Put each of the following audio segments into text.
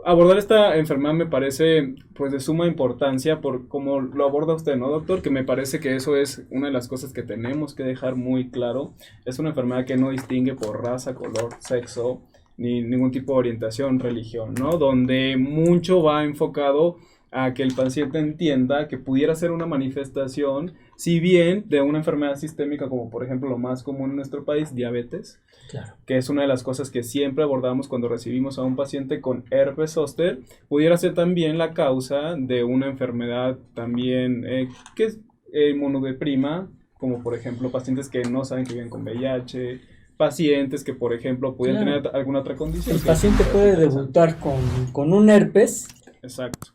Abordar esta enfermedad me parece pues de suma importancia por cómo lo aborda usted, ¿no, doctor? Que me parece que eso es una de las cosas que tenemos que dejar muy claro. Es una enfermedad que no distingue por raza, color, sexo, ni ningún tipo de orientación, religión, ¿no? Donde mucho va enfocado a que el paciente entienda que pudiera ser una manifestación, si bien de una enfermedad sistémica como por ejemplo lo más común en nuestro país, diabetes, Claro. que es una de las cosas que siempre abordamos cuando recibimos a un paciente con herpes zóster, pudiera ser también la causa de una enfermedad también que es inmunodeprima, como por ejemplo pacientes que no saben que viven con VIH, pacientes que por ejemplo pudieran Claro. tener alguna otra condición. El paciente puede debutar con un herpes Exacto.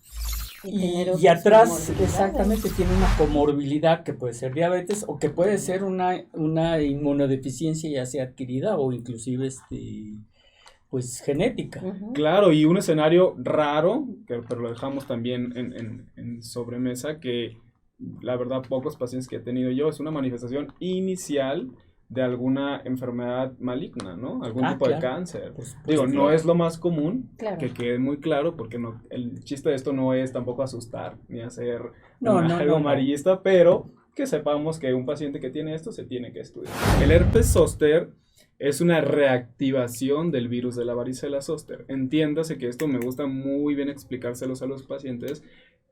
y atrás exactamente tiene una comorbilidad que puede ser diabetes o que puede ser una inmunodeficiencia ya sea adquirida o inclusive pues genética. Claro, y un escenario raro, pero lo dejamos también en sobremesa, que la verdad pocos pacientes que he tenido yo, es una manifestación inicial de alguna enfermedad maligna, ¿no? Algún tipo de Claro. cáncer. Por supuesto. Digo, no es lo más común, Claro. que quede muy claro, porque no, el chiste de esto no es tampoco asustar, ni hacer No, algo amarillista, pero que sepamos que un paciente que tiene esto se tiene que estudiar. El herpes zóster es una reactivación del virus de la varicela zóster. Entiéndase que esto me gusta muy bien explicárselos a los pacientes,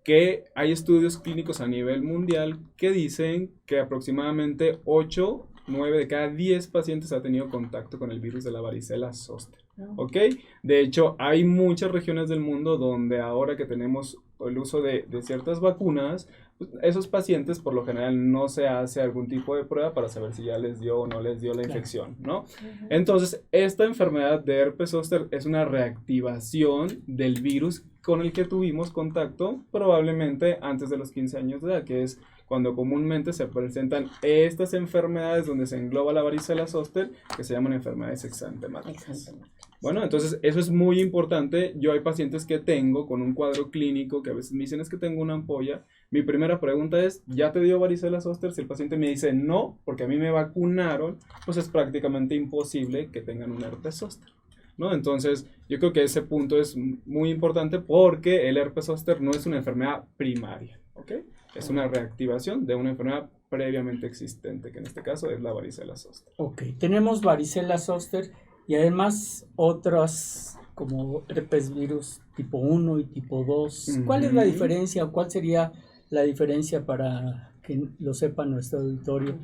que hay estudios clínicos a nivel mundial que dicen que aproximadamente 8, 9 de cada 10 pacientes ha tenido contacto con el virus de la varicela zóster. ¿Ok? De hecho, hay muchas regiones del mundo donde ahora que tenemos el uso de ciertas vacunas, pues, esos pacientes por lo general no se hace algún tipo de prueba para saber si ya les dio o no les dio la infección, ¿no? Entonces, esta enfermedad de herpes zóster es una reactivación del virus con el que tuvimos contacto probablemente antes de los 15 años de edad, que es cuando comúnmente se presentan estas enfermedades donde se engloba la varicela zóster, que se llaman enfermedades exantemáticas. Bueno, entonces eso es muy importante. Yo hay pacientes que tengo con un cuadro clínico que a veces me dicen es que tengo una ampolla. Mi primera pregunta es, ¿ya te dio varicela zóster? Si el paciente me dice no, porque a mí me vacunaron, pues es prácticamente imposible que tengan un herpes zóster, ¿no? Entonces, yo creo que ese punto es muy importante porque el herpes zóster no es una enfermedad primaria, ¿ok? Es una reactivación de una enfermedad previamente existente, que en este caso es la varicela zóster. Ok, tenemos varicela zóster y además otras como herpes virus tipo 1 y tipo 2. ¿Cuál es la diferencia o cuál sería la diferencia para que lo sepa nuestro auditorio?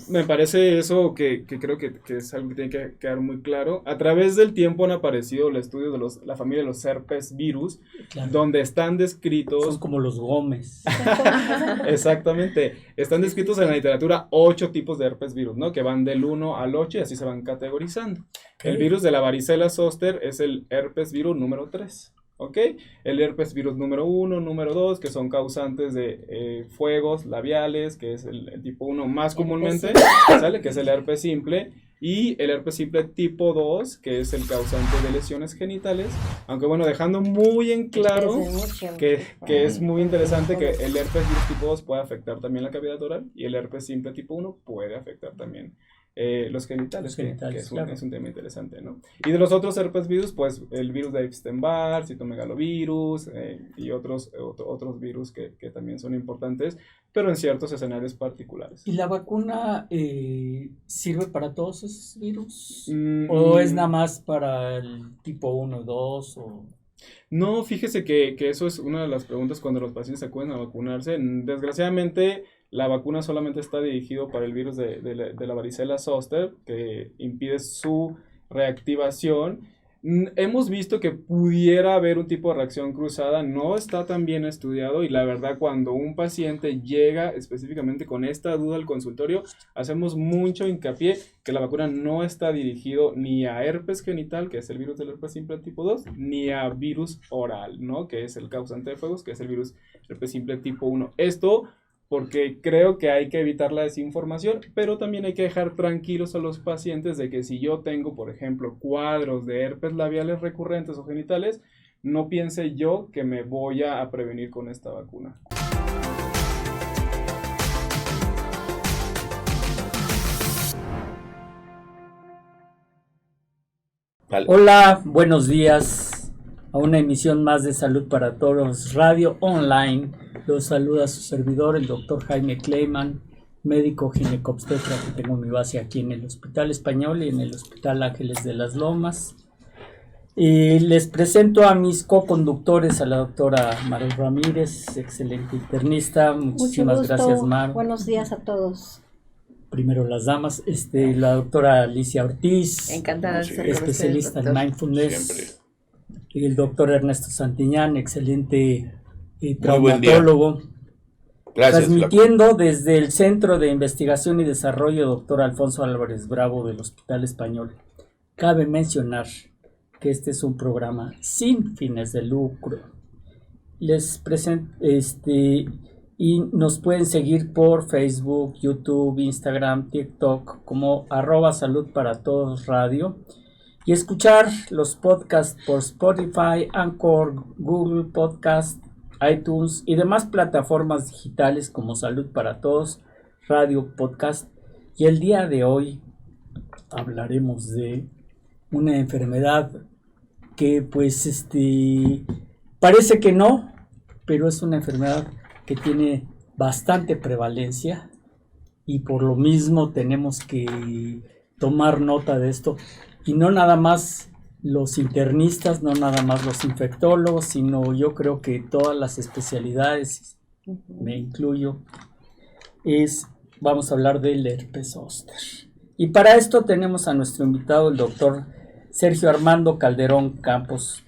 Me parece eso que creo que es algo que tiene que quedar muy claro. A través del tiempo han aparecido los estudios de la familia de los herpes virus, Claro. donde están descritos... Son como los Gómez. Exactamente. Están descritos en la literatura 8 tipos de herpes virus, ¿no? Que van del 1 al 8 y así se van categorizando. Okay. El virus de la varicela zóster es el herpes virus número 3. ¿Ok? El herpes virus número 1, número 2, que son causantes de fuegos labiales, que es el tipo 1 más comúnmente, ¿sale? Que es el herpes simple. Y el herpes simple tipo 2, que es el causante de lesiones genitales. Aunque bueno, dejando muy en claro que es muy interesante que el herpes virus tipo 2 puede afectar también la cavidad oral y el herpes simple tipo 1 puede afectar también los genitales, que es un tema interesante, ¿no? Y de los otros herpes virus, pues el virus de Epstein-Barr, citomegalovirus y otros virus que también son importantes, pero en ciertos escenarios particulares. ¿Y la vacuna sirve para todos esos virus? ¿O es nada más para el tipo 1, 2 o...? No, fíjese que eso es una de las preguntas cuando los pacientes acuden a vacunarse. Desgraciadamente, la vacuna solamente está dirigido para el virus de la varicela zóster, que impide su reactivación. Hemos visto que pudiera haber un tipo de reacción cruzada, no está tan bien estudiado y la verdad cuando un paciente llega específicamente con esta duda al consultorio, hacemos mucho hincapié que la vacuna no está dirigido ni a herpes genital, que es el virus del herpes simple tipo 2, ni a virus oral, ¿no? Que es el causante de fuegos, que es el virus herpes simple tipo 1. Esto porque creo que hay que evitar la desinformación, pero también hay que dejar tranquilos a los pacientes de que si yo tengo, por ejemplo, cuadros de herpes labiales recurrentes o genitales, no piense yo que me voy a prevenir con esta vacuna. Vale. Hola, buenos días. a una emisión más de Salud para Todos Radio Online. Los saluda su servidor, el doctor Jaime Kleiman, médico ginecobstetra que tengo mi base aquí en el Hospital Español y en el Hospital Ángeles de las Lomas. Y les presento a mis co-conductores, a la doctora Mar Ramírez, excelente internista. Muchísimas gracias, Mar. Buenos días a todos. Primero las damas, la doctora Alicia Ortiz, encantada de ser especialista en mindfulness. Siempre. Y el doctor Ernesto Santiñán, excelente traumatólogo. Gracias, transmitiendo desde el Centro de Investigación y Desarrollo Dr. Alfonso Álvarez Bravo del Hospital Español. Cabe mencionar que este es un programa sin fines de lucro. Les presento y nos pueden seguir por Facebook, YouTube, Instagram, TikTok como @saludparatodos_radio y escuchar los podcasts por Spotify, Anchor, Google Podcast, iTunes y demás plataformas digitales como Salud para Todos, Radio Podcast. Y el día de hoy hablaremos de una enfermedad que pues parece que no, pero es una enfermedad que tiene bastante prevalencia y por lo mismo tenemos que tomar nota de esto. Y no nada más los internistas, no nada más los infectólogos, sino yo creo que todas las especialidades, me incluyo, vamos a hablar del herpes zóster. Y para esto tenemos a nuestro invitado, el doctor Sergio Armando Calderón Campos,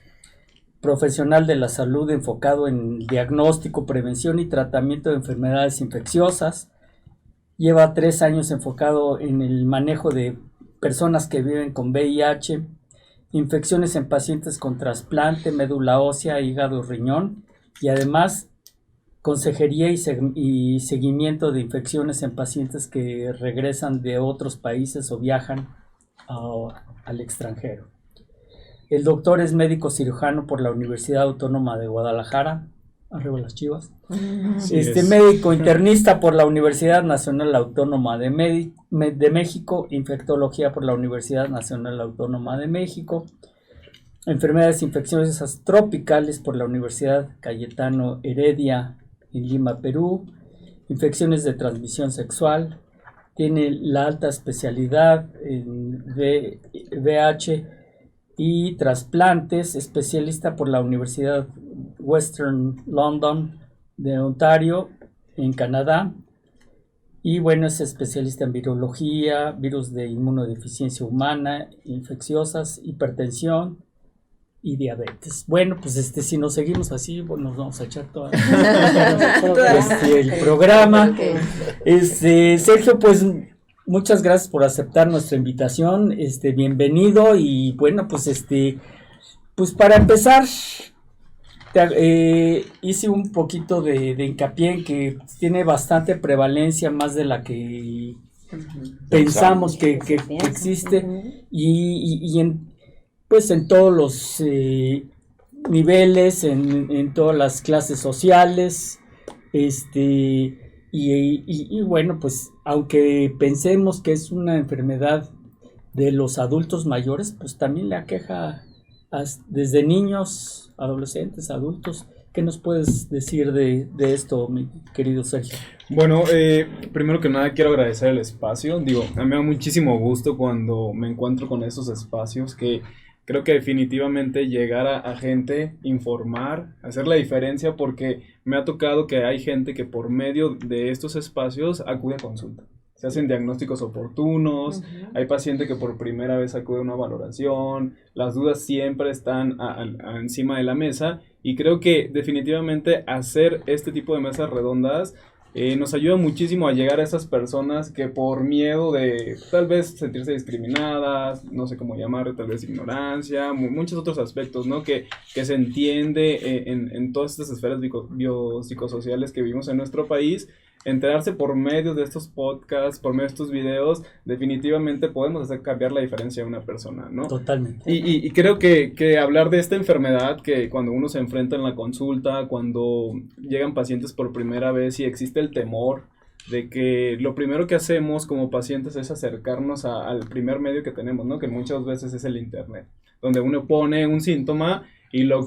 profesional de la salud enfocado en diagnóstico, prevención y tratamiento de enfermedades infecciosas. Lleva 3 años enfocado en el manejo de personas que viven con VIH, infecciones en pacientes con trasplante, médula ósea, hígado y riñón, y además consejería y seguimiento de infecciones en pacientes que regresan de otros países o viajan al extranjero. El doctor es médico cirujano por la Universidad Autónoma de Guadalajara, arriba las Chivas. Médico internista por la Universidad Nacional Autónoma de México, infectología por la Universidad Nacional Autónoma de México, enfermedades infecciosas tropicales por la Universidad Cayetano Heredia en Lima, Perú, infecciones de transmisión sexual, tiene la alta especialidad en VIH y trasplantes, especialista por la Universidad Western London de Ontario en Canadá, y bueno, es especialista en virología, virus de inmunodeficiencia humana, infecciosas, hipertensión y diabetes. Bueno, pues si nos seguimos así, bueno, nos vamos a echar todo el programa. Sergio, pues muchas gracias por aceptar nuestra invitación, bienvenido. Y bueno, pues pues para empezar, hice un poquito de hincapié en que tiene bastante prevalencia, más de la que pensamos que existe, y en todos los niveles, en todas las clases sociales, y bueno, pues aunque pensemos que es una enfermedad de los adultos mayores, pues también le aqueja desde niños, adolescentes, adultos. ¿Qué nos puedes decir de esto, mi querido Sergio? Bueno, primero que nada quiero agradecer el espacio. A mí me da muchísimo gusto cuando me encuentro con esos espacios que creo que definitivamente llegar a gente, informar, hacer la diferencia, porque me ha tocado que hay gente que por medio de estos espacios acude a consulta. Se hacen diagnósticos oportunos, hay paciente que por primera vez acude a una valoración, las dudas siempre están encima de la mesa, y creo que definitivamente hacer este tipo de mesas redondas nos ayuda muchísimo a llegar a esas personas que por miedo de tal vez sentirse discriminadas, no sé cómo llamarlo, tal vez ignorancia, muchos otros aspectos, ¿no? Que se entiende en todas estas esferas biopsicosociales que vivimos en nuestro país. Enterarse por medio de estos podcasts, por medio de estos videos, definitivamente podemos hacer cambiar la diferencia de una persona, ¿no? Totalmente. Y creo que hablar de esta enfermedad, que cuando uno se enfrenta en la consulta, cuando llegan pacientes por primera vez y existe el temor de que lo primero que hacemos como pacientes es acercarnos al primer medio que tenemos, ¿no? Que muchas veces es el internet, donde uno pone un síntoma y lo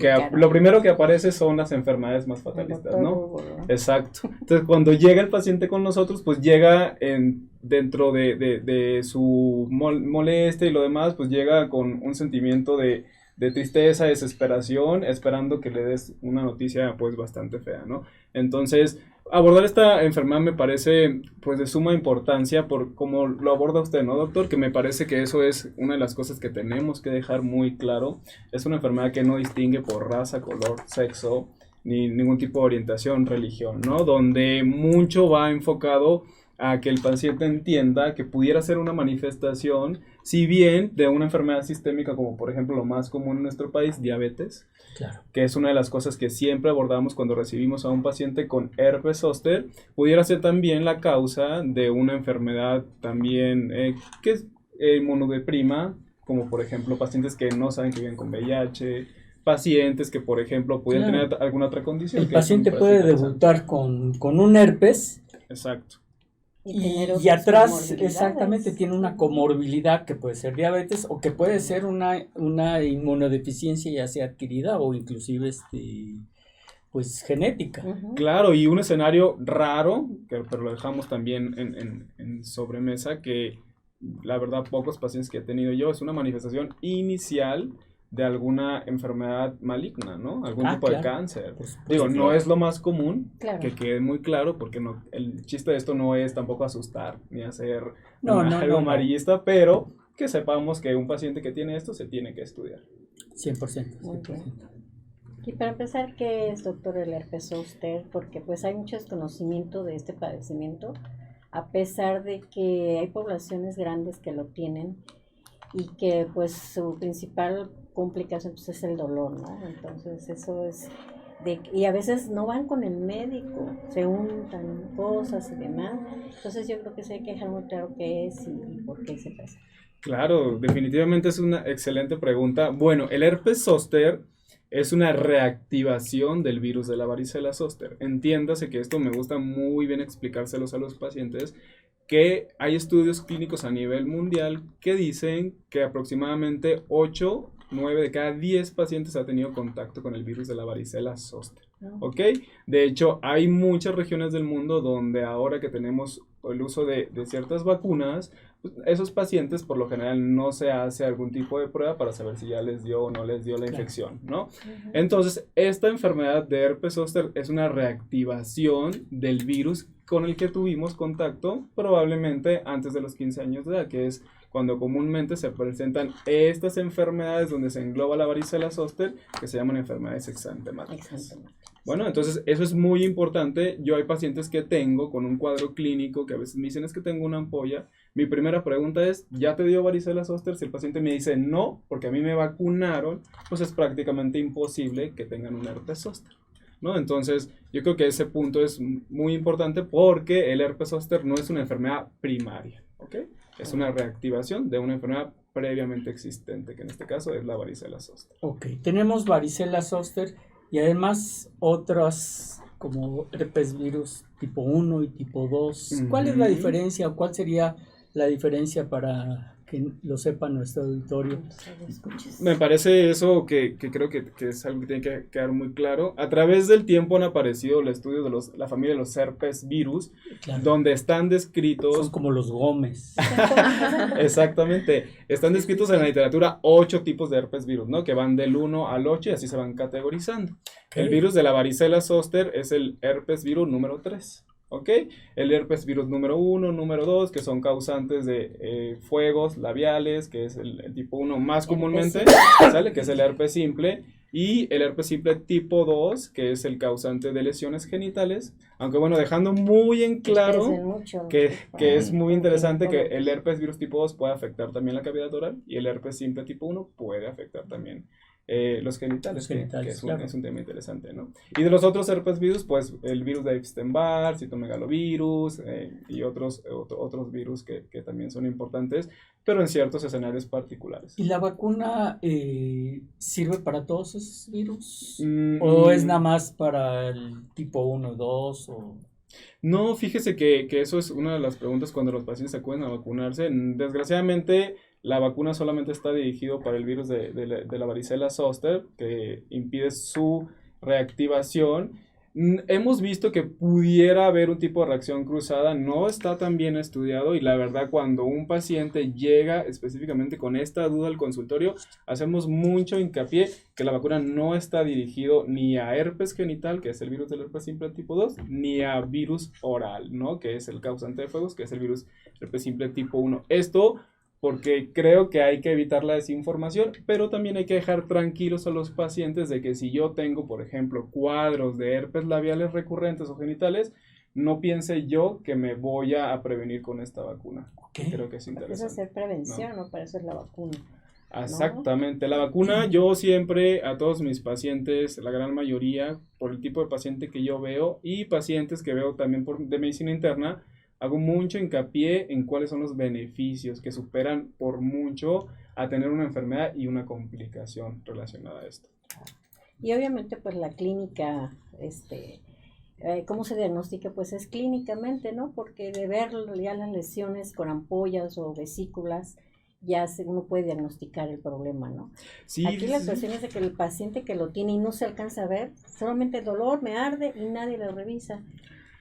primero que aparece son las enfermedades más fatalistas, ¿no? Exacto. Entonces, cuando llega el paciente con nosotros, pues llega dentro de su molestia y lo demás, pues llega con un sentimiento de tristeza, desesperación, esperando que le des una noticia pues bastante fea, ¿no? Entonces, abordar esta enfermedad me parece pues de suma importancia por cómo lo aborda usted, ¿no, doctor? Que me parece que eso es una de las cosas que tenemos que dejar muy claro. Es una enfermedad que no distingue por raza, color, sexo, ni ningún tipo de orientación, religión, ¿no? Donde mucho va enfocado a que el paciente entienda que pudiera ser una manifestación, si bien de una enfermedad sistémica como por ejemplo lo más común en nuestro país, diabetes, claro, que es una de las cosas que siempre abordamos cuando recibimos a un paciente con herpes zóster, pudiera ser también la causa de una enfermedad también que es inmunodeprima, como por ejemplo pacientes que no saben que viven con VIH, pacientes que por ejemplo pudieran claro, tener alguna otra condición. el paciente puede debutar con un herpes. Exacto. Y atrás, exactamente, tiene una comorbilidad que puede ser diabetes o que puede ser una inmunodeficiencia ya sea adquirida o inclusive pues genética. Claro, y un escenario raro, pero lo dejamos también en sobremesa, que la verdad pocos pacientes que he tenido yo, es una manifestación inicial de alguna enfermedad maligna, ¿no? Algún tipo de cáncer. Pues, digo, no es lo más común, que quede muy claro, porque no, el chiste de esto no es tampoco asustar, ni hacer algo amarillista, pero que sepamos que un paciente que tiene esto se tiene que estudiar. 100%. 100%. Y para empezar, ¿qué es, doctor, el herpes zóster? Porque pues hay mucho desconocimiento de este padecimiento, a pesar de que hay poblaciones grandes que lo tienen y que pues su principal complicación pues, es el dolor, ¿no? Entonces eso es y a veces no van con el médico, se untan cosas y demás. Entonces yo creo que sí hay que dejar muy claro qué es y por qué se pasa. Claro, definitivamente es una excelente pregunta. Bueno, el herpes zóster es una reactivación del virus de la varicela zóster. Entiéndase que esto me gusta muy bien explicárselos a los pacientes, que hay estudios clínicos a nivel mundial que dicen que aproximadamente 9 de cada 10 pacientes ha tenido contacto con el virus de la varicela zóster. ¿Ok? De hecho, hay muchas regiones del mundo donde ahora que tenemos el uso de ciertas vacunas, pues esos pacientes por lo general no se hace algún tipo de prueba para saber si ya les dio o no les dio la infección, ¿no? Entonces, esta enfermedad de herpes zóster es una reactivación del virus con el que tuvimos contacto probablemente antes de los 15 años de edad, que es cuando comúnmente se presentan estas enfermedades donde se engloba la varicela zóster, que se llaman enfermedades exantemáticas. Bueno, entonces eso es muy importante. Yo hay pacientes que tengo con un cuadro clínico que a veces me dicen es que tengo una ampolla. Mi primera pregunta es, ¿ya te dio varicela zóster? Si el paciente me dice no, porque a mí me vacunaron, pues es prácticamente imposible que tengan un herpes zóster, ¿no? Entonces, yo creo que ese punto es muy importante porque el herpes zóster no es una enfermedad primaria, ¿ok? Es una reactivación de una enfermedad previamente existente, que en este caso es la varicela zóster. Ok, tenemos varicela zóster y además otras como herpes virus tipo 1 y tipo 2. ¿Cuál es la diferencia o cuál sería la diferencia para que lo sepa nuestro auditorio? Me parece eso que creo que es algo que tiene que quedar muy claro. A través del tiempo han aparecido el estudio de la familia de los herpes virus, claro, donde están descritos... Son como los Gómez. Exactamente. Están descritos en la literatura 8 tipos de herpes virus, ¿no? Que van del 1 al 8 y así se van categorizando. Okay. El virus de la varicela zóster es el herpes virus número 3. ¿Ok? El herpes virus número 1, número 2, que son causantes de fuegos labiales, que es el tipo 1 más comúnmente, ¿sale? Que es el herpes simple. Y el herpes simple tipo 2, que es el causante de lesiones genitales. Aunque bueno, dejando muy en claro que es muy interesante que el herpes virus tipo 2 puede afectar también la cavidad oral y el herpes simple tipo 1 puede afectar también los genitales, que es un tema interesante, ¿no? Y de los otros herpes virus, pues el virus de Epstein-Barr, citomegalovirus y otros virus que también son importantes, pero en ciertos escenarios particulares. ¿Y la vacuna sirve para todos esos virus? ¿O es nada más para el tipo 1 o 2? No, fíjese que eso es una de las preguntas cuando los pacientes acuden a vacunarse. Desgraciadamente, la vacuna solamente está dirigido para el virus de la varicela zoster, que impide su reactivación. Hemos visto que pudiera haber un tipo de reacción cruzada, no está tan bien estudiado, y la verdad cuando un paciente llega específicamente con esta duda al consultorio, hacemos mucho hincapié que la vacuna no está dirigido ni a herpes genital, que es el virus del herpes simple tipo 2, ni a virus oral, ¿no? Que es el causante de fuegos, que es el virus herpes simple tipo 1. Esto porque creo que hay que evitar la desinformación, pero también hay que dejar tranquilos a los pacientes de que si yo tengo, por ejemplo, cuadros de herpes labiales recurrentes o genitales, no piense yo que me voy a prevenir con esta vacuna. Okay. Creo que es interesante. Es hacer prevención, ¿no? Para eso es la vacuna. Exactamente, la vacuna yo siempre a todos mis pacientes, la gran mayoría, por el tipo de paciente que yo veo y pacientes que veo también de medicina interna, hago mucho hincapié en cuáles son los beneficios que superan por mucho a tener una enfermedad y una complicación relacionada a esto. Y obviamente pues la clínica, ¿cómo se diagnostica? Pues es clínicamente, ¿no? Porque de ver ya las lesiones con ampollas o vesículas, ya uno puede diagnosticar el problema, ¿no? Sí, aquí la cuestión es de que el paciente que lo tiene y no se alcanza a ver, solamente dolor, me arde y nadie lo revisa.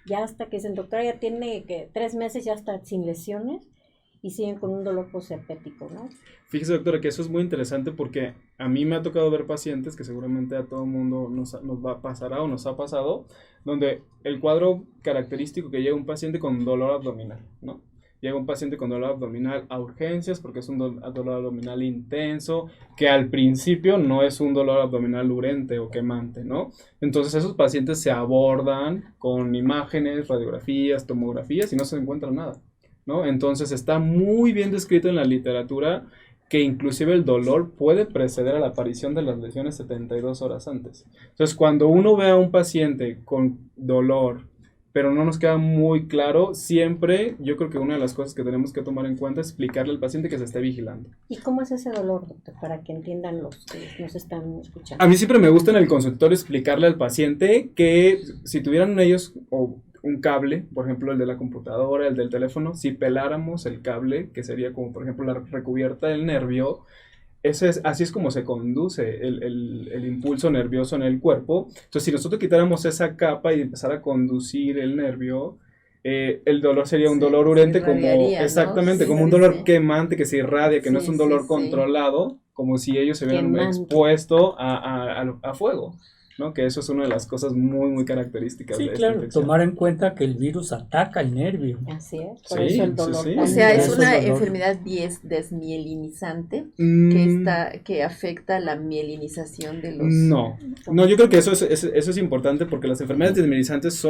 Ya hasta que el doctor ya tiene 3 meses, ya está sin lesiones y siguen con un dolor posherpético, ¿no? Fíjese, doctora, que eso es muy interesante porque a mí me ha tocado ver pacientes que seguramente a todo el mundo nos va a pasar o nos ha pasado, donde el cuadro característico que llega un paciente con dolor abdominal, ¿no? Llega un paciente con dolor abdominal a urgencias porque es un dolor abdominal intenso, que al principio no es un dolor abdominal urente o quemante, ¿no? Entonces esos pacientes se abordan con imágenes, radiografías, tomografías y no se encuentra nada, ¿no? Entonces está muy bien descrito en la literatura que inclusive el dolor puede preceder a la aparición de las lesiones 72 horas antes. Entonces cuando uno ve a un paciente con dolor, pero no nos queda muy claro, siempre yo creo que una de las cosas que tenemos que tomar en cuenta es explicarle al paciente que se esté vigilando. ¿Y cómo es ese dolor, doctor? Para que entiendan los que nos están escuchando. A mí siempre me gusta en el consultorio explicarle al paciente que si tuvieran ellos un cable, por ejemplo el de la computadora, el del teléfono, si peláramos el cable, que sería como por ejemplo la recubierta del nervio, así es como se conduce el impulso nervioso en el cuerpo. Entonces, si nosotros quitáramos esa capa y empezara a conducir el nervio, el dolor sería un dolor urente, exactamente, ¿no? Como un dolor quemante que se irradia, que no es un dolor controlado, como si ellos se hubieran expuesto a fuego, ¿no? Que eso es una de las cosas muy, muy características de esta infección. Tomar en cuenta que el virus ataca el nervio. Así es, por eso el dolor. Sí. O sea, es una enfermedad desmielinizante que afecta la mielinización de los... No, yo creo que eso es importante porque las enfermedades desmielinizantes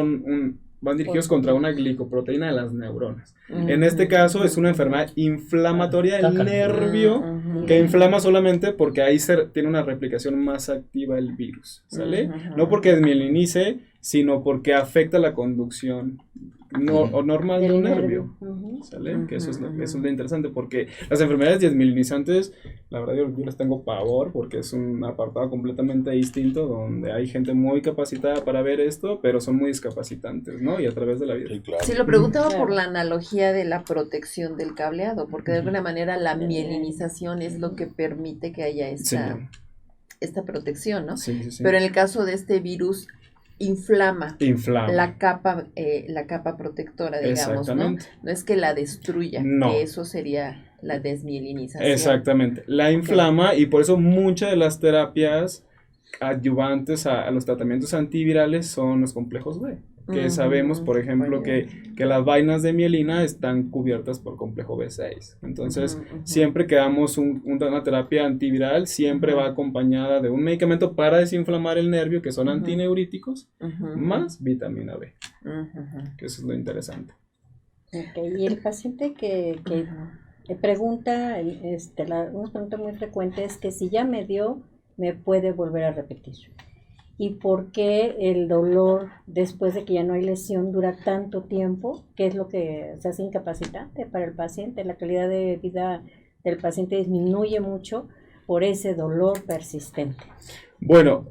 van dirigidos contra una glicoproteína de las neuronas. En este caso es una enfermedad inflamatoria del nervio que inflama solamente porque ahí tiene una replicación más activa el virus, ¿sale? No porque desmielinice, sino porque afecta la conducción normal de un nervio, ¿sale? Que eso es lo interesante, porque las enfermedades desmielinizantes, la verdad yo les tengo pavor, porque es un apartado completamente distinto, donde hay gente muy capacitada para ver esto, pero son muy discapacitantes, ¿no? Y a través de la vida. Sí, claro. Sí, lo preguntaba por la analogía de la protección del cableado, porque de alguna manera la mielinización es lo que permite que haya esta protección, ¿no? Sí. Pero en el caso de este virus, inflama. La capa protectora, digamos, ¿no? No es que la destruya, que eso sería la desmielinización. Exactamente, la inflama y por eso muchas de las terapias adyuvantes a los tratamientos antivirales son los complejos B, que sabemos, por ejemplo, que las vainas de mielina están cubiertas por complejo B6. Entonces, siempre que damos una terapia antiviral, siempre va acompañada de un medicamento para desinflamar el nervio, que son antineuríticos, más vitamina B, que eso es lo interesante. Okay. Y el paciente que pregunta, una pregunta muy frecuente es que si ya me dio, me puede volver a repetir. ¿Y por qué el dolor después de que ya no hay lesión dura tanto tiempo? ¿Qué es lo que se hace incapacitante para el paciente? La calidad de vida del paciente disminuye mucho por ese dolor persistente. Bueno,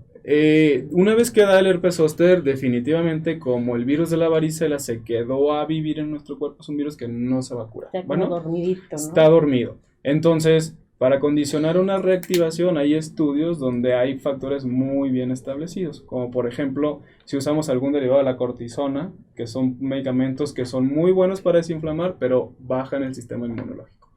una vez que da el herpes zóster, definitivamente como el virus de la varicela se quedó a vivir en nuestro cuerpo, es un virus que no se va a curar. Está como dormidito, ¿no? Está dormido. Entonces, para condicionar una reactivación hay estudios donde hay factores muy bien establecidos, como por ejemplo, si usamos algún derivado de la cortisona, que son medicamentos que son muy buenos para desinflamar, pero bajan el sistema inmunológico.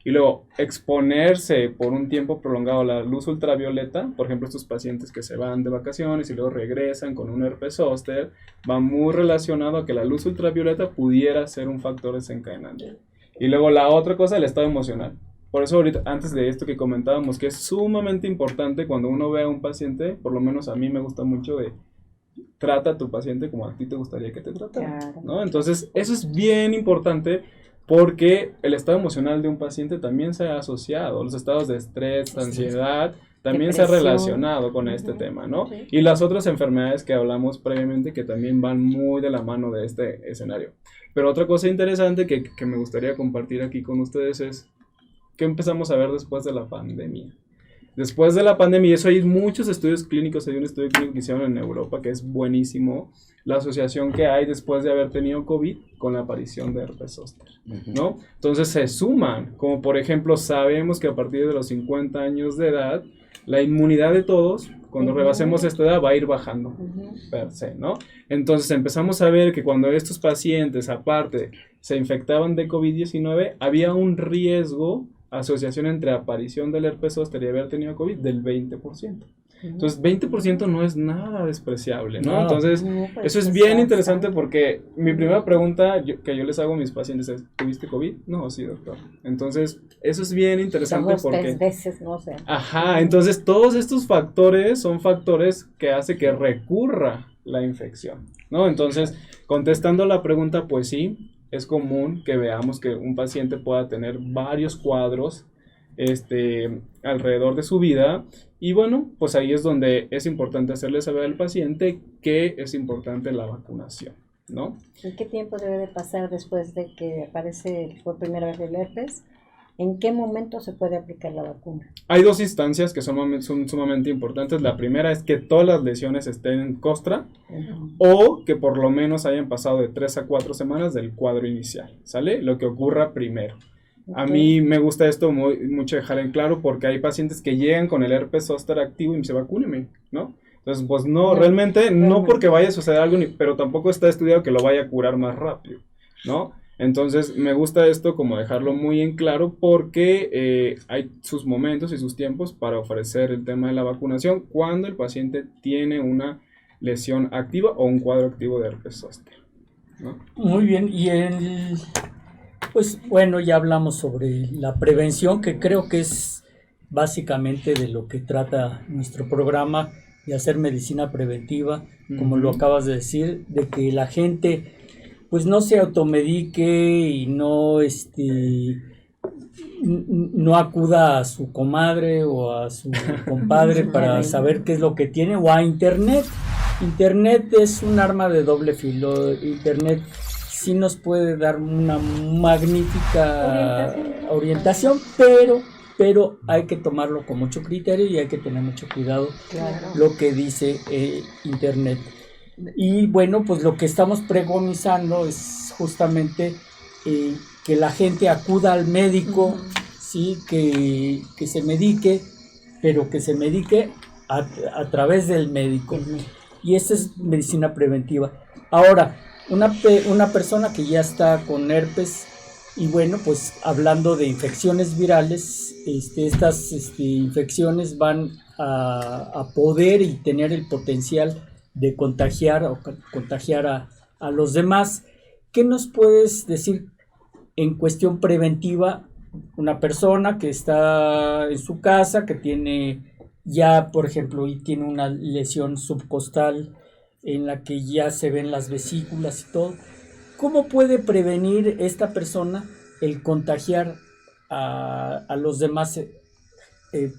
Y luego, exponerse por un tiempo prolongado a la luz ultravioleta, por ejemplo, estos pacientes que se van de vacaciones y luego regresan con un herpes zóster, va muy relacionado a que la luz ultravioleta pudiera ser un factor desencadenante. Y luego la otra cosa, el estado emocional. Por eso ahorita, antes de esto que comentábamos, que es sumamente importante cuando uno ve a un paciente, por lo menos a mí me gusta mucho de, trata a tu paciente como a ti te gustaría que te tratara, Claro. ¿no? Entonces, eso es bien importante porque el estado emocional de un paciente también se ha asociado, los estados de estrés, ansiedad, también se ha Depresión. relacionado con este tema, ¿no? Sí. Y las otras enfermedades que hablamos previamente que también van muy de la mano de este escenario. Pero otra cosa interesante que me gustaría compartir aquí con ustedes es ¿qué empezamos a ver después de la pandemia? Después de la pandemia, y eso hay muchos estudios clínicos, hay un estudio clínico que hicieron en Europa que es buenísimo, la asociación que hay después de haber tenido COVID con la aparición de herpes zóster, ¿no? Entonces se suman, como por ejemplo sabemos que a partir de los 50 años de edad, la inmunidad de todos, cuando rebasemos esta edad, va a ir bajando, per se, ¿no? Entonces empezamos a ver que cuando estos pacientes, aparte, se infectaban de COVID-19, había un riesgo, asociación entre aparición del herpes zóster y haber tenido COVID del 20%. Entonces, 20% no es nada despreciable, ¿no? No. Entonces, Pues, eso es bien interesante porque mi primera pregunta que yo les hago a mis pacientes es, ¿tuviste COVID? No, sí, doctor. Entonces, eso es bien interesante Dos, porque... 3 veces, no sé. Ajá, entonces todos estos factores son factores que hace que recurra la infección, ¿no? Entonces, contestando la pregunta, pues sí, es común que veamos que un paciente pueda tener varios cuadros alrededor de su vida y bueno, pues ahí es donde es importante hacerle saber al paciente que es importante la vacunación, ¿no? ¿En qué tiempo debe de pasar después de que aparece por primera vez el herpes? ¿En qué momento se puede aplicar la vacuna? Hay dos instancias que son sumamente importantes. La primera es que todas las lesiones estén en costra o que por lo menos hayan pasado de 3 a 4 semanas del cuadro inicial, ¿sale? Lo que ocurra primero. A mí me gusta esto mucho dejar en claro porque hay pacientes que llegan con el herpes zóster activo y se vacunen, ¿no? Entonces, pues no, realmente no porque vaya a suceder algo, pero tampoco está estudiado que lo vaya a curar más rápido, ¿no? Entonces, me gusta esto como dejarlo muy en claro porque hay sus momentos y sus tiempos para ofrecer el tema de la vacunación cuando el paciente tiene una lesión activa o un cuadro activo de herpes zóster, ¿no? Muy bien, y pues bueno, ya hablamos sobre la prevención, que creo que es básicamente de lo que trata nuestro programa, de hacer medicina preventiva, como lo acabas de decir, de que la gente pues no se automedique y no acuda a su comadre o a su compadre para saber qué es lo que tiene, o a internet. Internet es un arma de doble filo. Internet sí nos puede dar una magnífica orientación, pero hay que tomarlo con mucho criterio y hay que tener mucho cuidado lo que dice Internet. Y bueno, pues lo que estamos pregonizando es justamente que la gente acuda al médico, ¿sí? Que se medique, pero que se medique a través del médico. Y esa es medicina preventiva. Ahora, una persona que ya está con herpes, y bueno, pues hablando de infecciones virales, estas infecciones van a poder y tener el potencial de contagiar a los demás. ¿Qué nos puedes decir en cuestión preventiva? Una persona que está en su casa, que tiene ya, por ejemplo, y tiene una lesión subcostal en la que ya se ven las vesículas y todo, ¿cómo puede prevenir esta persona el contagiar a los demás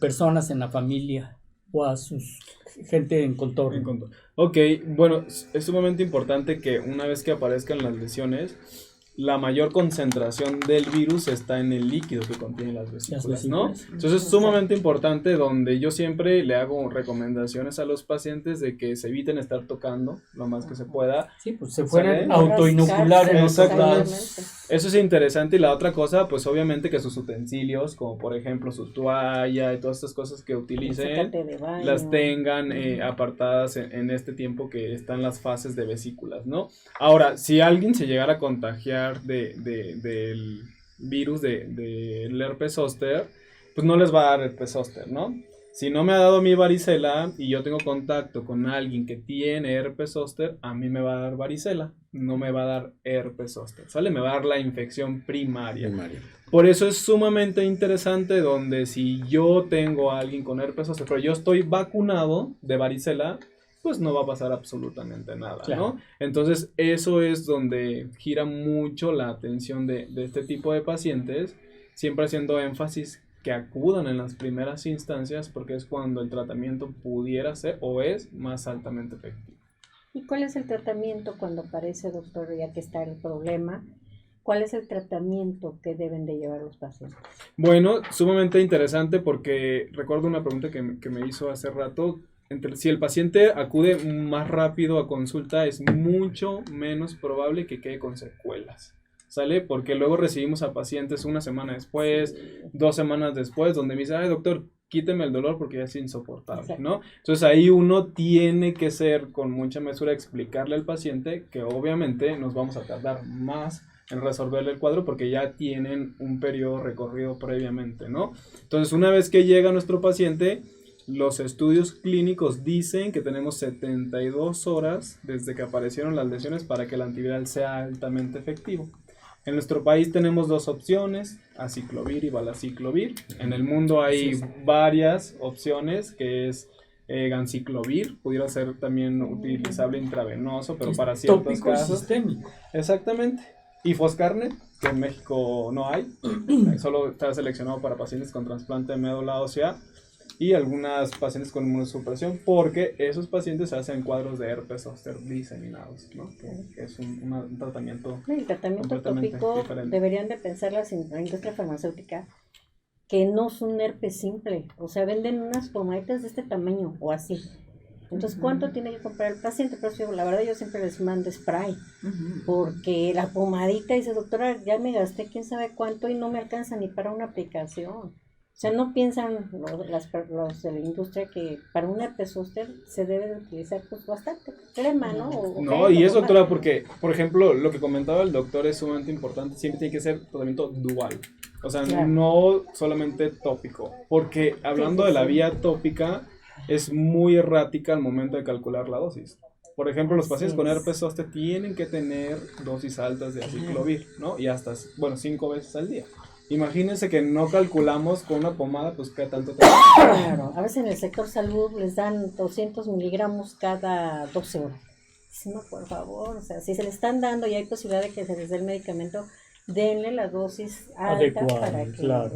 personas en la familia o a sus gente en contorno? Ok, bueno, es sumamente importante que una vez que aparezcan las lesiones, la mayor concentración del virus está en el líquido que contiene las vesículas, ¿no? Entonces es sumamente importante, donde yo siempre le hago recomendaciones a los pacientes de que se eviten estar tocando lo más que se pueda. Sí, pues se pueden autoinocular en otros lados. Eso es interesante. Y la otra cosa, pues obviamente que sus utensilios, como por ejemplo su toalla y todas estas cosas que utilicen, las tengan apartadas en este tiempo que están las fases de vesículas, ¿no? Ahora, si alguien se llegara a contagiar del virus del herpes zóster, pues no les va a dar herpes zóster, ¿no? Si no me ha dado mi varicela y yo tengo contacto con alguien que tiene herpes zóster, a mí me va a dar varicela, no me va a dar herpes zóster, ¿sale? Me va a dar la infección primaria. Por eso es sumamente interesante, donde si yo tengo a alguien con herpes zóster, pero yo estoy vacunado de varicela, pues no va a pasar absolutamente nada, claro, ¿no? Entonces, eso es donde gira mucho la atención de este tipo de pacientes, siempre haciendo énfasis que acudan en las primeras instancias, porque es cuando el tratamiento pudiera ser o es más altamente efectivo. ¿Y cuál es el tratamiento cuando aparece, doctor, ya que está el problema? ¿Cuál es el tratamiento que deben de llevar los pacientes? Bueno, sumamente interesante, porque recuerdo una pregunta que me hizo hace rato. Si el paciente acude más rápido a consulta, es mucho menos probable que quede con secuelas, ¿sale? Porque luego recibimos a pacientes una semana después, 2 semanas después, donde me dice, ay, doctor, quíteme el dolor porque ya es insoportable, exacto, ¿no? Entonces ahí uno tiene que ser con mucha mesura, explicarle al paciente que obviamente nos vamos a tardar más en resolverle el cuadro porque ya tienen un periodo recorrido previamente, ¿no? Entonces, una vez que llega nuestro paciente, los estudios clínicos dicen que tenemos 72 horas desde que aparecieron las lesiones para que el antiviral sea altamente efectivo. En nuestro país tenemos 2 opciones, aciclovir y valaciclovir. En el mundo hay varias opciones, que es ganciclovir, pudiera ser también utilizable intravenoso, pero para ciertos casos. Sistémico. Exactamente. Y Foscarnet, que en México no hay, solo está seleccionado para pacientes con trasplante de médula ósea y algunas pacientes con inmunosupresión, porque esos pacientes hacen cuadros de herpes zóster diseminados, ¿no? Que es un tratamiento. El tratamiento tópico diferente. Deberían de pensar la industria farmacéutica que no es un herpes simple, o sea, venden unas pomaditas de este tamaño o así. Entonces, ¿cuánto tiene que comprar el paciente? Pero la verdad yo siempre les mando spray, porque la pomadita, dice, doctora, ya me gasté quién sabe cuánto y no me alcanza ni para una aplicación. O sea, no piensan los de la industria que para un herpes zóster se debe de utilizar pues bastante crema, ¿no? No, y eso, doctora, porque, por ejemplo, lo que comentaba el doctor es sumamente importante, siempre tiene que ser tratamiento dual. O sea, claro, no solamente tópico, porque hablando de la vía tópica, es muy errática al momento de calcular la dosis. Por ejemplo, los pacientes con herpes zóster tienen que tener dosis altas de aciclovir, ¿no? Y hasta, 5 veces al día. Imagínense que no calculamos con una pomada, pues qué tanto te... Claro, a veces en el sector salud les dan 200 miligramos cada 12 horas. No, por favor, o sea, si se le están dando y hay posibilidad de que se les dé el medicamento, denle la dosis alta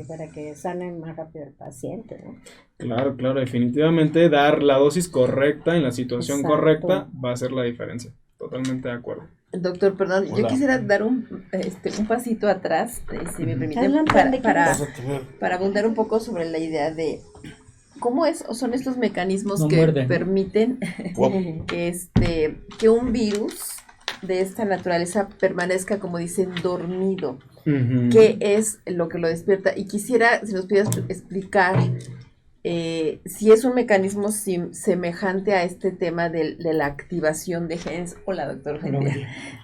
para que sanen más rápido el paciente, ¿no? Claro, definitivamente dar la dosis correcta en la situación correcta va a hacer la diferencia. Totalmente de acuerdo. Doctor, perdón, yo quisiera dar un pasito atrás, si me permiten, para abundar un poco sobre la idea de cómo son estos mecanismos que permiten que un virus de esta naturaleza permanezca, como dicen, dormido. ¿Qué es lo que lo despierta? Y quisiera, si nos pudieras explicar si es un mecanismo semejante a este tema de la activación de genes. Hola, doctor,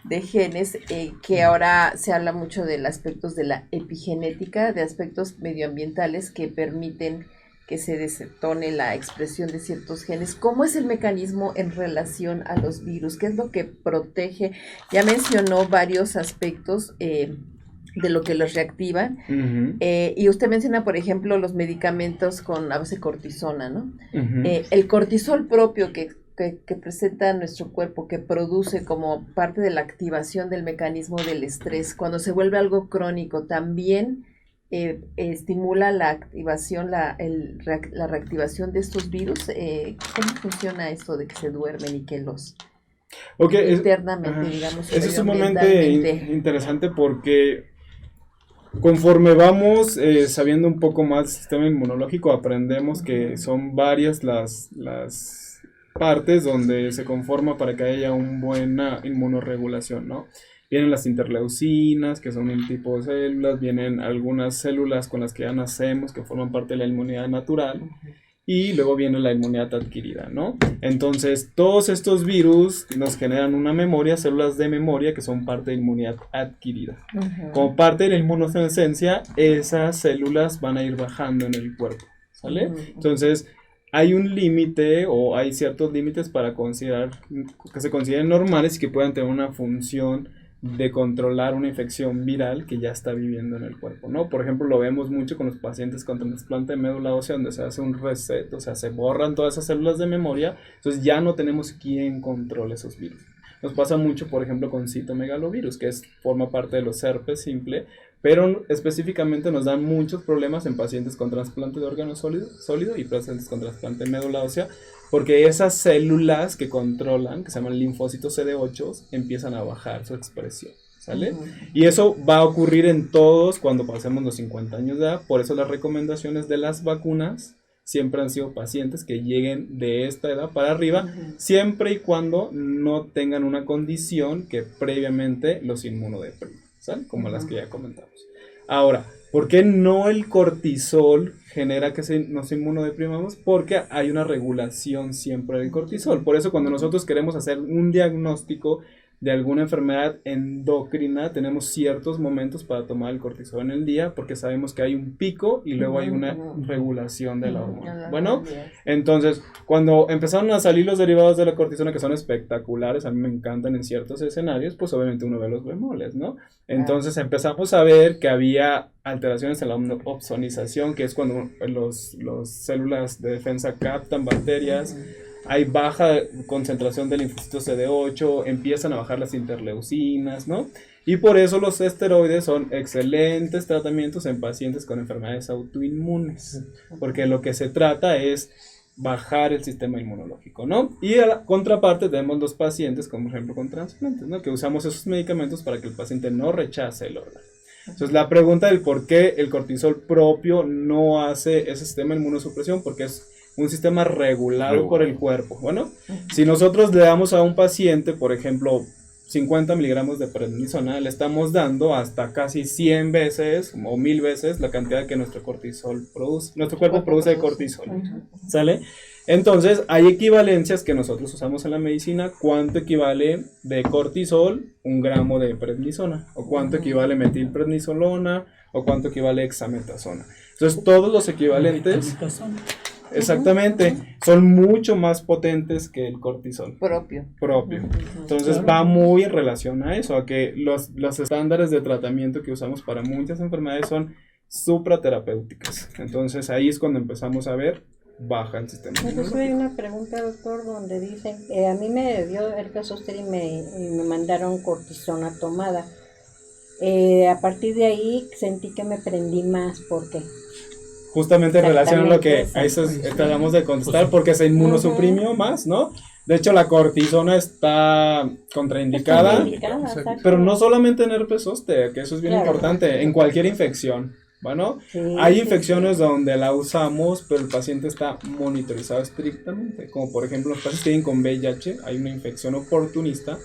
de genes, que ahora se habla mucho de los aspectos de la epigenética, de aspectos medioambientales que permiten que se detone la expresión de ciertos genes. ¿Cómo es el mecanismo en relación a los virus? ¿Qué es lo que protege? Ya mencionó varios aspectos de lo que los reactivan, y usted menciona, por ejemplo, los medicamentos con a base de cortisona, ¿no? El cortisol propio que presenta nuestro cuerpo, que produce como parte de la activación del mecanismo del estrés, cuando se vuelve algo crónico, también estimula la activación, la reactivación de estos virus. ¿Cómo funciona esto de que se duermen y que los Okay, internamente, digamos. Eso es sumamente interesante porque conforme vamos sabiendo un poco más del sistema inmunológico, aprendemos que son varias las partes donde se conforma para que haya una buena inmunorregulación, ¿no? Vienen las interleucinas, que son un tipo de células, vienen algunas células con las que ya nacemos, que forman parte de la inmunidad natural, y luego viene la inmunidad adquirida, ¿no? Entonces, todos estos virus nos generan una memoria, células de memoria, que son parte de inmunidad adquirida. Como parte de la inmunosenescencia, esas células van a ir bajando en el cuerpo, ¿sale? Entonces, hay un límite o hay ciertos límites para considerar, que se consideren normales y que puedan tener una función de controlar una infección viral que ya está viviendo en el cuerpo, ¿no? Por ejemplo, lo vemos mucho con los pacientes con trasplante de médula ósea, donde se hace un reset, o sea, se borran todas esas células de memoria, entonces ya no tenemos quien controle esos virus. Nos pasa mucho, por ejemplo, con citomegalovirus, que forma parte de los herpes simple, pero específicamente nos dan muchos problemas en pacientes con trasplante de órgano sólido y pacientes con trasplante de médula ósea, porque esas células que controlan, que se llaman linfocitos CD8, empiezan a bajar su expresión, ¿sale? Y eso va a ocurrir en todos cuando pasemos los 50 años de edad. Por eso las recomendaciones de las vacunas siempre han sido pacientes que lleguen de esta edad para arriba, siempre y cuando no tengan una condición que previamente los inmunodeprime, ¿sale? Como las que ya comentamos. Ahora, ¿por qué no el cortisol genera que nos inmunodeprimamos? Porque hay una regulación siempre del cortisol. Por eso cuando nosotros queremos hacer un diagnóstico de alguna enfermedad endocrina, tenemos ciertos momentos para tomar el cortisol en el día, porque sabemos que hay un pico y luego hay una regulación de la hormona. Bueno, entonces, cuando empezaron a salir los derivados de la cortisona, que son espectaculares, a mí me encantan en ciertos escenarios, pues obviamente uno ve los bemoles, ¿no? Entonces empezamos a ver que había alteraciones en la opsonización, que es cuando los células de defensa captan bacterias. Hay baja concentración del linfocito CD8, empiezan a bajar las interleucinas, ¿no? Y por eso los esteroides son excelentes tratamientos en pacientes con enfermedades autoinmunes, porque lo que se trata es bajar el sistema inmunológico, ¿no? Y a la contraparte tenemos los pacientes, como por ejemplo con trasplantes, ¿no? Que usamos esos medicamentos para que el paciente no rechace el órgano. Entonces la pregunta del por qué el cortisol propio no hace ese sistema de inmunosupresión, porque es un sistema regulado por el cuerpo. Bueno, si nosotros le damos a un paciente, por ejemplo, 50 miligramos de prednisona, le estamos dando hasta casi 100 veces o 1000 veces la cantidad que nuestro cortisol produce. Nuestro cuerpo produce cortisol, ¿sale? Entonces, hay equivalencias que nosotros usamos en la medicina. ¿Cuánto equivale de cortisol 1 gramo de prednisona? ¿O cuánto equivale metilprednisolona? ¿O cuánto equivale hexametasona? Entonces, todos los equivalentes... Exactamente, son mucho más potentes que el cortisol propio. Entonces va muy en relación a eso, a que los estándares de tratamiento que usamos para muchas enfermedades son supraterapéuticas. Entonces ahí es cuando empezamos a ver baja el sistema. Entonces hay una pregunta, doctor, donde dicen, a mí me dio herpes zóster y me mandaron cortisona tomada. A partir de ahí sentí que me prendí más, ¿por qué? Justamente en relación a lo que a eso tratamos de contestar, porque se inmunosuprimió más, ¿no? De hecho, la cortisona está contraindicada, pero no solamente en herpes zóster, que eso es bien importante, en cualquier infección. Bueno, hay infecciones donde la usamos, pero el paciente está monitorizado estrictamente, como por ejemplo los pacientes que tienen con VIH, hay una infección oportunista,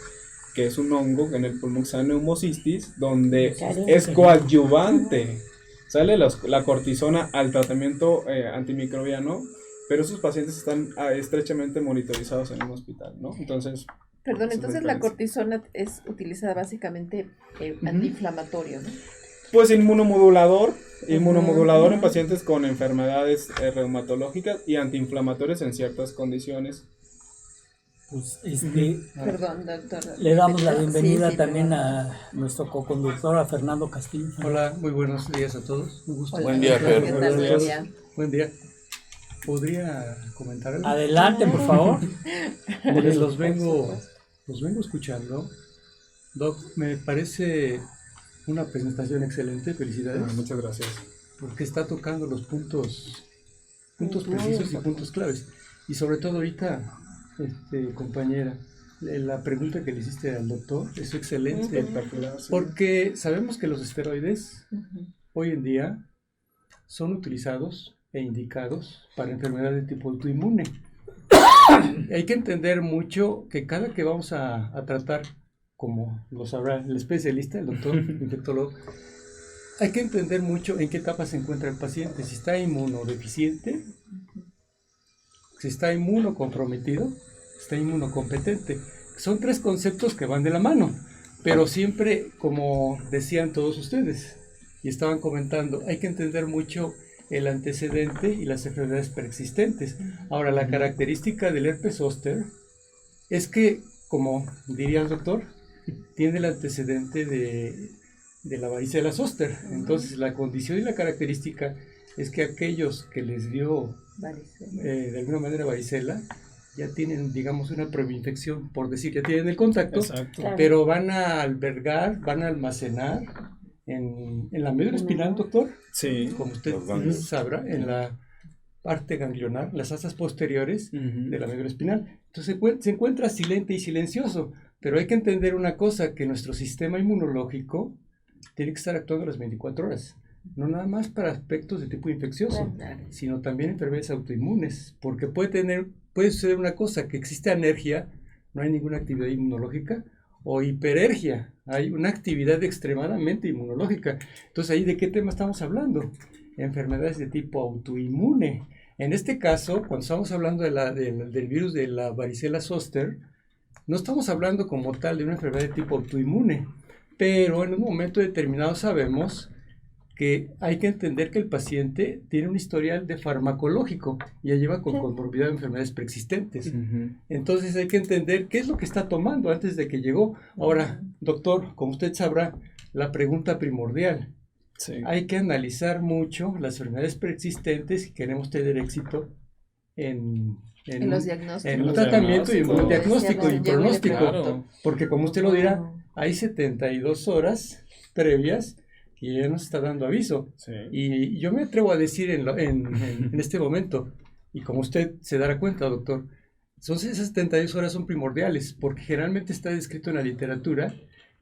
que es un hongo en el pulmón que se llama neumocistis, donde es coadyuvante. Sale la cortisona al tratamiento antimicrobiano, pero esos pacientes están estrechamente monitorizados en un hospital, ¿no? Entonces... Perdón, entonces la cortisona es utilizada básicamente antiinflamatorio, ¿no? Pues inmunomodulador en pacientes con enfermedades reumatológicas y antiinflamatorios en ciertas condiciones. Pues perdón, doctor. Le damos la bienvenida también a nuestro coconductor, a Fernando Castillo. Hola, muy buenos días a todos. Un gusto. Buen día, Fer. Buen día. ¿Podría comentar algo? Adelante, por favor. Los vengo escuchando. Doc, me parece una presentación excelente. Felicidades. Muchas gracias. Porque está tocando los puntos precisos y puntos claves. Y sobre todo ahorita, compañera, la pregunta que le hiciste al doctor, es excelente, Espectacular, sí. porque sabemos que los esteroides hoy en día son utilizados e indicados para enfermedades de tipo autoinmune. Hay que entender mucho que cada que vamos a tratar, como lo sabrá el especialista, el doctor infectólogo, hay que entender mucho en qué etapa se encuentra el paciente, si está inmunodeficiente, si está inmunocomprometido, si está inmunocompetente. Son 3 conceptos que van de la mano, pero siempre, como decían todos ustedes y estaban comentando, hay que entender mucho el antecedente y las enfermedades preexistentes. Ahora, la característica del herpes zóster es que, como diría el doctor, tiene el antecedente de la varicela zóster. Entonces, la condición y la característica es que aquellos que les dio de alguna manera varicela ya tienen, digamos, una preinfección, por decir, ya tienen el contacto. Exacto. Claro. Pero van a albergar, van a almacenar en la médula espinal, doctor, Sí. como usted Los ganglios. sabrá, en la parte ganglionar, las asas posteriores de la médula espinal. Entonces se encuentra silente y silencioso, pero hay que entender una cosa, que nuestro sistema inmunológico tiene que estar actuando las 24 horas. No nada más para aspectos de tipo infeccioso, sino también enfermedades autoinmunes, porque puede suceder una cosa, que existe anergia, no hay ninguna actividad inmunológica, o hiperergia, hay una actividad extremadamente inmunológica. Entonces, ¿ahí de qué tema estamos hablando? Enfermedades de tipo autoinmune. En este caso, cuando estamos hablando del virus de la varicela zóster, no estamos hablando como tal de una enfermedad de tipo autoinmune, pero en un momento determinado sabemos que hay que entender que el paciente tiene un historial de farmacológico y ya lleva con comorbilidad de enfermedades preexistentes. Entonces hay que entender qué es lo que está tomando antes de que llegó. Ahora, doctor, como usted sabrá, la pregunta primordial. Sí. Hay que analizar mucho las enfermedades preexistentes si queremos tener éxito en los diagnósticos. en un tratamiento y en un diagnóstico y pronóstico. Claro. Porque como usted lo dirá, hay 72 horas previas que ya nos está dando aviso. Sí. Y yo me atrevo a decir en este momento, y como usted se dará cuenta, doctor, esas 72 horas son primordiales, porque generalmente está descrito en la literatura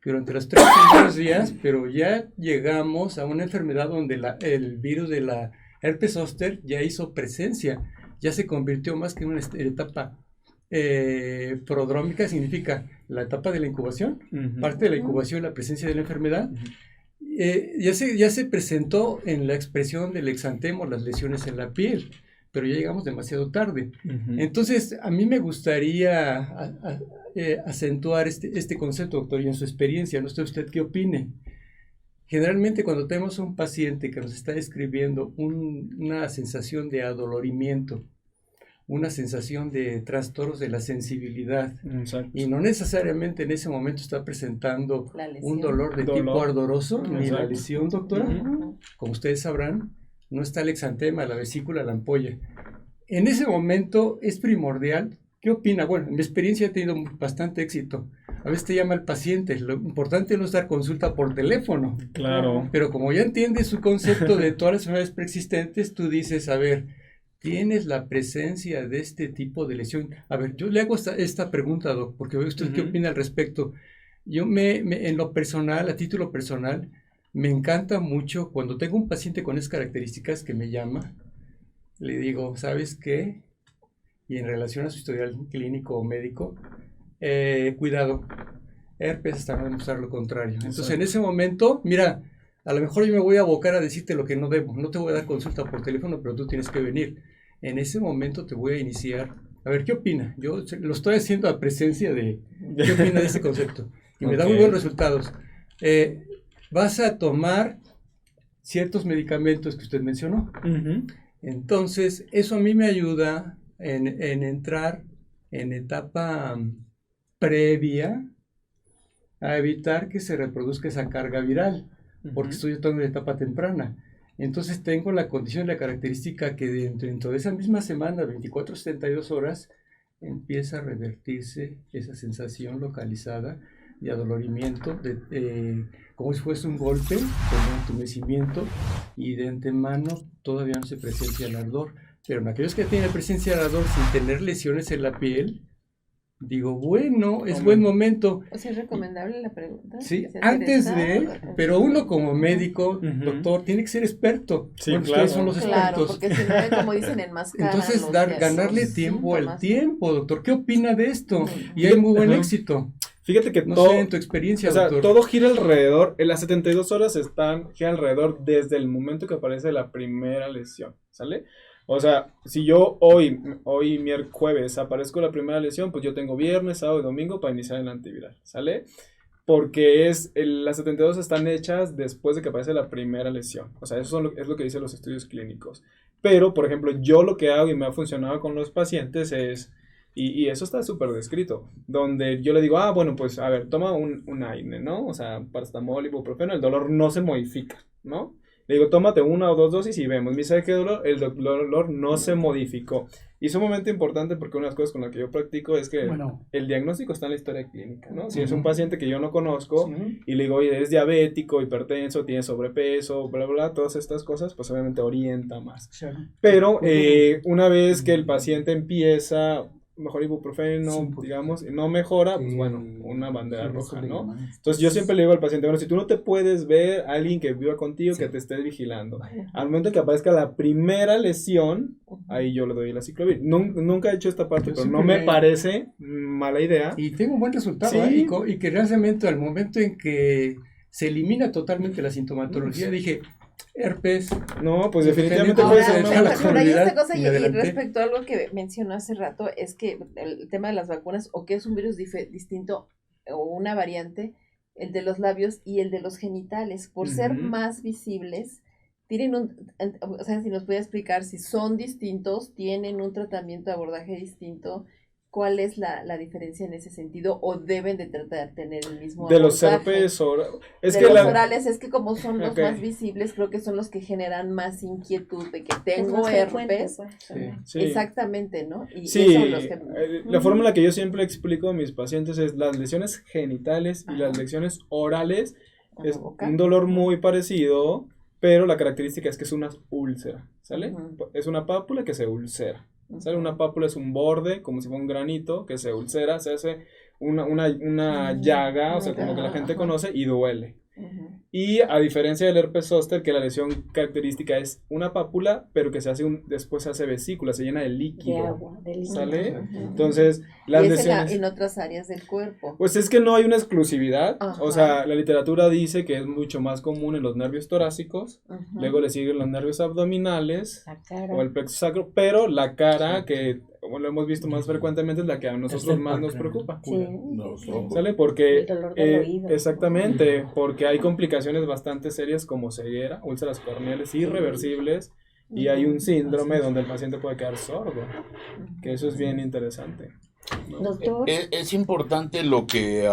que durante los 3 primeros días, pero ya llegamos a una enfermedad donde el virus de la herpes zóster ya hizo presencia, ya se convirtió más que en una etapa prodrómica, significa la etapa de la incubación, parte de la incubación, la presencia de la enfermedad. Ya se presentó en la expresión del exantemo, las lesiones en la piel, pero ya llegamos demasiado tarde. Entonces, a mí me gustaría acentuar este concepto, doctor, y en su experiencia, no sé usted qué opine. Generalmente cuando tenemos un paciente que nos está describiendo una sensación de adolorimiento, una sensación de trastornos de la sensibilidad, y no necesariamente en ese momento está presentando un dolor de tipo ardoroso, ni la lesión, doctora, como ustedes sabrán, no está el exantema, la vesícula, la ampolla. En ese momento es primordial. ¿Qué opina? Bueno, en mi experiencia he tenido bastante éxito. A veces te llama el paciente, lo importante no es dar consulta por teléfono. Claro. Pero como ya entiendes su concepto de todas las enfermedades preexistentes, tú dices, a ver, ¿tienes la presencia de este tipo de lesión? A ver, yo le hago esta pregunta, doc, porque usted qué opina al respecto. Yo en lo personal, a título personal, me encanta mucho cuando tengo un paciente con esas características que me llama, le digo, ¿sabes qué? Y en relación a su historial clínico o médico, cuidado, herpes hasta no demostrar lo contrario. Entonces, en ese momento, mira, a lo mejor yo me voy a abocar a decirte lo que no debo. No te voy a dar consulta por teléfono, pero tú tienes que venir. En ese momento te voy a iniciar. A ver, ¿qué opina? Yo lo estoy haciendo a presencia de... ¿Qué opina de ese concepto? Y me da muy buenos resultados. Vas a tomar ciertos medicamentos que usted mencionó. Entonces, eso a mí me ayuda en entrar en etapa previa a evitar que se reproduzca esa carga viral, porque estoy entrando en etapa temprana. Entonces tengo la condición, la característica que dentro de esa misma semana, 24 72 horas, empieza a revertirse esa sensación localizada de adolorimiento, como si fuese un golpe, con entumecimiento, y de antemano todavía no se presencia el ardor. Pero en aquellos que tienen presencia de ardor sin tener lesiones en la piel, digo, bueno, es buen momento. O sea, ¿es recomendable la pregunta? Sí, antes pero uno como médico, doctor, tiene que ser experto. Sí, bueno, claro. ustedes son los expertos. Porque si no, como dicen, enmascaran. Entonces, ganarle tiempo al tiempo, doctor. ¿Qué opina de esto? Y Yo- hay muy buen Ajá. éxito. Fíjate que No todo, sé, en tu experiencia, o sea, doctor. todo gira alrededor, en las 72 horas gira alrededor desde el momento que aparece la primera lesión, ¿sale? O sea, si yo hoy miércoles, jueves, aparezco la primera lesión, pues yo tengo viernes, sábado y domingo para iniciar el antiviral, ¿sale? Porque las 72 están hechas después de que aparece la primera lesión. O sea, eso es lo que dicen los estudios clínicos. Pero, por ejemplo, yo lo que hago y me ha funcionado con los pacientes es... Y eso está súper descrito, donde yo le digo, bueno, pues a ver, toma un AINE, ¿no? O sea, paracetamol, ibuprofeno, el dolor no se modifica, ¿no? Le digo, tómate 1 o 2 dosis y vemos. Me dice que el dolor no se modificó. Y es un momento importante porque una de las cosas con las que yo practico es que el diagnóstico está en la historia clínica, ¿no? Si es un paciente que yo no conozco y le digo, oye, eres diabético, hipertenso, tienes sobrepeso, bla, bla, bla, todas estas cosas, pues obviamente orienta más. Pero una vez que el paciente empieza... mejor ibuprofeno, digamos, y no mejora, pues bueno, una bandera roja, ¿no? Entonces yo siempre le digo al paciente, bueno, si tú no te puedes ver, alguien que viva contigo, que te esté vigilando. Al momento que aparezca la primera lesión, ahí yo le doy la ciclovir. Nunca he hecho esta parte, pero no me parece mala idea. Y tengo un buen resultado, Sí. y que realmente al momento en que se elimina totalmente la sintomatología, dije... herpes. No, pues definitivamente Ahora, puede ser. Pero hay esta cosa, y y adelante. respecto a algo que mencionó hace rato, es que el tema de las vacunas, o que es un virus distinto, o una variante, el de los labios y el de los genitales, por ser más visibles, tienen o sea, si nos puede explicar si son distintos, tienen un tratamiento de abordaje distinto, ¿cuál es la diferencia en ese sentido? ¿O deben de tratar de tener el mismo De los abordaje? herpes orales. De los orales, es que como son los Ok. más visibles, creo que son los que generan más inquietud de que Es tengo más frecuente, herpes. pues, Sí, también. sí. Exactamente, ¿no? Y Sí, esos son los que... la fórmula que yo siempre explico a mis pacientes es las lesiones genitales y las lesiones orales es un dolor muy parecido, pero la característica es que es una úlcera, ¿sale? Es una pápula que se ulcera, ¿sale? Una pápula es un borde, como si fuera un granito, que se ulcera, se hace una llaga, o sea, como que la gente conoce y duele. Y a diferencia del herpes zóster, que la lesión característica es una pápula, pero que después se hace vesícula, se llena de líquido. De agua, de líquido. ¿Sale? Entonces, las y es lesiones... en otras áreas del cuerpo. Pues es que no hay una exclusividad. Ajá. O sea, la literatura dice que es mucho más común en los nervios torácicos, luego le siguen los nervios abdominales La cara. o el plexo sacro, pero la cara, que como lo hemos visto más frecuentemente, es la que a nosotros más nos preocupa. Sí. ¿Sale? Porque El dolor del oído. exactamente, porque hay complicaciones bastante serias como ceguera, úlceras corneales irreversibles y hay un síndrome donde el paciente puede quedar sordo, que eso es bien interesante, ¿no? Doctor, Es importante lo que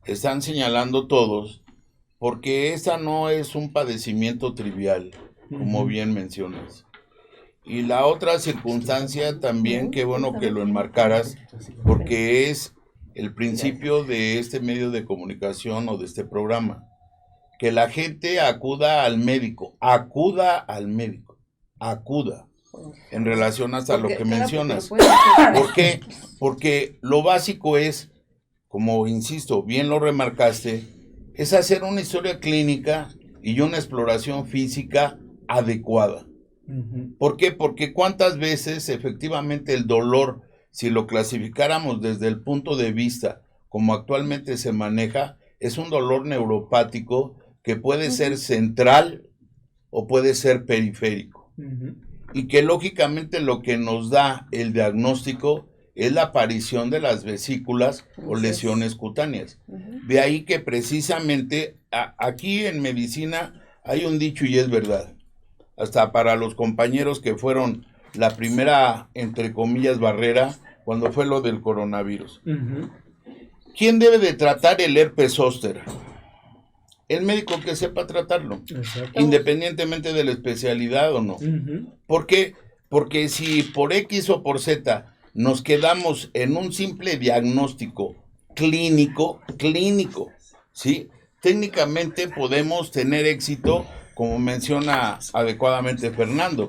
están señalando todos, porque esta no es un padecimiento trivial, como bien mencionas. Y la otra circunstancia también, qué bueno que lo enmarcaras, porque es el principio de este medio de comunicación o de este programa. Que la gente acuda al médico, en relación hasta lo que mencionas. ¿Por qué? Porque lo básico es, como insisto, bien lo remarcaste, es hacer una historia clínica y una exploración física adecuada. ¿Por qué? Porque cuántas veces efectivamente el dolor, si lo clasificáramos desde el punto de vista como actualmente se maneja, es un dolor neuropático que puede ser central o puede ser periférico. Y que lógicamente lo que nos da el diagnóstico es la aparición de las vesículas o lesiones cutáneas. De ahí que precisamente aquí en medicina hay un dicho y es verdad. Hasta para los compañeros que fueron la primera, entre comillas, barrera, cuando fue lo del coronavirus. ¿Quién debe de tratar el herpes zóster? El médico que sepa tratarlo, independientemente de la especialidad o no. ¿Por qué? Porque si por X o por Z nos quedamos en un simple diagnóstico clínico, ¿sí? Técnicamente podemos tener éxito, como menciona adecuadamente Fernando,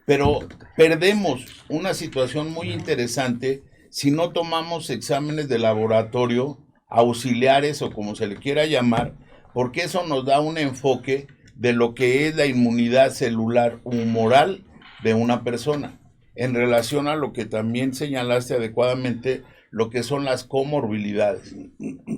pero perdemos una situación muy interesante si no tomamos exámenes de laboratorio, auxiliares o como se le quiera llamar, porque eso nos da un enfoque de lo que es la inmunidad celular humoral de una persona, en relación a lo que también señalaste adecuadamente, lo que son las comorbilidades.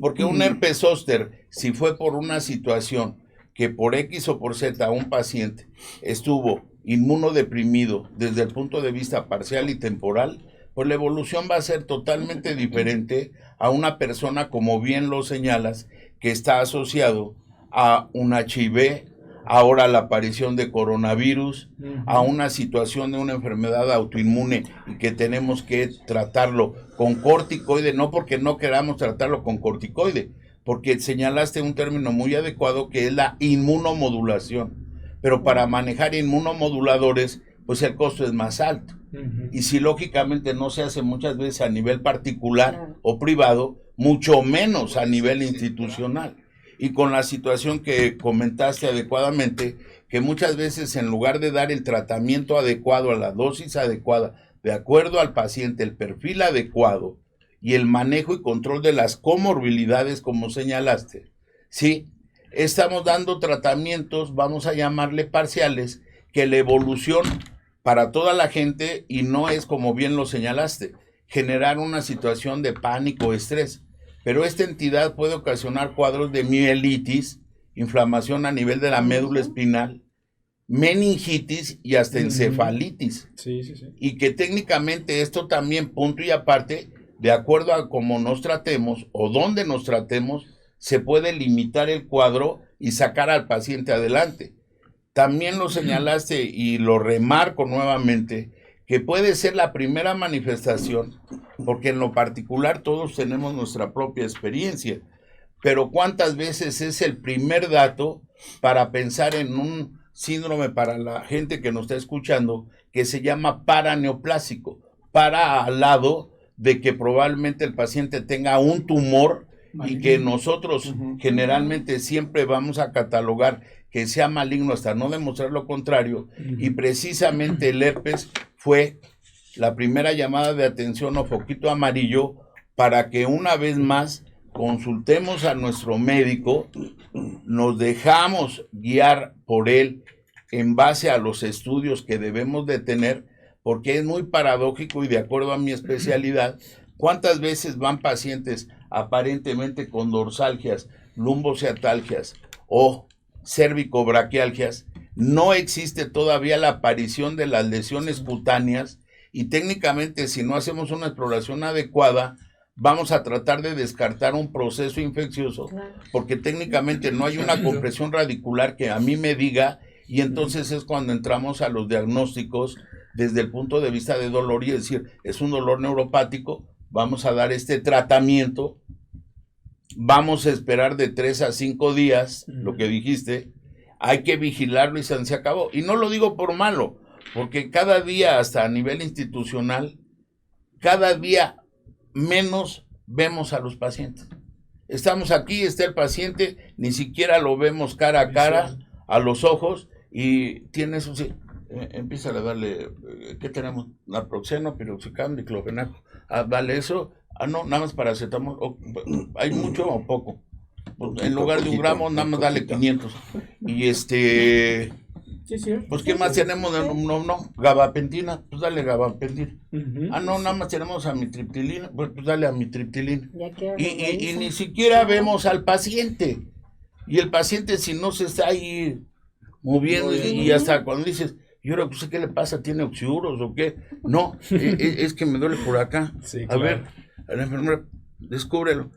Porque un herpes zóster, si fue por una situación que por X o por Z un paciente estuvo inmunodeprimido desde el punto de vista parcial y temporal, pues la evolución va a ser totalmente diferente a una persona, como bien lo señalas, que está asociado a un HIV, ahora la aparición de coronavirus, a una situación de una enfermedad autoinmune y que tenemos que tratarlo con corticoide, no porque no queramos tratarlo con corticoide, porque señalaste un término muy adecuado que es la inmunomodulación, pero para manejar inmunomoduladores, pues el costo es más alto. Y si lógicamente no se hace muchas veces a nivel particular o privado, mucho menos a nivel institucional. Y con la situación que comentaste adecuadamente, que muchas veces en lugar de dar el tratamiento adecuado a la dosis adecuada, de acuerdo al paciente, el perfil adecuado y el manejo y control de las comorbilidades, como señalaste, sí, estamos dando tratamientos, vamos a llamarle parciales, que la evolución para toda la gente, y no es como bien lo señalaste, generar una situación de pánico o estrés. Pero esta entidad puede ocasionar cuadros de mielitis, inflamación a nivel de la médula espinal, meningitis y hasta encefalitis. Sí, sí, sí. Y que técnicamente esto también, punto y aparte, de acuerdo a cómo nos tratemos o dónde nos tratemos, se puede limitar el cuadro y sacar al paciente adelante. También lo señalaste y lo remarco nuevamente, que puede ser la primera manifestación, porque en lo particular todos tenemos nuestra propia experiencia, pero ¿cuántas veces es el primer dato para pensar en un síndrome para la gente que nos está escuchando, que se llama paraneoplásico, para al lado de que probablemente el paciente tenga un tumor y que nosotros generalmente siempre vamos a catalogar que sea maligno hasta no demostrar lo contrario, y precisamente el herpes fue la primera llamada de atención o foquito amarillo para que una vez más consultemos a nuestro médico, nos dejamos guiar por él en base a los estudios que debemos de tener, porque es muy paradójico y de acuerdo a mi especialidad, ¿cuántas veces van pacientes aparentemente con dorsalgias, lumboceatalgias o cérvico-braquialgias? No existe todavía la aparición de las lesiones cutáneas y técnicamente si no hacemos una exploración adecuada vamos a tratar de descartar un proceso infeccioso porque técnicamente no hay una compresión radicular que a mí me diga, y entonces es cuando entramos a los diagnósticos desde el punto de vista de dolor y decir, es un dolor neuropático, vamos a dar este tratamiento, vamos a esperar de 3 a 5 días, lo que dijiste, hay que vigilarlo y se acabó. Y no lo digo por malo, porque cada día, hasta a nivel institucional, cada día menos vemos a los pacientes. Estamos aquí, está el paciente, ni siquiera lo vemos cara a cara, a los ojos, y tiene eso, sí, empieza a darle, ¿qué tenemos? Naproxeno, piroxicam, diclofenaco, vale eso, no, nada más paracetamol, hay mucho o poco. En lugar de 1 gramo, nada más dale 500. Y pues ¿qué más tenemos? No, gabapentina, pues dale gabapentina. No, nada más tenemos amitriptilina, pues dale amitriptilina. Y ni siquiera vemos al paciente. Y el paciente, si no se está ahí moviendo, y hasta cuando dices, y ahora, pues, ¿qué le pasa? ¿Tiene oxiuros o qué? No, es que me duele por acá. Sí, a ver, a la enfermera, descúbrelo.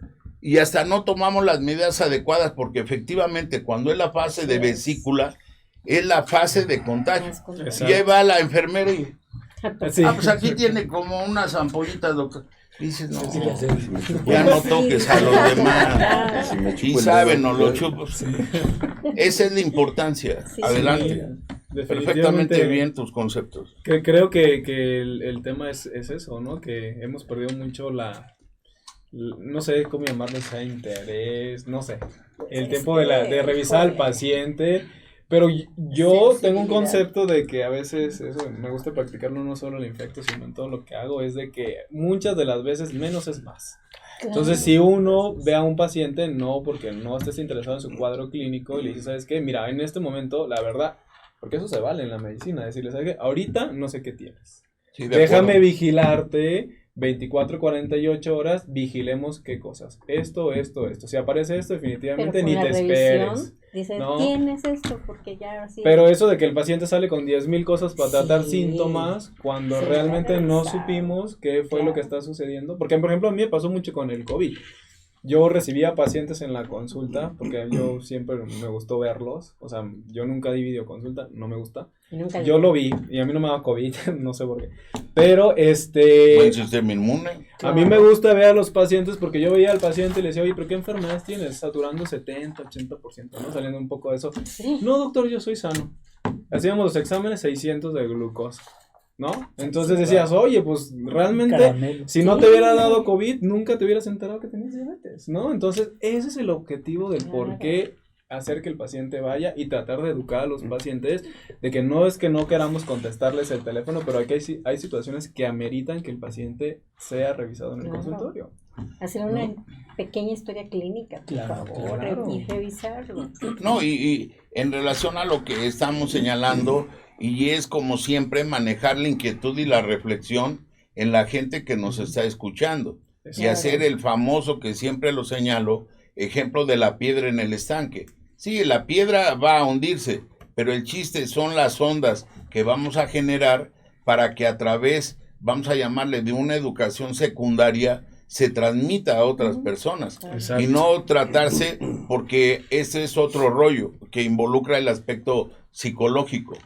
Y hasta no tomamos las medidas adecuadas, porque efectivamente cuando es la fase de vesícula, es la fase de contagio. Y ahí va la enfermera y, pues aquí tiene como unas ampollitas, doctor. Y dices, no, ya no toques a los demás. Y saben, no lo chupos. Esa es la importancia. Adelante. Perfectamente bien tus conceptos. Creo que el tema es eso, ¿no? Que hemos perdido mucho no sé cómo llamarlo, ese interés, no sé, el tiempo de revisar al paciente, Pero yo tengo un concepto de que a veces, eso me gusta practicarlo no solo en el infecto, sino en todo lo que hago, es de que muchas de las veces menos es más. Entonces, si uno ve a un paciente, no porque no estés interesado en su cuadro clínico y le dices, ¿sabes qué? Mira, en este momento, la verdad, porque eso se vale en la medicina, decirle, ¿sabes qué? Ahorita no sé qué tienes. Sí, déjame vigilarte 24-48 horas, vigilemos qué cosas. Esto. Si aparece esto, definitivamente ni te esperes. Dice, ¿no? Tienes esto porque ya así. Pero eso de que el paciente sale con 10,000 cosas para tratar síntomas, cuando realmente no supimos qué fue lo que está sucediendo. Porque, por ejemplo, a mí me pasó mucho con el COVID. Yo recibía pacientes en la consulta, porque yo siempre me gustó verlos. O sea, yo nunca di videoconsulta, no me gusta. Yo lo vi, y a mí no me daba COVID, no sé por qué. Pero, buen sistema inmune. A mí me gusta ver a los pacientes, porque yo veía al paciente y le decía, oye, ¿pero qué enfermedades tienes? Saturando 70, 80%, ¿no? Saliendo un poco de eso. Sí. No, doctor, yo soy sano. Hacíamos los exámenes, 600 de glucosa, ¿no? Entonces decías, oye, pues realmente, caramelo. Si no te hubiera dado COVID, nunca te hubieras enterado que tenías diabetes, ¿no? Entonces, ese es el objetivo del por qué hacer que el paciente vaya y tratar de educar a los pacientes de que no es que no queramos contestarles el teléfono, pero hay situaciones que ameritan que el paciente sea revisado en el consultorio. Hacer una pequeña historia clínica, por favor, y revisarlo. No, y en relación a lo que estamos señalando, y es como siempre manejar la inquietud y la reflexión en la gente que nos está escuchando, y hacer el famoso, que siempre lo señalo, ejemplo de la piedra en el estanque. Sí, la piedra va a hundirse, pero el chiste son las ondas que vamos a generar para que a través, vamos a llamarle, de una educación secundaria, se transmita a otras personas. Exacto. Y no tratarse, porque ese es otro rollo que involucra el aspecto psicológico,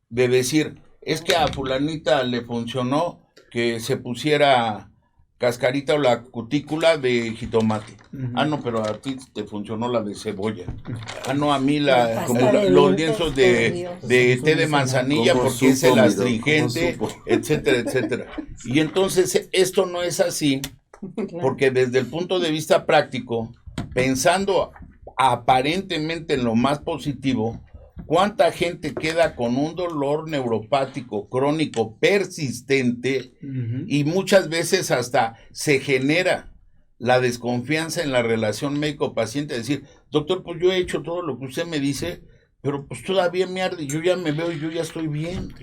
de decir, es que a fulanita le funcionó que se pusiera cascarita o la cutícula de jitomate. Ah, no, pero a ti te funcionó la de cebolla. Ah, no, a mí los lienzos de té de manzanilla porque es el astringente, etcétera, etcétera. Y entonces esto no es así, porque desde el punto de vista práctico, pensando aparentemente en lo más positivo, ¿cuánta gente queda con un dolor neuropático crónico persistente y muchas veces hasta se genera la desconfianza en la relación médico-paciente? Decir, doctor, pues yo he hecho todo lo que usted me dice, pero pues todavía me arde, yo ya me veo y yo ya estoy bien.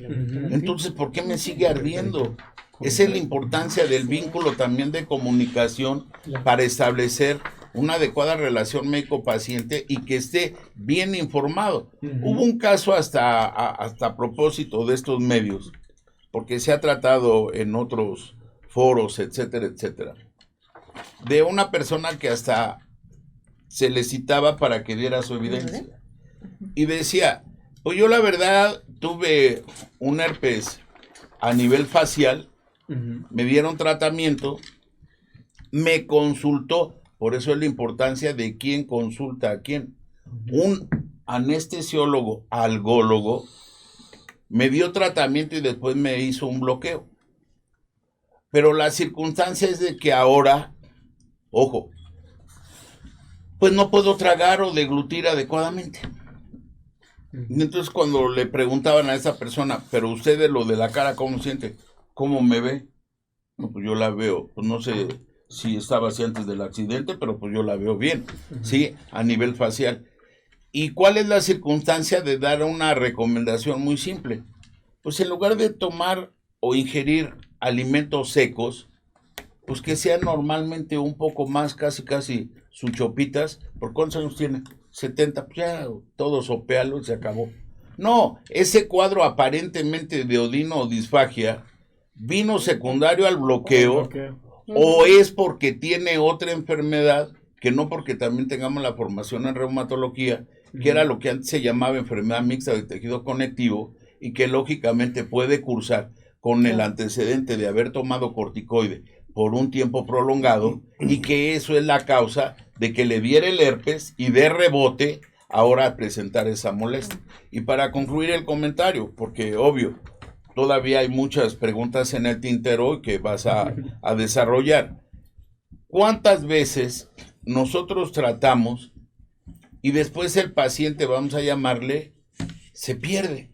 Entonces, ¿por qué me sigue ardiendo? Esa es la importancia del vínculo también de comunicación para establecer una adecuada relación médico-paciente y que esté bien informado. Hubo un caso hasta a propósito de estos medios, porque se ha tratado en otros foros, etcétera, etcétera, de una persona que hasta se le citaba para que diera su evidencia. Y decía, pues yo la verdad tuve un herpes a nivel facial, me dieron tratamiento, me consultó. Por eso es la importancia de quién consulta a quién. Un anestesiólogo, algólogo, me dio tratamiento y después me hizo un bloqueo. Pero la circunstancia es de que ahora, ojo, pues no puedo tragar o deglutir adecuadamente. Entonces cuando le preguntaban a esa persona, pero usted de lo de la cara, ¿cómo siente? ¿Cómo me ve? No, pues yo la veo, pues no sé si estaba así antes del accidente, pero pues yo la veo bien, ¿sí? A nivel facial. ¿Y cuál es la circunstancia de dar una recomendación muy simple? Pues en lugar de tomar o ingerir alimentos secos, pues que sean normalmente un poco más, casi sus chopitas. ¿Por cuántos años tiene? 70, pues ya todo sopealo y se acabó. No, ese cuadro aparentemente de odino o disfagia vino secundario al bloqueo. O es porque tiene otra enfermedad, que no porque también tengamos la formación en reumatología, que era lo que antes se llamaba enfermedad mixta de tejido conectivo, y que lógicamente puede cursar con el antecedente de haber tomado corticoide por un tiempo prolongado, y que eso es la causa de que le diera el herpes y de rebote ahora presentar esa molestia. Y para concluir el comentario, porque obvio, todavía hay muchas preguntas en el tintero que vas a desarrollar. ¿Cuántas veces nosotros tratamos y después el paciente, vamos a llamarle, se pierde.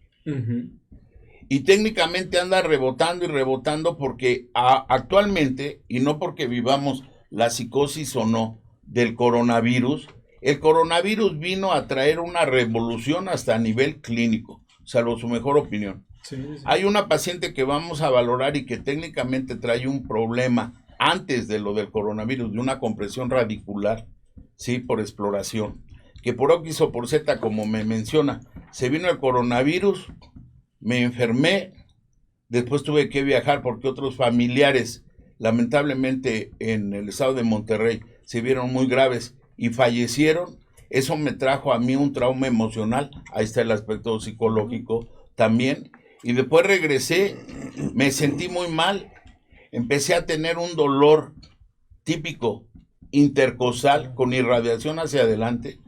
Y técnicamente anda rebotando y rebotando porque actualmente, y no porque vivamos la psicosis o no del coronavirus, el coronavirus vino a traer una revolución hasta a nivel clínico, salvo su mejor opinión. Sí. Hay una paciente que vamos a valorar y que técnicamente trae un problema antes de lo del coronavirus, de una compresión radicular, sí, por exploración, que por X o por Z, como me menciona, se vino el coronavirus, me enfermé, después tuve que viajar porque otros familiares, lamentablemente en el estado de Monterrey, se vieron muy graves y fallecieron. Eso me trajo a mí un trauma emocional, ahí está el aspecto psicológico también, y después regresé, me sentí muy mal, empecé a tener un dolor típico intercostal con irradiación hacia adelante,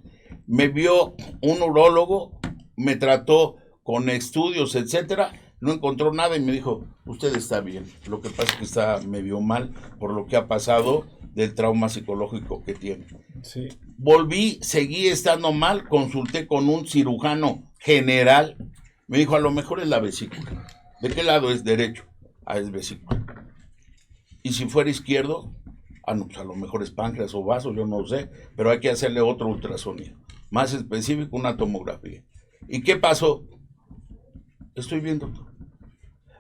me vio un urólogo, me trató con estudios, etcétera, no encontró nada y me dijo, usted está bien, lo que pasa es que está medio mal por lo que ha pasado del trauma psicológico que tiene. Sí. Volví, seguí estando mal, consulté con un cirujano general, me dijo, a lo mejor es la vesícula. ¿De qué lado es? Derecho. Ah, es vesícula. Y si fuera izquierdo, no, pues a lo mejor es páncreas o vaso, yo no sé, pero hay que hacerle otro ultrasonido, más específico, una tomografía. ¿Y qué pasó? Estoy viendo.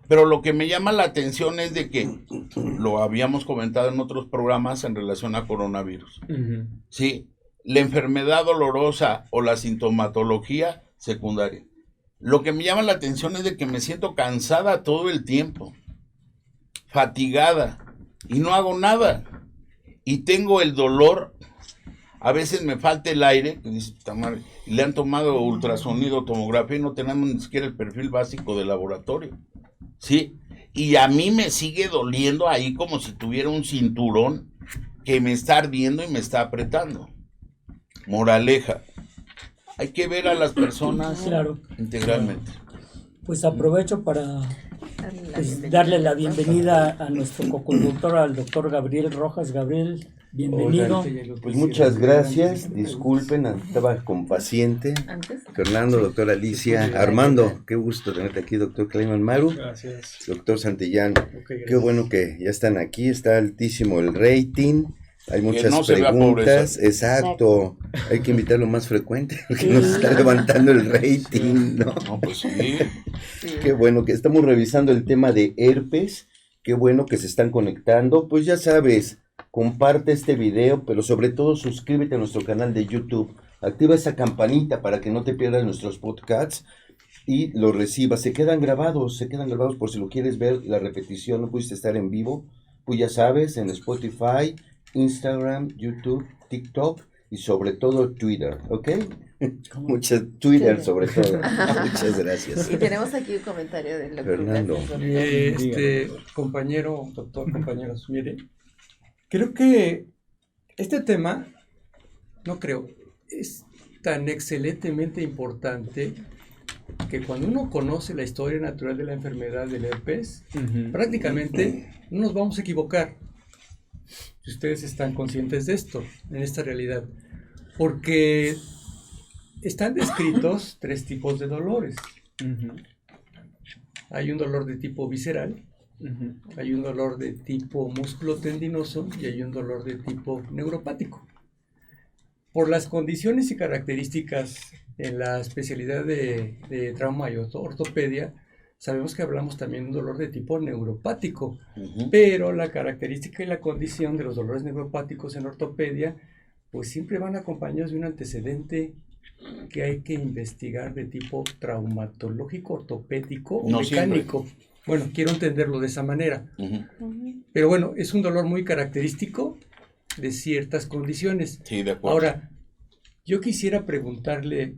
Pero lo que me llama la atención es de que lo habíamos comentado en otros programas en relación a coronavirus. Sí, la enfermedad dolorosa o la sintomatología secundaria. Lo que me llama la atención es de que me siento cansada todo el tiempo, fatigada, y no hago nada. Y tengo el dolor, a veces me falta el aire, y le han tomado ultrasonido, tomografía, y no tenemos ni siquiera el perfil básico de laboratorio. ¿Sí? Y a mí me sigue doliendo ahí como si tuviera un cinturón que me está ardiendo y me está apretando. Moraleja, hay que ver a las personas integralmente. Pues aprovecho para darle la bienvenida a nuestro coconductor, al doctor Gabriel Rojas. Gabriel, bienvenido. Pues muchas gracias, disculpen, estaba con paciente. Fernando, doctora Alicia, Armando, qué gusto tenerte aquí, doctor Clayman Maru. Gracias. Doctor Santillán, qué bueno que ya están aquí, está altísimo el rating. Hay muchas preguntas, exacto, hay que invitarlo más frecuente porque nos está levantando el rating, ¿no? No, pues sí. Qué bueno que estamos revisando el tema de herpes, qué bueno que se están conectando, pues ya sabes, comparte este video, pero sobre todo suscríbete a nuestro canal de YouTube, activa esa campanita para que no te pierdas nuestros podcasts y los recibas, se quedan grabados por si lo quieres ver, la repetición, no pudiste estar en vivo, pues ya sabes, en Spotify, Instagram, YouTube, TikTok y sobre todo Twitter, ¿ok? Muchas Twitter sobre todo. Muchas gracias. Y tenemos aquí un comentario del doctor Fernando. Compañero, doctor, compañeros, mire, creo que este tema, es tan excelentemente importante que cuando uno conoce la historia natural de la enfermedad del herpes, prácticamente no nos vamos a equivocar. Si ustedes están conscientes de esto, en esta realidad, porque están descritos 3 tipos de dolores. Hay un dolor de tipo visceral, hay un dolor de tipo músculo-tendinoso y hay un dolor de tipo neuropático. Por las condiciones y características en la especialidad de trauma y ortopedia, sabemos que hablamos también de un dolor de tipo neuropático, pero la característica y la condición de los dolores neuropáticos en ortopedia, pues siempre van acompañados de un antecedente que hay que investigar de tipo traumatológico, ortopédico o mecánico. Siempre. Bueno, quiero entenderlo de esa manera. Pero bueno, es un dolor muy característico de ciertas condiciones. Sí, de acuerdo. Ahora, yo quisiera preguntarle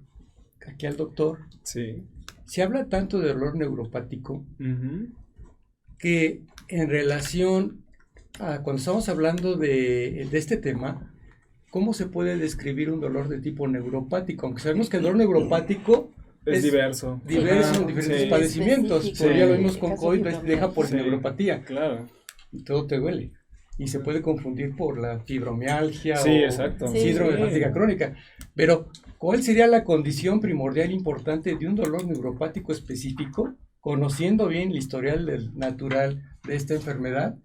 aquí al doctor. Sí. Se habla tanto de dolor neuropático que en relación a cuando estamos hablando de este tema, ¿cómo se puede describir un dolor de tipo neuropático? Aunque sabemos que el dolor neuropático es diverso. En diferentes padecimientos. Ya lo vimos con COVID, deja por neuropatía. Claro. Y todo te duele. y se puede confundir por la fibromialgia sí, o exacto. síndrome de fatiga crónica. Pero, ¿cuál sería la condición primordial importante de un dolor neuropático específico, conociendo bien el historial natural de esta enfermedad,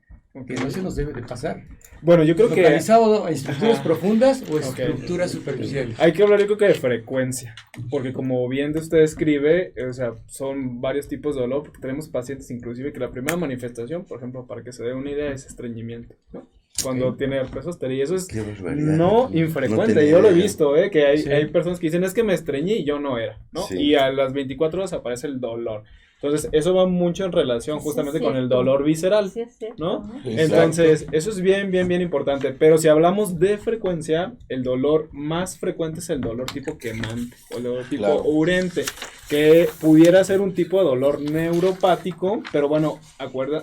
que no se nos debe de pasar? Bueno, yo creo que... ¿Localizado en estructuras profundas o estructuras superficiales? Hay que hablar, yo creo que de frecuencia, porque como bien de usted escribe, o sea, son varios tipos de dolor, porque tenemos pacientes inclusive que la primera manifestación, por ejemplo, para que se dé una idea, es estreñimiento, ¿no? Cuando tiene herpes zóster, y eso es no infrecuente, no yo lo he visto, que hay personas que dicen, es que me estreñí y yo no era, ¿no? Sí. Y a las 24 horas aparece el dolor. Entonces, eso va mucho en relación justamente con el dolor visceral, ¿no? Entonces, eso es bien importante. Pero si hablamos de frecuencia, el dolor más frecuente es el dolor tipo quemante, o el dolor tipo urente, que pudiera ser un tipo de dolor neuropático, pero bueno,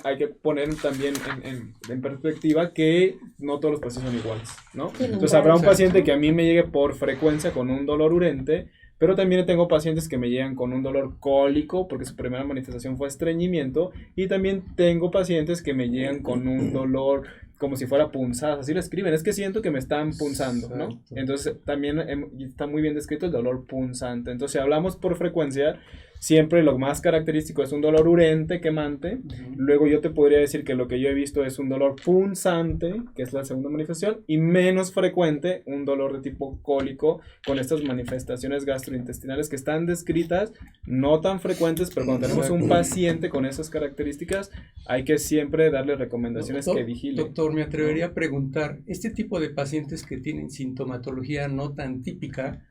hay que poner también en perspectiva que no todos los pacientes son iguales, ¿no? Entonces, habrá un paciente que a mí me llegue por frecuencia con un dolor urente, pero también tengo pacientes que me llegan con un dolor cólico porque su primera manifestación fue estreñimiento, y también tengo pacientes que me llegan con un dolor como si fuera punzadas, así lo escriben, es que siento que me están punzando, ¿no? Entonces también está muy bien descrito el dolor punzante. Entonces si hablamos por frecuencia, siempre lo más característico es un dolor urente, quemante. Luego yo te podría decir que lo que yo he visto es un dolor punzante, que es la segunda manifestación, y menos frecuente un dolor de tipo cólico, con estas manifestaciones gastrointestinales que están descritas, no tan frecuentes, pero cuando tenemos un paciente con esas características, hay que siempre darle recomendaciones que vigile. Doctor, me atrevería a preguntar, este tipo de pacientes que tienen sintomatología no tan típica,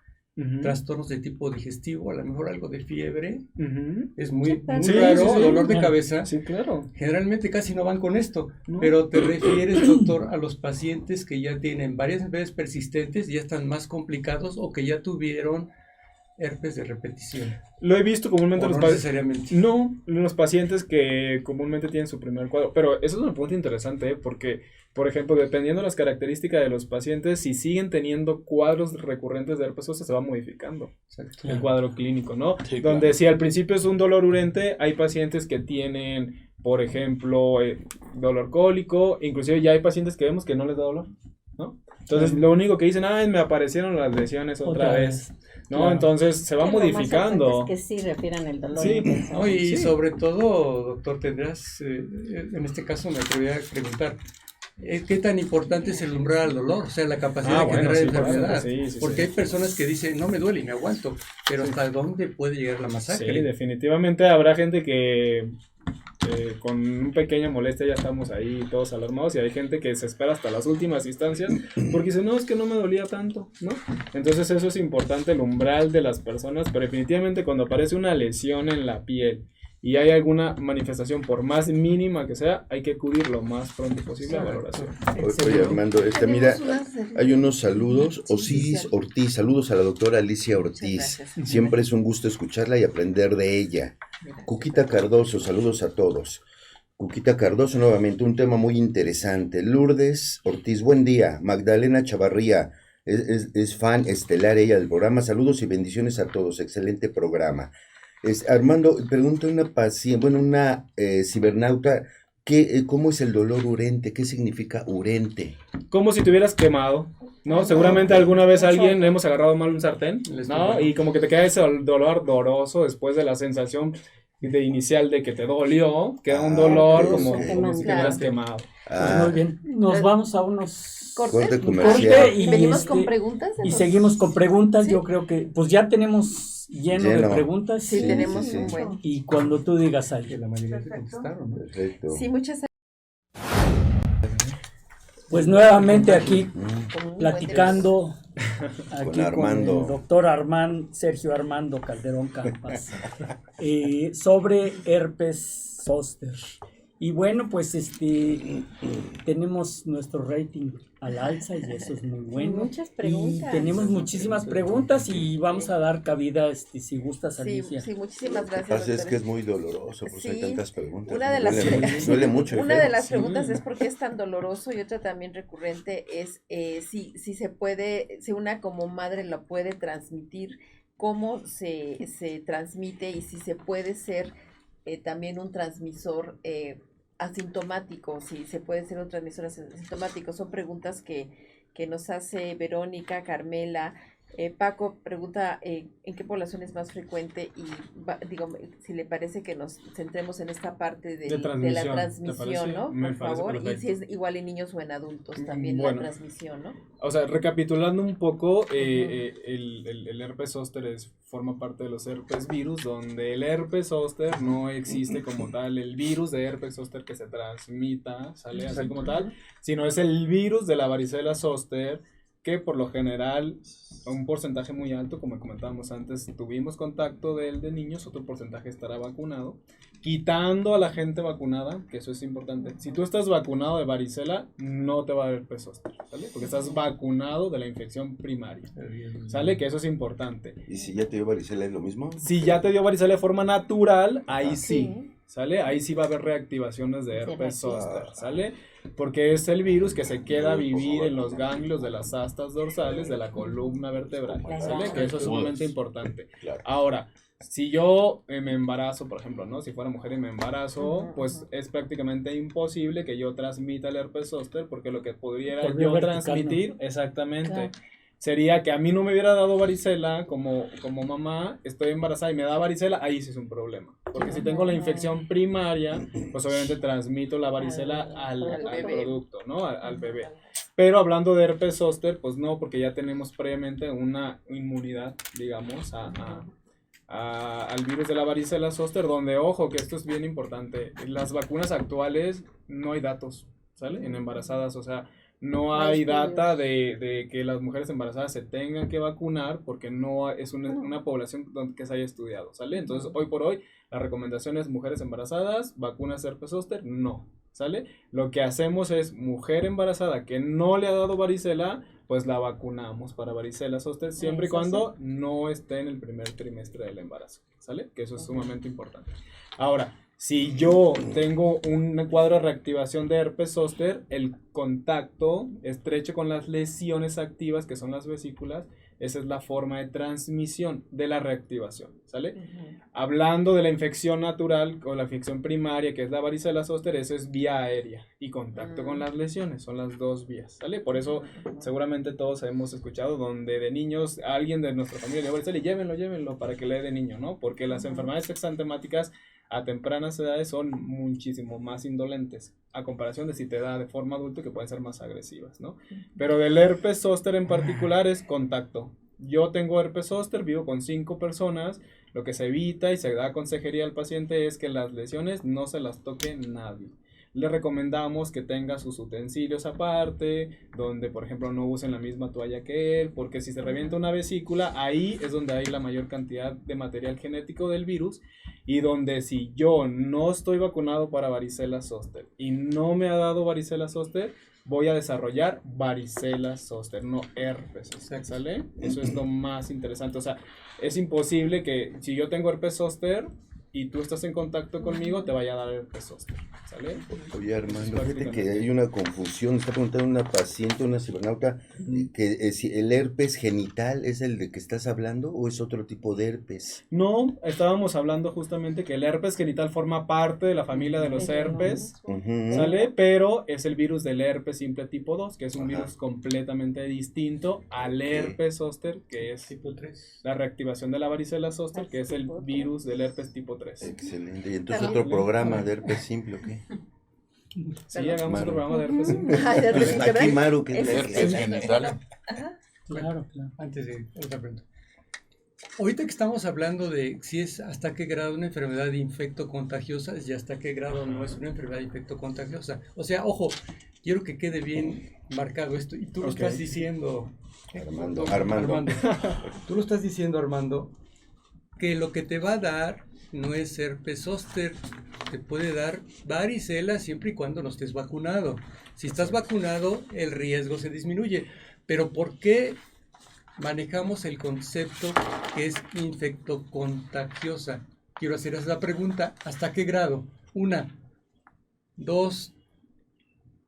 trastornos de tipo digestivo, a lo mejor algo de fiebre, es muy raro, dolor de cabeza, generalmente casi no van con esto, pero te refieres, doctor, a los pacientes que ya tienen varias enfermedades persistentes, ya están más complicados o que ya tuvieron herpes de repetición. Lo he visto comúnmente no necesariamente. Los pacientes que comúnmente tienen su primer cuadro, pero eso es un punto interesante, porque, por ejemplo, dependiendo de las características de los pacientes, si siguen teniendo cuadros recurrentes de herpes zóster, se va modificando el cuadro clínico, ¿no? Sí, donde si al principio es un dolor urente, hay pacientes que tienen, por ejemplo, dolor cólico, inclusive ya hay pacientes que vemos que no les da dolor, ¿no? Entonces, lo único que dicen, me aparecieron las lesiones otra vez. ¿No? Entonces se va modificando. Es que sí refieran el dolor. Sí. Y sobre todo, doctor, tendrás, en este caso me atrevería a preguntar, ¿qué tan importante es el umbral al dolor? O sea, la capacidad de generar enfermedad. Porque hay personas que dicen, no me duele y me aguanto, pero ¿hasta dónde puede llegar la masacre? Sí, definitivamente habrá gente que con una pequeña molestia ya estamos ahí todos alarmados, y hay gente que se espera hasta las últimas instancias porque dice, no, es que no me dolía tanto, ¿no? Entonces eso es importante, el umbral de las personas, pero definitivamente cuando aparece una lesión en la piel y hay alguna manifestación, por más mínima que sea, hay que acudir lo más pronto posible a valoración. Oye, Armando, mira, hay unos saludos. Osiris Ortiz, saludos a la doctora Alicia Ortiz. Siempre es un gusto escucharla y aprender de ella. Cuquita Cardoso, saludos a todos. Cuquita Cardoso, nuevamente, un tema muy interesante. Lourdes Ortiz, buen día. Magdalena Chavarría, es fan estelar ella del programa. Saludos y bendiciones a todos, excelente programa. Armando, pregunta una paciente, una cibernauta, ¿cómo es el dolor urente? ¿Qué significa urente? Como si te hubieras quemado, ¿no? Seguramente alguna vez alguien hemos agarrado mal un sartén, ¿no? Y como que te queda ese dolor doloroso después de la sensación inicial de que te dolió, queda un dolor como si te hubieras quemado. Muy bien, nos vamos a unos corte comercial. Y venimos con preguntas. Y seguimos con preguntas, yo creo que pues ya tenemos lleno de preguntas. Sí, tenemos un buen. Y cuando tú digas algo. La mayoría se contestaron, ¿no? Perfecto. Sí, muchas gracias. Pues nuevamente aquí platicando con Armando. Con el doctor Sergio Armando Calderón Campas sobre herpes zóster. Y bueno, pues tenemos nuestro rating al alza y eso es muy bueno. Muchas preguntas. Y tenemos muchísimas preguntas y vamos a dar cabida, si gustas, Alicia. Sí, muchísimas gracias. Es que es muy doloroso, pues hay tantas preguntas. Una de las duele mucho. Una de las preguntas es por qué es tan doloroso, y otra también recurrente es si se puede, si una como madre la puede transmitir, cómo se transmite y si se puede ser también un transmisor asintomático, si se puede ser un transmisor asintomático. Son preguntas que nos hace Verónica, Carmela. Paco pregunta en qué población es más frecuente y digo, si le parece que nos centremos en esta parte de la transmisión, ¿no? Por favor, perfecto. Y si es igual en niños o en adultos también la transmisión, ¿no? O sea, recapitulando un poco, el herpes zóster forma parte de los herpes virus, donde el herpes zóster no existe como tal, el virus de herpes zóster que se transmita, sale así como tal, sino es el virus de la varicela zóster, que por lo general, un porcentaje muy alto, como comentábamos antes, tuvimos contacto de niños, otro porcentaje estará vacunado, quitando a la gente vacunada, que eso es importante. Si tú estás vacunado de varicela, no te va a dar herpes zóster, ¿sale? Porque estás vacunado de la infección primaria, ¿sale? Que eso es importante. ¿Y si ya te dio varicela es lo mismo? Si ya te dio varicela de forma natural, ahí sí, ¿sale? Ahí sí va a haber reactivaciones de herpes zóster, ¿sale? Porque es el virus que se queda a vivir en los ganglios de las astas dorsales de la columna vertebral, ¿sale? Que eso es sumamente importante. Ahora, si yo me embarazo, por ejemplo, ¿no? Si fuera mujer y me embarazo, pues es prácticamente imposible que yo transmita el herpes zóster, porque lo que podría yo transmitir, exactamente, sería que a mí no me hubiera dado varicela como mamá, estoy embarazada y me da varicela, ahí sí es un problema. Porque si tengo la infección primaria, pues obviamente transmito la varicela al producto, ¿no? Al bebé. Pero hablando de herpes zóster, pues no, porque ya tenemos previamente una inmunidad, digamos, al virus de la varicela zóster, donde, ojo, que esto es bien importante, en las vacunas actuales no hay datos, ¿sale? En embarazadas, o sea, no hay data de que las mujeres embarazadas se tengan que vacunar porque no es una población que se haya estudiado, ¿sale? Entonces, hoy por hoy, la recomendación es mujeres embarazadas, vacunas herpes zóster, no, ¿sale? Lo que hacemos es mujer embarazada que no le ha dado varicela, pues la vacunamos para varicela zóster siempre y cuando no esté en el primer trimestre del embarazo, ¿sale? Que eso es sumamente importante. Ahora, si yo tengo un cuadro de reactivación de herpes zóster, el contacto estrecho con las lesiones activas, que son las vesículas, esa es la forma de transmisión de la reactivación, ¿sale? Hablando de la infección natural o la infección primaria, que es la varicela zóster, eso es vía aérea y contacto con las lesiones, son las dos vías, ¿sale? Por eso seguramente todos hemos escuchado donde de niños alguien de nuestra familia le va a decir, llévenlo para que le dé de niño, ¿no? Porque las enfermedades exantemáticas a tempranas edades son muchísimo más indolentes a comparación de si te da de forma adulta, que pueden ser más agresivas, ¿no? Pero del herpes zóster en particular es contacto. Yo tengo herpes zóster, vivo con 5 personas, lo que se evita y se da consejería al paciente es que las lesiones no se las toque nadie. Le recomendamos que tenga sus utensilios aparte, donde por ejemplo no usen la misma toalla que él, porque si se revienta una vesícula, ahí es donde hay la mayor cantidad de material genético del virus, y donde si yo no estoy vacunado para varicela zóster y no me ha dado varicela zóster, voy a desarrollar varicela zóster, no herpes, ¿sale? Eso es lo más interesante, o sea, es imposible que si yo tengo herpes zóster y tú estás en contacto conmigo, te vaya a dar herpes zóster, ¿sale? Oye, Armando, fíjate que hay una confusión. Está preguntando una paciente, una cibernauta, que si el herpes genital es el de que estás hablando o es otro tipo de herpes. No, estábamos hablando justamente que el herpes genital forma parte de la familia de los herpes, ¿sale? Pero es el virus del herpes simple tipo 2, que es un virus completamente distinto al herpes zóster, que es tipo 3. La reactivación de la varicela zóster, que es el virus del herpes tipo 3. Excelente. ¿Y entonces otro programa de herpes simple o qué? Sí, hagamos otro programa de herpes simple. Aquí Maru, que es herpes genital. Claro. Antes de otra pregunta. Ahorita que estamos hablando de si es hasta qué grado una enfermedad infectocontagiosa y hasta qué grado no es una enfermedad infectocontagiosa. O sea, ojo, quiero que quede bien marcado esto. Y tú lo estás diciendo, Armando. Tú lo estás diciendo, Armando, que lo que te va a dar no es herpes zóster, te puede dar varicela siempre y cuando no estés vacunado. Si estás vacunado, el riesgo se disminuye. Pero ¿por qué manejamos el concepto que es infectocontagiosa? Quiero hacer esa pregunta, ¿hasta qué grado? 1, 2,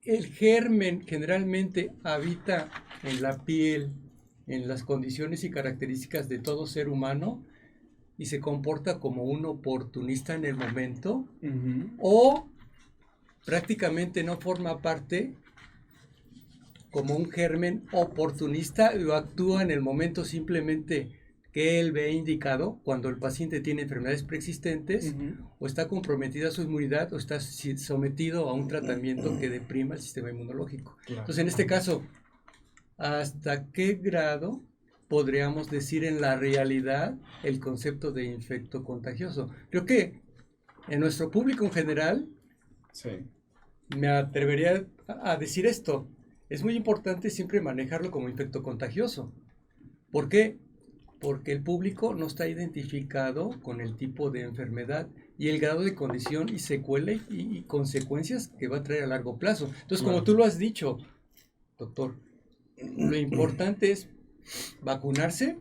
el germen generalmente habita en la piel, en las condiciones y características de todo ser humano, y se comporta como un oportunista en el momento, o prácticamente no forma parte como un germen oportunista o actúa en el momento simplemente que él ve indicado cuando el paciente tiene enfermedades preexistentes o está comprometida su inmunidad o está sometido a un tratamiento que deprima el sistema inmunológico. Claro. Entonces, en este caso, ¿hasta qué grado podríamos decir en la realidad el concepto de infecto contagioso? Creo que en nuestro público en general, me atrevería a decir esto. Es muy importante siempre manejarlo como infecto contagioso. ¿Por qué? Porque el público no está identificado con el tipo de enfermedad y el grado de condición y secuela y consecuencias que va a traer a largo plazo. Entonces, como tú lo has dicho, doctor, lo importante es vacunarse.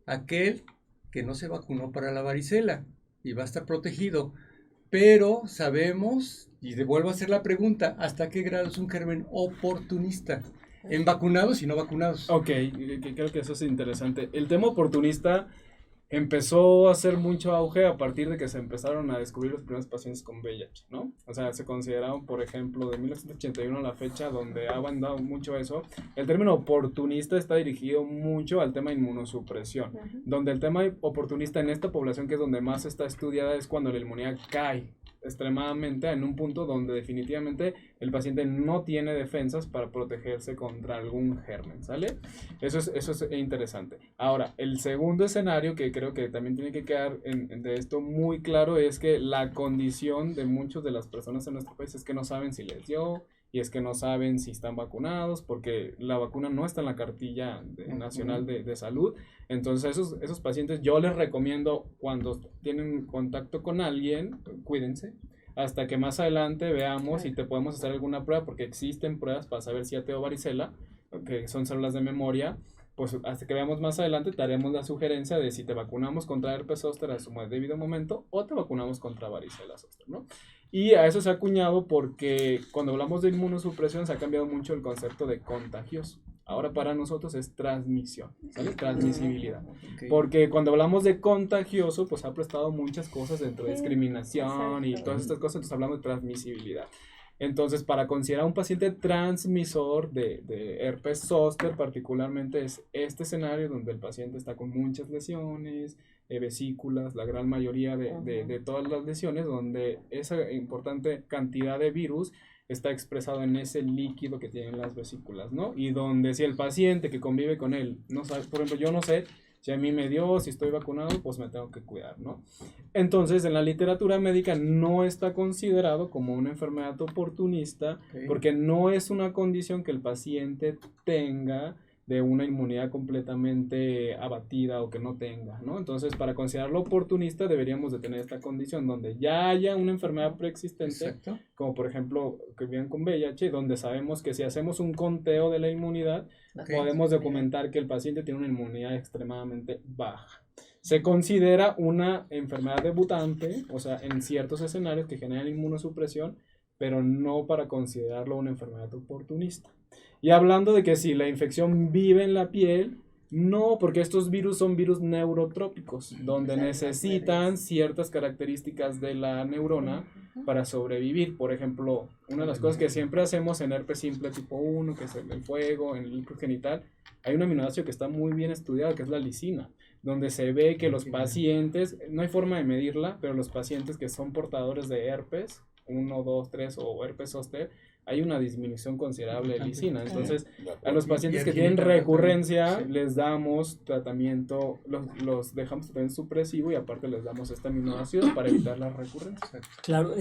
Aquel que no se vacunó para la varicela y va a estar protegido. Pero sabemos, y vuelvo a hacer la pregunta, ¿hasta qué grado es un germen oportunista? En vacunados y no vacunados. Ok, creo que eso es interesante. El tema oportunista empezó a hacer mucho auge a partir de que se empezaron a descubrir los primeros pacientes con VIH, ¿no? O sea, se consideraron, por ejemplo, de 1981 a la fecha, donde ha avanzado mucho eso. El término oportunista está dirigido mucho al tema de inmunosupresión, donde el tema oportunista en esta población, que es donde más está estudiada, es cuando la inmunidad cae extremadamente en un punto donde definitivamente el paciente no tiene defensas para protegerse contra algún germen, ¿sale? Eso es interesante. Ahora, el segundo escenario que creo que también tiene que quedar de esto muy claro es que la condición de muchas de las personas en nuestro país es que no saben si les dio, y es que no saben si están vacunados, porque la vacuna no está en la cartilla nacional de salud. Entonces esos pacientes yo les recomiendo, cuando tienen contacto con alguien, cuídense, hasta que más adelante veamos si te podemos hacer alguna prueba, porque existen pruebas para saber si ya te dio varicela, que son células de memoria. Pues hasta que veamos más adelante te haremos la sugerencia de si te vacunamos contra herpes zóster a su debido momento o te vacunamos contra varicela zóster, ¿no? Y a eso se ha acuñado porque cuando hablamos de inmunosupresión se ha cambiado mucho el concepto de contagioso. Ahora para nosotros es transmisión, ¿sale? Transmisibilidad. Porque cuando hablamos de contagioso, pues ha prestado muchas cosas dentro de discriminación y todas estas cosas, entonces hablamos de transmisibilidad. Entonces, para considerar un paciente transmisor de herpes zóster, particularmente es este escenario donde el paciente está con muchas lesiones, vesículas, la gran mayoría de todas las lesiones, donde esa importante cantidad de virus está expresado en ese líquido que tienen las vesículas, ¿no? Y donde si el paciente que convive con él, no sabe, por ejemplo, yo no sé si a mí me dio, si estoy vacunado, pues me tengo que cuidar, ¿no? Entonces, en la literatura médica no está considerado como una enfermedad oportunista, porque no es una condición que el paciente tenga de una inmunidad completamente abatida o que no tenga, ¿no? Entonces, para considerarlo oportunista deberíamos de tener esta condición donde ya haya una enfermedad preexistente, como por ejemplo que viven con VIH, donde sabemos que si hacemos un conteo de la inmunidad, podemos documentar que el paciente tiene una inmunidad extremadamente baja. Se considera una enfermedad debutante, o sea, en ciertos escenarios que generan inmunosupresión, pero no para considerarlo una enfermedad oportunista. Y hablando de que si la infección vive en la piel, no, porque estos virus son virus neurotrópicos, donde necesitan ciertas características de la neurona para sobrevivir. Por ejemplo, una de las cosas que siempre hacemos en herpes simple tipo 1, que es el fuego, en el líquido genital, hay un aminoácido que está muy bien estudiado, que es la lisina, donde se ve que los pacientes, no hay forma de medirla, pero los pacientes que son portadores de herpes, 1, 2, 3 o herpes zóster, hay una disminución considerable de lisina. Entonces, a los pacientes que tienen recurrencia, les damos tratamiento, los dejamos tratamiento supresivo y aparte les damos este aminoácido para evitar la recurrencia. Claro,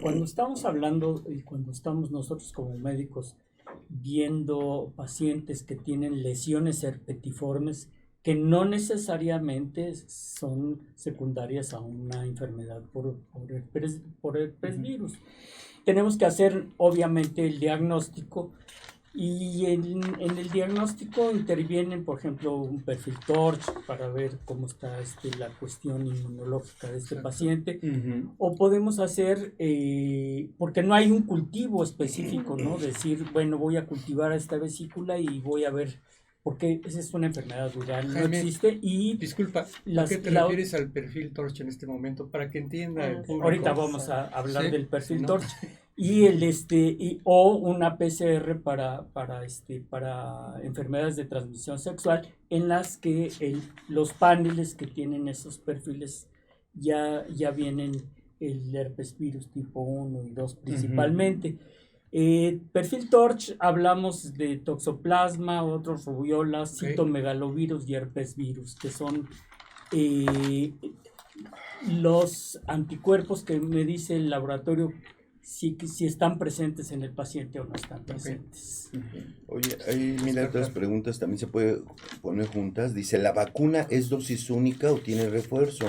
cuando estamos hablando y cuando estamos nosotros como médicos viendo pacientes que tienen lesiones herpetiformes que no necesariamente son secundarias a una enfermedad por herpes virus. Tenemos que hacer obviamente el diagnóstico y en el diagnóstico intervienen, por ejemplo, un perfil TORCH para ver cómo está la cuestión inmunológica de este paciente, o podemos hacer, porque no hay un cultivo específico, ¿no? Decir, bueno, voy a cultivar a esta vesícula y voy a ver porque esa es una enfermedad viral, no Jaime, existe. Y disculpa, ¿a qué te refieres al perfil Torch en este momento? Para que entienda el público. Ahorita vamos a hablar del perfil ¿no? Torch. O una PCR para enfermedades de transmisión sexual, en las que los paneles que tienen esos perfiles ya vienen el herpes virus tipo 1 y 2 principalmente. Perfil Torch, hablamos de toxoplasma, otros rubiolas, citomegalovirus y herpes virus, que son los anticuerpos que me dice el laboratorio si están presentes en el paciente o no están presentes. Oye, mira, otras preguntas también se puede poner juntas. Dice, ¿la vacuna es dosis única o tiene refuerzo?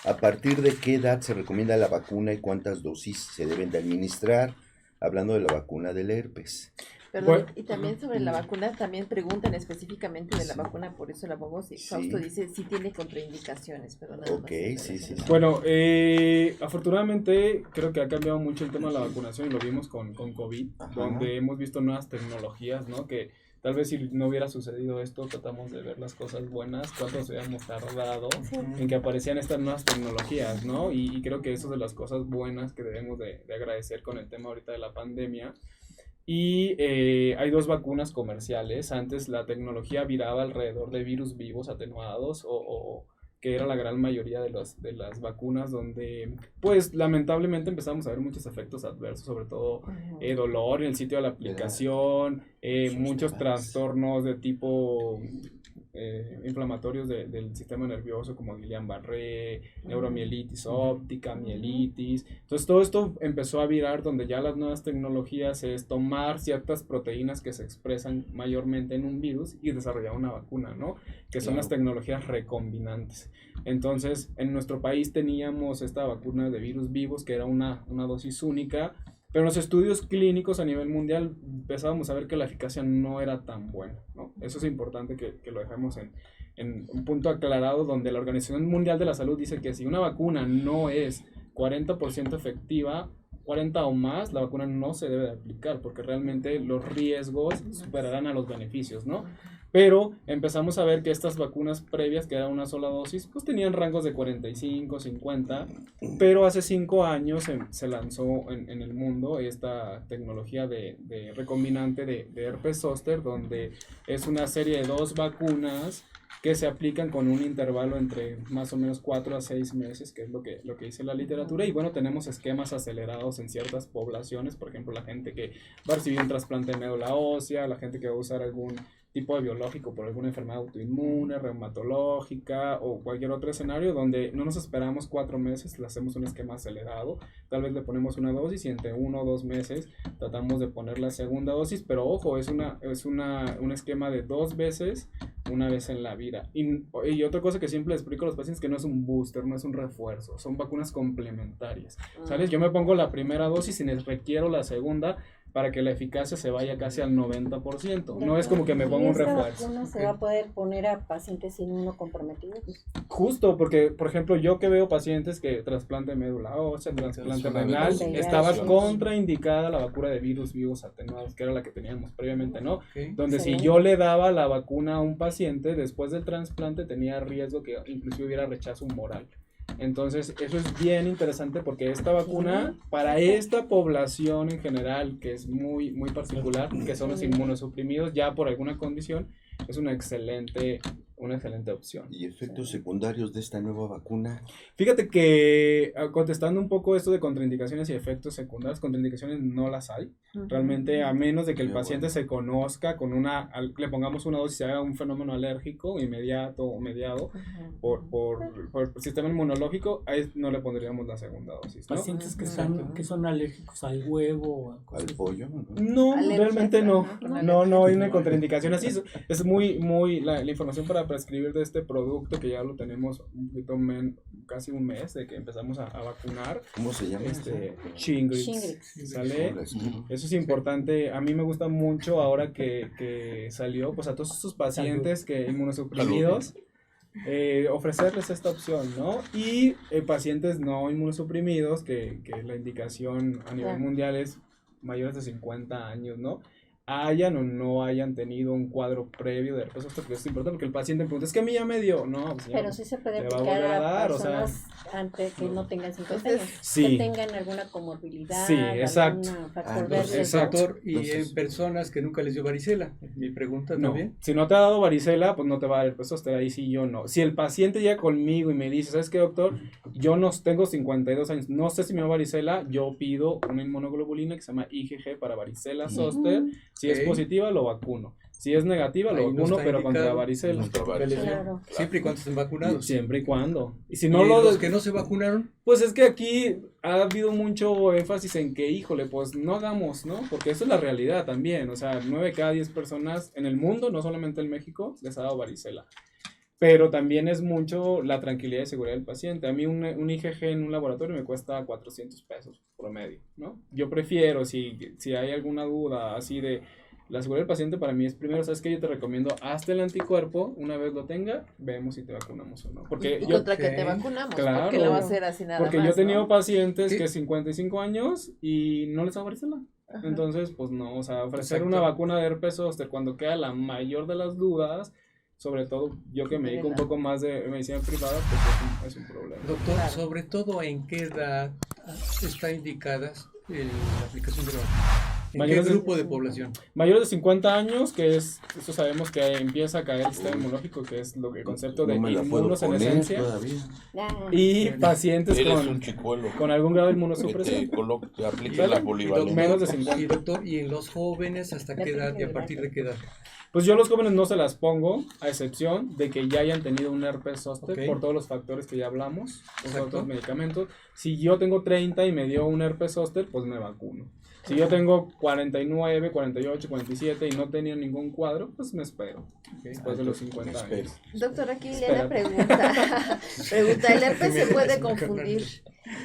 ¿A partir de qué edad se recomienda la vacuna y cuántas dosis se deben de administrar? Hablando de la vacuna del herpes. Perdón, y también sobre la vacuna, también preguntan específicamente de la vacuna, por eso la pongo, Fausto dice si tiene contraindicaciones, pero nada más. Sí. Bueno, afortunadamente creo que ha cambiado mucho el tema de la vacunación y lo vimos con COVID, donde hemos visto nuevas tecnologías, ¿no? Que tal vez si no hubiera sucedido esto, tratamos de ver las cosas buenas, cuánto nos habíamos tardado en que aparecían estas nuevas tecnologías, ¿no? Y creo que eso es de las cosas buenas que debemos de agradecer con el tema ahorita de la pandemia. Y hay 2 vacunas comerciales. Antes la tecnología viraba alrededor de virus vivos atenuados o que era la gran mayoría de las vacunas, donde pues lamentablemente empezamos a ver muchos efectos adversos, sobre todo dolor en el sitio de la aplicación, muchos trastornos de tipo inflamatorios del sistema nervioso como Guillain-Barré, neuromielitis óptica, mielitis. Entonces todo esto empezó a virar, donde ya las nuevas tecnologías es tomar ciertas proteínas que se expresan mayormente en un virus y desarrollar una vacuna, ¿no? Que son las tecnologías recombinantes. Entonces en nuestro país teníamos esta vacuna de virus vivos que era una dosis única, pero en los estudios clínicos a nivel mundial empezábamos a ver que la eficacia no era tan buena, ¿no? Eso es importante que lo dejemos en un punto aclarado, donde la Organización Mundial de la Salud dice que si una vacuna no es 40% efectiva, 40 o más, la vacuna no se debe de aplicar, porque realmente los riesgos superarán a los beneficios, ¿no? Pero empezamos a ver que estas vacunas previas, que era una sola dosis, pues tenían rangos de 45, 50, pero hace 5 años se lanzó en el mundo esta tecnología de recombinante de herpes zóster, donde es una serie de 2 vacunas que se aplican con un intervalo entre más o menos 4 a 6 meses, que es lo que dice la literatura. Y bueno, tenemos esquemas acelerados en ciertas poblaciones, por ejemplo, la gente que va a recibir un trasplante de médula ósea, la gente que va a usar algún tipo de biológico por alguna enfermedad autoinmune, reumatológica o cualquier otro escenario donde no nos esperamos 4 meses, le hacemos un esquema acelerado, tal vez le ponemos una dosis y entre 1 o 2 meses tratamos de poner la segunda dosis, pero ojo, es un esquema de 2 veces, una vez en la vida. Y otra cosa que siempre les explico a los pacientes, que no es un booster, no es un refuerzo, son vacunas complementarias, ¿sabes? Yo me pongo la primera dosis y requiero la segunda para que la eficacia se vaya casi al 90%. No es como que me ponga un refuerzo. ¿Esta vacuna se va a poder poner a pacientes inmunocomprometidos? Justo, porque, por ejemplo, yo que veo pacientes que trasplante de médula ósea, trasplante renal, estaba contraindicada la vacuna de virus vivos atenuados, que era la que teníamos previamente, ¿no? Donde si yo le daba la vacuna a un paciente, después del trasplante tenía riesgo que inclusive hubiera rechazo humoral. Entonces, eso es bien interesante porque esta vacuna, para esta población en general, que es muy, muy particular, que son los inmunosuprimidos ya por alguna condición, es una excelente opción. ¿Y efectos secundarios de esta nueva vacuna? Fíjate que, contestando un poco esto de contraindicaciones y efectos secundarios, contraindicaciones no las hay. Realmente, a menos de que el paciente se conozca le pongamos una dosis y haga un fenómeno alérgico inmediato o mediado por el sistema inmunológico, ahí no le pondríamos la segunda dosis, ¿no? Pacientes que son alérgicos al huevo, al pollo. No, realmente no. No hay una contraindicación así. Es muy la información para prescribir de este producto, que ya lo tenemos un poquito casi un mes de que empezamos a vacunar. ¿Cómo se llama? Shingrix. ¿Sale? Eso es importante. A mí me gusta mucho ahora que salió, pues a todos estos pacientes que inmunosuprimidos, ofrecerles esta opción, ¿no? Y pacientes no inmunosuprimidos, que la indicación a nivel mundial es mayores de 50 años, ¿no? hayan o no hayan tenido un cuadro previo de herpes zóster, porque es importante, porque el paciente me pregunta, es que a mí ya me dio, no, pues pero sí se puede le va a aplicar volver a dar, personas antes que no tengan 50 años, sí, que tengan alguna comorbilidad, sí, exacto, factor de riesgo. exacto. Y en personas que nunca les dio varicela, mi pregunta No, también. si no te ha dado varicela, pues no te va a dar herpes zóster, ahí sí yo no. Si el paciente llega conmigo y me dice, ¿sabes qué, doctor? Yo no tengo 52 años, no sé si me da varicela, yo pido una inmunoglobulina que se llama IgG para varicela zóster, si es positiva lo vacuno, si es negativa lo vacuno, pero contra varicela. Claro. Siempre y cuando estén vacunados. Siempre y cuando. Y si no ¿Y los los que no se vacunaron? Pues es que aquí ha habido mucho énfasis en que, híjole, pues no hagamos, ¿no? Porque eso es la realidad también, o sea, 9 de cada 10 personas en el mundo, no solamente en México, les ha dado varicela. Pero también es mucho la tranquilidad y seguridad del paciente. A mí un IgG en un laboratorio me cuesta 400 pesos promedio, ¿no? Yo prefiero, si hay alguna duda así de la seguridad del paciente, para mí es primero, ¿sabes qué? Yo te recomiendo, hazte el anticuerpo, una vez lo tenga, vemos si te vacunamos o no. Porque ¿Y contra qué te vacunamos? Claro, porque lo va a hacer así nada porque más, yo he tenido ¿no? pacientes que 55 años y no les da varicela. Ajá. Entonces, pues no, o sea, ofrecer una vacuna de herpes zóster cuando queda la mayor de las dudas, sobre todo yo que me dedico un poco más de medicina privada, pues es un problema. Doctor, sobre todo, ¿en qué edad está indicada la aplicación de la vacuna? ¿En qué grupo de población? Mayores de 50 años, que es, eso sabemos que empieza a caer el sistema inmunológico, que es lo que el concepto de inmunosenescencia. Y pacientes con algún grado de inmunosupresión. Te aplica la polivalente. Menos de 50. Y doctor, ¿y en los jóvenes hasta qué edad y a partir de qué edad? Pues yo a los jóvenes no se las pongo, a excepción de que ya hayan tenido un herpes zóster por todos los factores que ya hablamos, los otros medicamentos. Si yo tengo 30 y me dio un herpes zóster, pues me vacuno. Si yo tengo 49, 48, 47 y no tenía ningún cuadro, pues me espero. Después de los 50 años. Doctor, aquí Liliana pregunta, ¿el herpes se puede confundir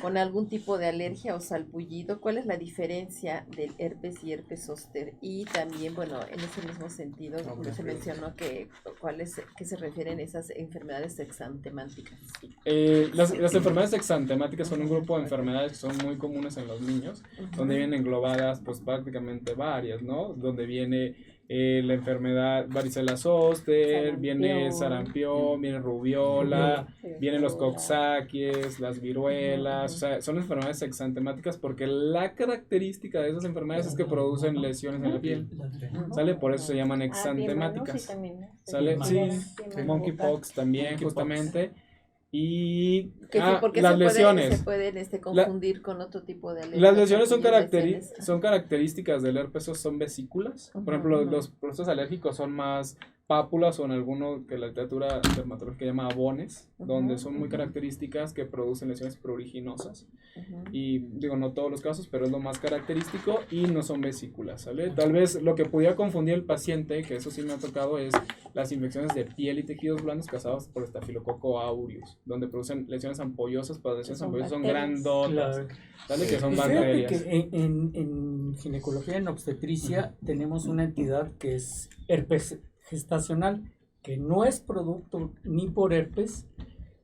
con algún tipo de alergia o salpullido? ¿Cuál es la diferencia del herpes y herpes zóster? Y también, bueno, en ese mismo sentido, se mencionó que ¿qué se refieren esas enfermedades exantemáticas? Las enfermedades exantemáticas son un grupo de enfermedades que son muy comunes en los niños, donde vienen englobadas pues prácticamente varias, ¿no? Donde viene la enfermedad varicela zóster, viene sarampión, viene rubiola, vienen los coxsackes, las viruelas, o sea, son enfermedades exantemáticas porque la característica de esas enfermedades es que producen lesiones en la piel, ¿sale? Por eso se llaman exantemáticas, ¿sale? Sí, monkeypox también, justamente. Y las lesiones se pueden confundir con otro tipo de alergia. Las lesiones son características del herpes, son vesículas. Por ejemplo, los procesos alérgicos son más pápulas o en alguno que la literatura dermatológica llama abones, donde son muy características que producen lesiones pruriginosas. Y digo, no todos los casos, pero es lo más característico y no son vesículas, ¿sale? Tal vez lo que pudiera confundir el paciente, que eso sí me ha tocado, es las infecciones de piel y tejidos blandos causadas por Staphylococcus aureus, donde producen lesiones ampollosas, pero las lesiones ampollosas son grandotas, ¿sale? Que son bacterias. Que en ginecología, en obstetricia, tenemos una entidad que es herpes gestacional, que no es producto ni por herpes,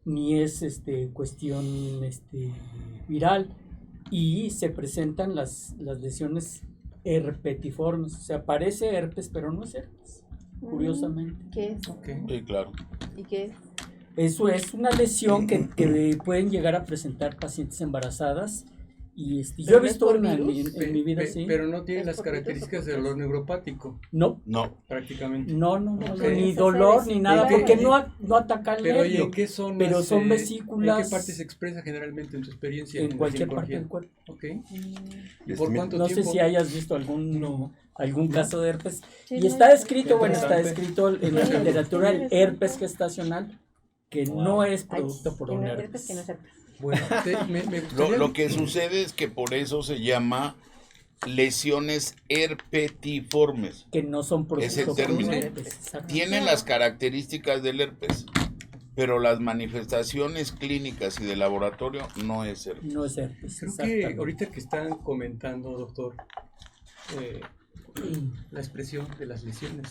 ni es cuestión viral, y se presentan las lesiones herpetiformes, o sea, parece herpes, pero no es herpes, curiosamente. ¿Qué es? Sí, claro. ¿Y qué es? Eso es una lesión que pueden llegar a presentar pacientes embarazadas. Y yo he visto en mi vida, sí. Pero no tiene las características del dolor neuropático. No. Prácticamente. No, ni dolor, ni nada, porque no ataca el nervio. Pero ¿en qué zonas? Pero son vesículas. ¿En qué parte se expresa generalmente en tu experiencia? En cualquier parte del cuerpo. Okay. ¿Por cuánto no tiempo? sé si hayas visto algún caso de herpes. Sí, y está escrito en la literatura el herpes gestacional, que no es producto por un herpes. Bueno, lo que sucede es que por eso se llama lesiones herpetiformes. Que no son producto por un herpes. Tienen las características del herpes, pero las manifestaciones clínicas y de laboratorio no es herpes. No es herpes. Creo que ahorita que están comentando, doctor, la expresión de las lesiones.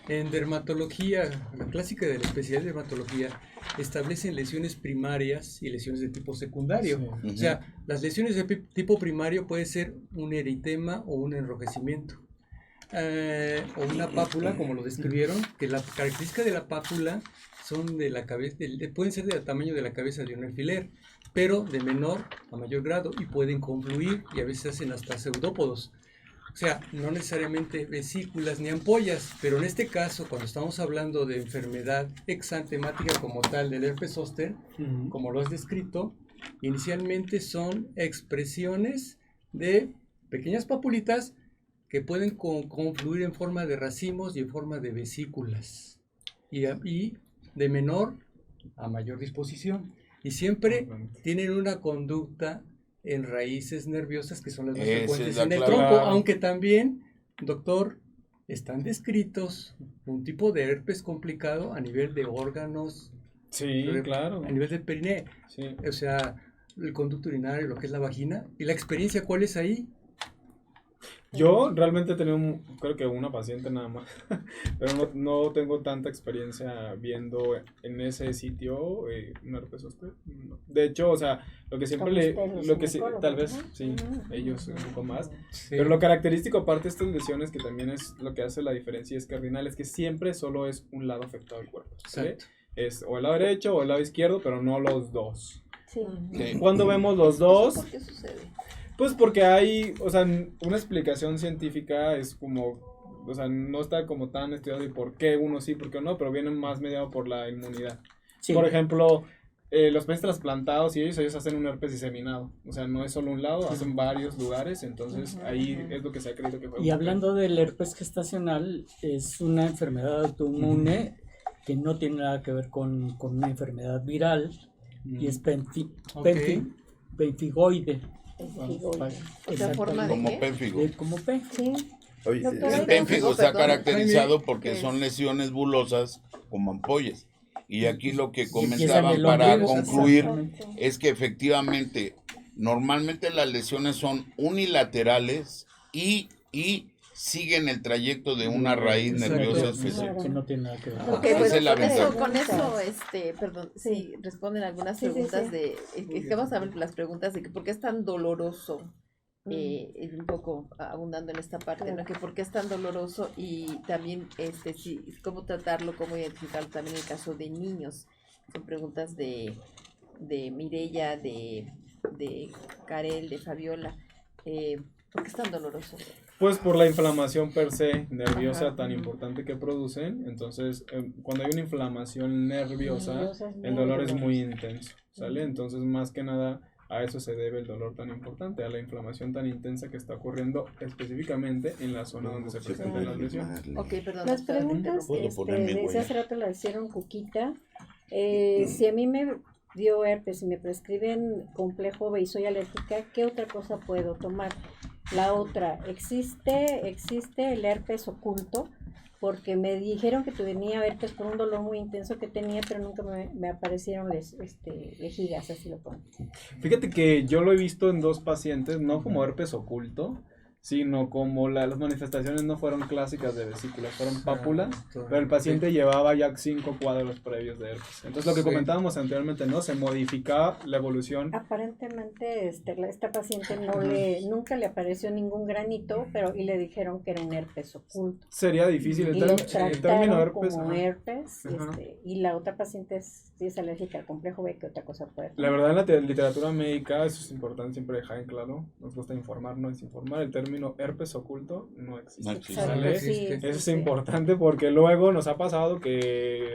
En dermatología, la clásica de la especialidad de dermatología establecen lesiones primarias y lesiones de tipo secundario. O sea, las lesiones de tipo primario puede ser un eritema o un enrojecimiento. o una pápula, como lo describieron, que la característica de la pápula son de la cabeza, pueden ser del tamaño de la cabeza de un alfiler, pero de menor a mayor grado y pueden confluir y a veces hacen hasta pseudópodos. O sea, no necesariamente vesículas ni ampollas, pero en este caso, cuando estamos hablando de enfermedad exantemática como tal del herpes zóster, como lo has descrito, inicialmente son expresiones de pequeñas papulitas que pueden confluir en forma de racimos y en forma de vesículas, y de menor a mayor disposición. Y siempre tienen una conducta en raíces nerviosas que son las más frecuentes en el tronco, aunque también, doctor, están descritos un tipo de herpes complicado a nivel de órganos, claro, a nivel del perineo, o sea, el conducto urinario, lo que es la vagina, y la experiencia, ¿cuál es ahí? Yo realmente he tenido, creo que una paciente nada más, pero no tengo tanta experiencia viendo en ese sitio un herpes zóster. No. De hecho, o sea, lo que siempre tal vez, sí, ellos un poco más, pero lo característico aparte de estas lesiones, que también es lo que hace la diferencia y es cardinal, es que siempre solo es un lado afectado del cuerpo, ¿sí? Es o el lado derecho o el lado izquierdo, pero no los dos. Sí. Cuando vemos los dos... ¿Por qué sucede? Pues porque hay, o sea, una explicación científica es como, o sea, no está como tan estudiado de por qué uno sí, por qué no, pero viene más mediado por la inmunidad. Sí. Por ejemplo, los pacientes trasplantados y ellos hacen un herpes diseminado, o sea, no es solo un lado, hacen varios lugares, entonces ahí es lo que se ha creído que fue. Y hablando del herpes gestacional, es una enfermedad autoinmune que no tiene nada que ver con una enfermedad viral, y es pemfigoide. ¿Otra forma de como qué? pénfigo. Como pénfigo. Sí. Oye, el pénfigo está caracterizado porque son lesiones bulosas como ampollas. Y aquí lo que comentaban para concluir es que efectivamente, normalmente las lesiones son unilaterales y siguen el trayecto de una raíz nerviosa específica. Que no tiene nada que ver. Okay, pues, con eso, perdón, sí, responden algunas preguntas de, que vamos a ver las preguntas de que por qué es tan doloroso, un poco abundando en esta parte, ¿no? Que por qué es tan doloroso y también, sí, cómo tratarlo, cómo identificarlo también en el caso de niños. Son preguntas de Mireya, de Karel, de Fabiola. ¿Por qué es tan doloroso? Pues por la inflamación per se nerviosa tan importante que producen. Entonces, cuando hay una inflamación nerviosa, el dolor es muy intenso, ¿sale? Entonces, más que nada, a eso se debe el dolor tan importante, a la inflamación tan intensa que está ocurriendo específicamente en la zona donde se presentan las lesiones. Okay, perdón. Las preguntas desde hace rato las hicieron Cuquita. Si a mí me dio herpes y me prescriben complejo B y soy alérgica, ¿qué otra cosa puedo tomar? La otra, existe el herpes oculto, porque me dijeron que tenía herpes por un dolor muy intenso que tenía, pero nunca me aparecieron vejigas, así lo pongo. Fíjate que yo lo he visto en 2 pacientes, no como herpes oculto, sino como las manifestaciones no fueron clásicas de vesículas, fueron pápulas, pero el paciente llevaba ya 5 cuadros previos de herpes. Entonces lo que comentábamos anteriormente, ¿no? Se modificaba la evolución. Aparentemente esta paciente nunca le apareció ningún granito, y le dijeron que era un herpes oculto. Sería difícil el término herpes. Como herpes, y la otra paciente sí es alérgica al complejo B, ¿qué otra cosa puede tomar? La verdad, en la literatura médica, eso es importante siempre dejar en claro, nos gusta informar, no desinformar, el término herpes oculto no existe. Eso es importante porque luego nos ha pasado que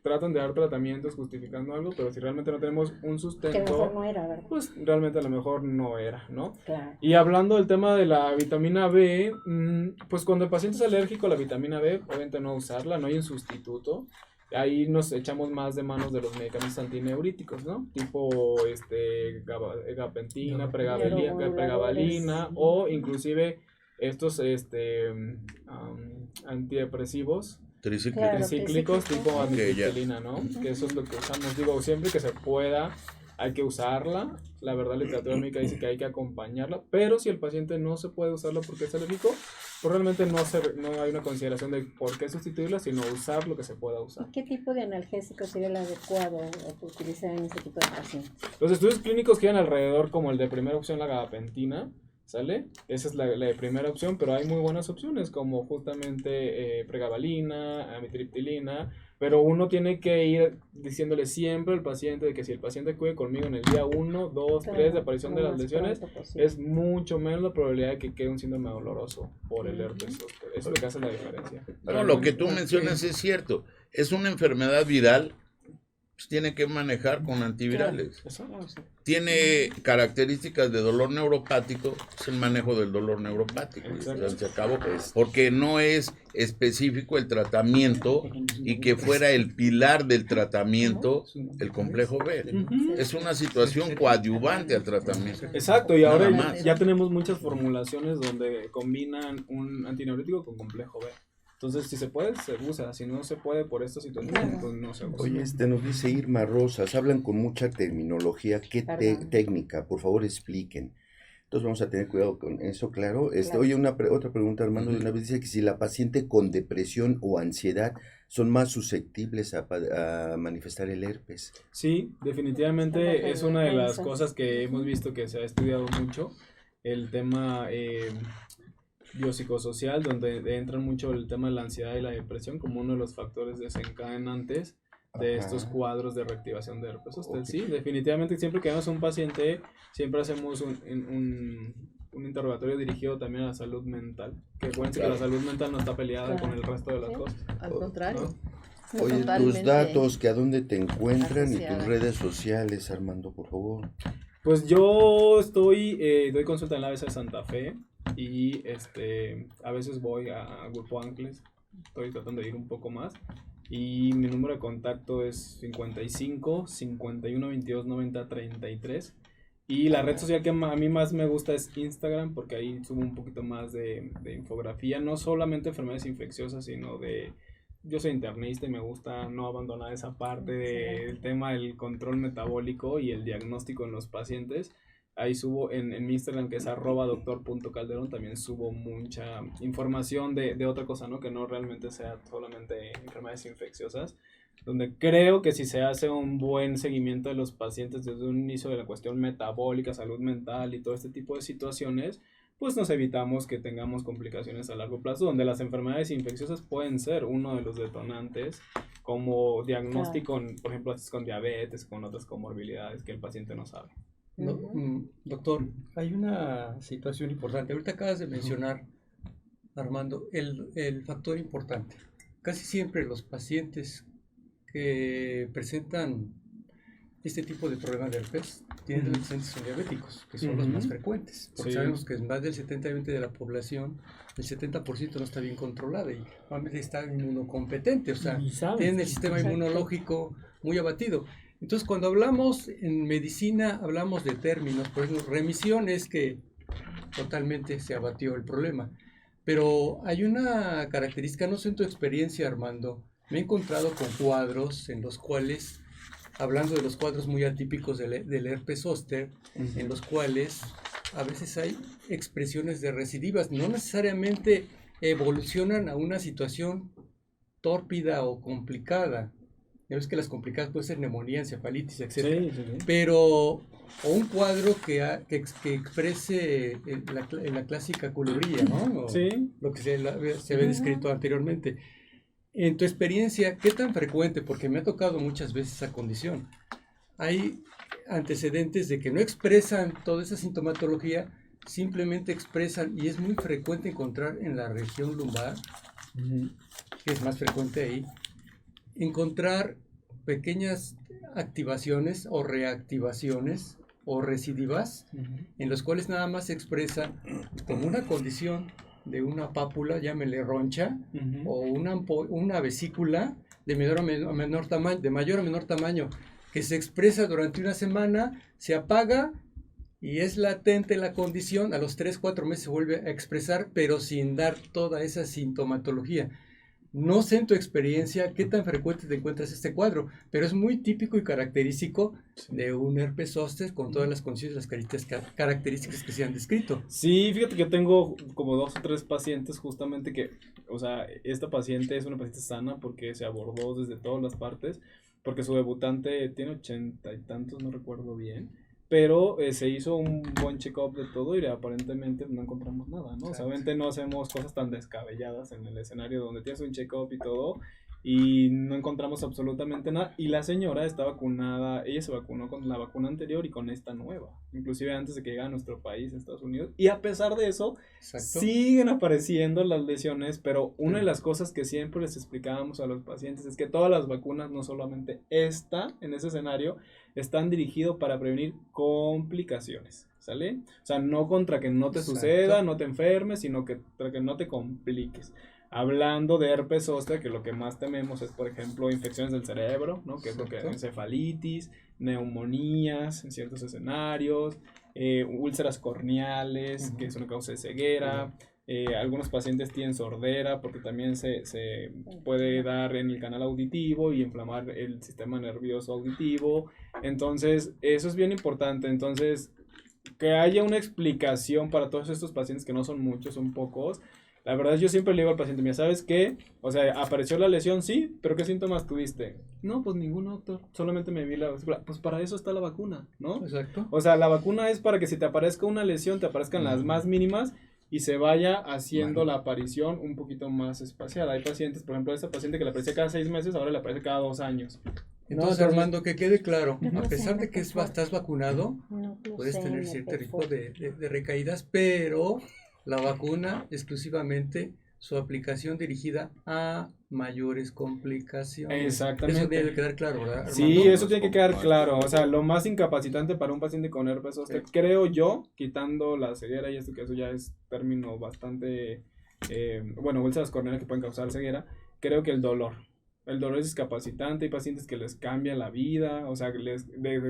tratan de dar tratamientos justificando algo, pero si realmente no tenemos un sustento, que mejor no era, ¿verdad? Pues realmente a lo mejor no era, ¿no? Claro. Y hablando del tema de la vitamina B, pues cuando el paciente es alérgico a la vitamina B, obviamente no usarla, no hay un sustituto. Ahí nos echamos más de manos de los medicamentos antineuríticos, ¿no? Tipo gabapentina, pregabalina o inclusive estos antidepresivos tricíclicos tipo amitriptilina, ¿no? Que eso es lo que usamos. Digo, siempre que se pueda hay que usarla. La verdad, la literatura médica dice que hay que acompañarla, pero si el paciente no se puede usarla porque es alérgico, pues realmente no hay una consideración de por qué sustituirla, sino usar lo que se pueda usar. ¿Qué tipo de analgésico sería el adecuado utilizar en este tipo de pacientes? Los estudios clínicos giran alrededor como el de primera opción, la gabapentina. ¿Sale? Esa es la primera opción, pero hay muy buenas opciones como justamente pregabalina, amitriptilina, pero uno tiene que ir diciéndole siempre al paciente de que si el paciente acude conmigo en el día 1, 2, 3 de aparición de las lesiones, es mucho menos la probabilidad de que quede un síndrome doloroso por el herpes zóster. Eso es lo que hace la diferencia. No, lo que tú mencionas es cierto. Es una enfermedad viral, pues tiene que manejar con antivirales. Tiene características de dolor neuropático, es el manejo del dolor neuropático. Se acabó, porque no es específico el tratamiento y que fuera el pilar del tratamiento el complejo B. Es una situación coadyuvante al tratamiento. Exacto, y ahora ya tenemos muchas formulaciones donde combinan un antineurótico con complejo B. Entonces, si se puede, se usa. Si no se puede por esta situación, pues no se usa. Oye, nos dice Irma Rosas, hablan con mucha terminología. ¿Qué técnica? Por favor, expliquen. Entonces vamos a tener cuidado con eso, claro. Oye, otra pregunta, Armando, de una vez dice que si la paciente con depresión o ansiedad son más susceptibles a manifestar el herpes. Sí, definitivamente es una de las cosas que hemos visto que se ha estudiado mucho. El tema biopsicosocial, donde entra mucho el tema de la ansiedad y la depresión como uno de los factores desencadenantes de estos cuadros de reactivación de herpes zóster. Sí, definitivamente siempre que vemos a un paciente, siempre hacemos un interrogatorio dirigido también a la salud mental. Que acuérdense que la salud mental no está peleada con el resto de las cosas. Al contrario. ¿No? Oye, tus datos, que a dónde te encuentran y tus redes sociales, Armando, por favor. Pues yo doy consulta en la ABC de Santa Fe y a veces voy a Grupo Ángeles, estoy tratando de ir un poco más y mi número de contacto es 55 51 22 90 33 y la red social que a mí más me gusta es Instagram porque ahí subo un poquito más de infografía, no solamente enfermedades infecciosas, sino yo soy internista y me gusta no abandonar esa parte del tema del control metabólico y el diagnóstico en los pacientes. Ahí subo en mi Instagram, que es @doctor.calderón, también subo mucha información de otra cosa, ¿no? Que no realmente sea solamente enfermedades infecciosas, donde creo que si se hace un buen seguimiento de los pacientes desde un inicio de la cuestión metabólica, salud mental y todo este tipo de situaciones, pues nos evitamos que tengamos complicaciones a largo plazo, donde las enfermedades infecciosas pueden ser uno de los detonantes como diagnóstico, por ejemplo, con diabetes, con otras comorbilidades que el paciente no sabe. No, doctor, hay una situación importante. Ahorita acabas de mencionar, Armando, el factor importante. Casi siempre los pacientes que presentan este tipo de problemas de herpes tienen adolescentes son diabéticos, que son los más frecuentes. Porque sabemos que más del 70% de la población, el 70% no está bien controlada y normalmente está inmunocompetente, o sea, tienen el sistema inmunológico muy abatido. Entonces, cuando hablamos en medicina, hablamos de términos, por ejemplo, remisión es que totalmente se abatió el problema. Pero hay una característica, no sé en tu experiencia, Armando, me he encontrado con cuadros en los cuales, hablando de los cuadros muy atípicos del herpes zóster, en los cuales a veces hay expresiones de recidivas, no necesariamente evolucionan a una situación tórpida o complicada. Ya ves que las complicadas pueden ser neumonía, encefalitis, etc. Sí. Pero, o un cuadro que exprese la clásica culebría, ¿no? Lo que se había descrito anteriormente. En tu experiencia, ¿qué tan frecuente? Porque me ha tocado muchas veces esa condición. Hay antecedentes de que no expresan toda esa sintomatología, simplemente expresan, y es muy frecuente encontrar en la región lumbar, que es más frecuente ahí, encontrar pequeñas activaciones o reactivaciones o recidivas en los cuales nada más se expresa como una condición de una pápula, llámele roncha, o una vesícula de mayor a menor tamaño, que se expresa durante una semana, se apaga y es latente la condición, a los 3-4 meses se vuelve a expresar, pero sin dar toda esa sintomatología. No sé en tu experiencia qué tan frecuente te encuentras este cuadro, pero es muy típico y característico de un herpes zóster con todas las condiciones, las características que se han descrito. Sí, fíjate que yo tengo como 2 o 3 pacientes justamente que, o sea, esta paciente es una paciente sana porque se abordó desde todas las partes, porque su debutante tiene 80 y tantos, no recuerdo bien, pero se hizo un buen check-up de todo y aparentemente no encontramos nada, ¿no? O sea, obviamente no hacemos cosas tan descabelladas en el escenario donde tienes un check-up y todo y no encontramos absolutamente nada. Y la señora está vacunada, ella se vacunó con la vacuna anterior y con esta nueva, inclusive antes de que llegue a nuestro país, Estados Unidos. Y a pesar de eso, siguen apareciendo las lesiones, pero una de las cosas que siempre les explicábamos a los pacientes es que todas las vacunas, no solamente esta, en ese escenario, están dirigidos para prevenir complicaciones, ¿sale? O sea, no contra que no te suceda, no te enfermes, sino que para que no te compliques. Hablando de herpes zóster, que lo que más tememos es, por ejemplo, infecciones del cerebro, ¿no? Que es lo que encefalitis, neumonías en ciertos escenarios, úlceras corneales, que es una causa de ceguera. Algunos pacientes tienen sordera porque también se puede dar en el canal auditivo y inflamar el sistema nervioso auditivo. Entonces, eso es bien importante. Entonces, que haya una explicación para todos estos pacientes, que no son muchos, son pocos. La verdad, yo siempre le digo al paciente, mira, ¿sabes qué? O sea, apareció la lesión, sí, pero ¿qué síntomas tuviste? No, pues ninguno, doctor, solamente me vi la vesícula. Pues para eso está la vacuna, ¿no? Exacto. O sea, la vacuna es para que si te aparezca una lesión, te aparezcan las más mínimas y se vaya haciendo la aparición un poquito más espaciada. Hay pacientes, por ejemplo, esta paciente que le aparece cada 6 meses, ahora le aparece cada 2 años. Entonces, Armando, que quede claro, a pesar de que estás vacunado, puedes tener cierto tipo de recaídas, pero la vacuna exclusivamente su aplicación dirigida a mayores complicaciones. Exactamente. Eso debe quedar claro, ¿verdad, Armando? Sí, eso tiene que quedar claro. O sea, lo más incapacitante para un paciente con herpes zóster, creo yo, quitando la ceguera y esto, que eso ya es término bastante, úlceras corneales que pueden causar ceguera, creo que el dolor. El dolor es discapacitante, hay pacientes que les cambia la vida, o sea, de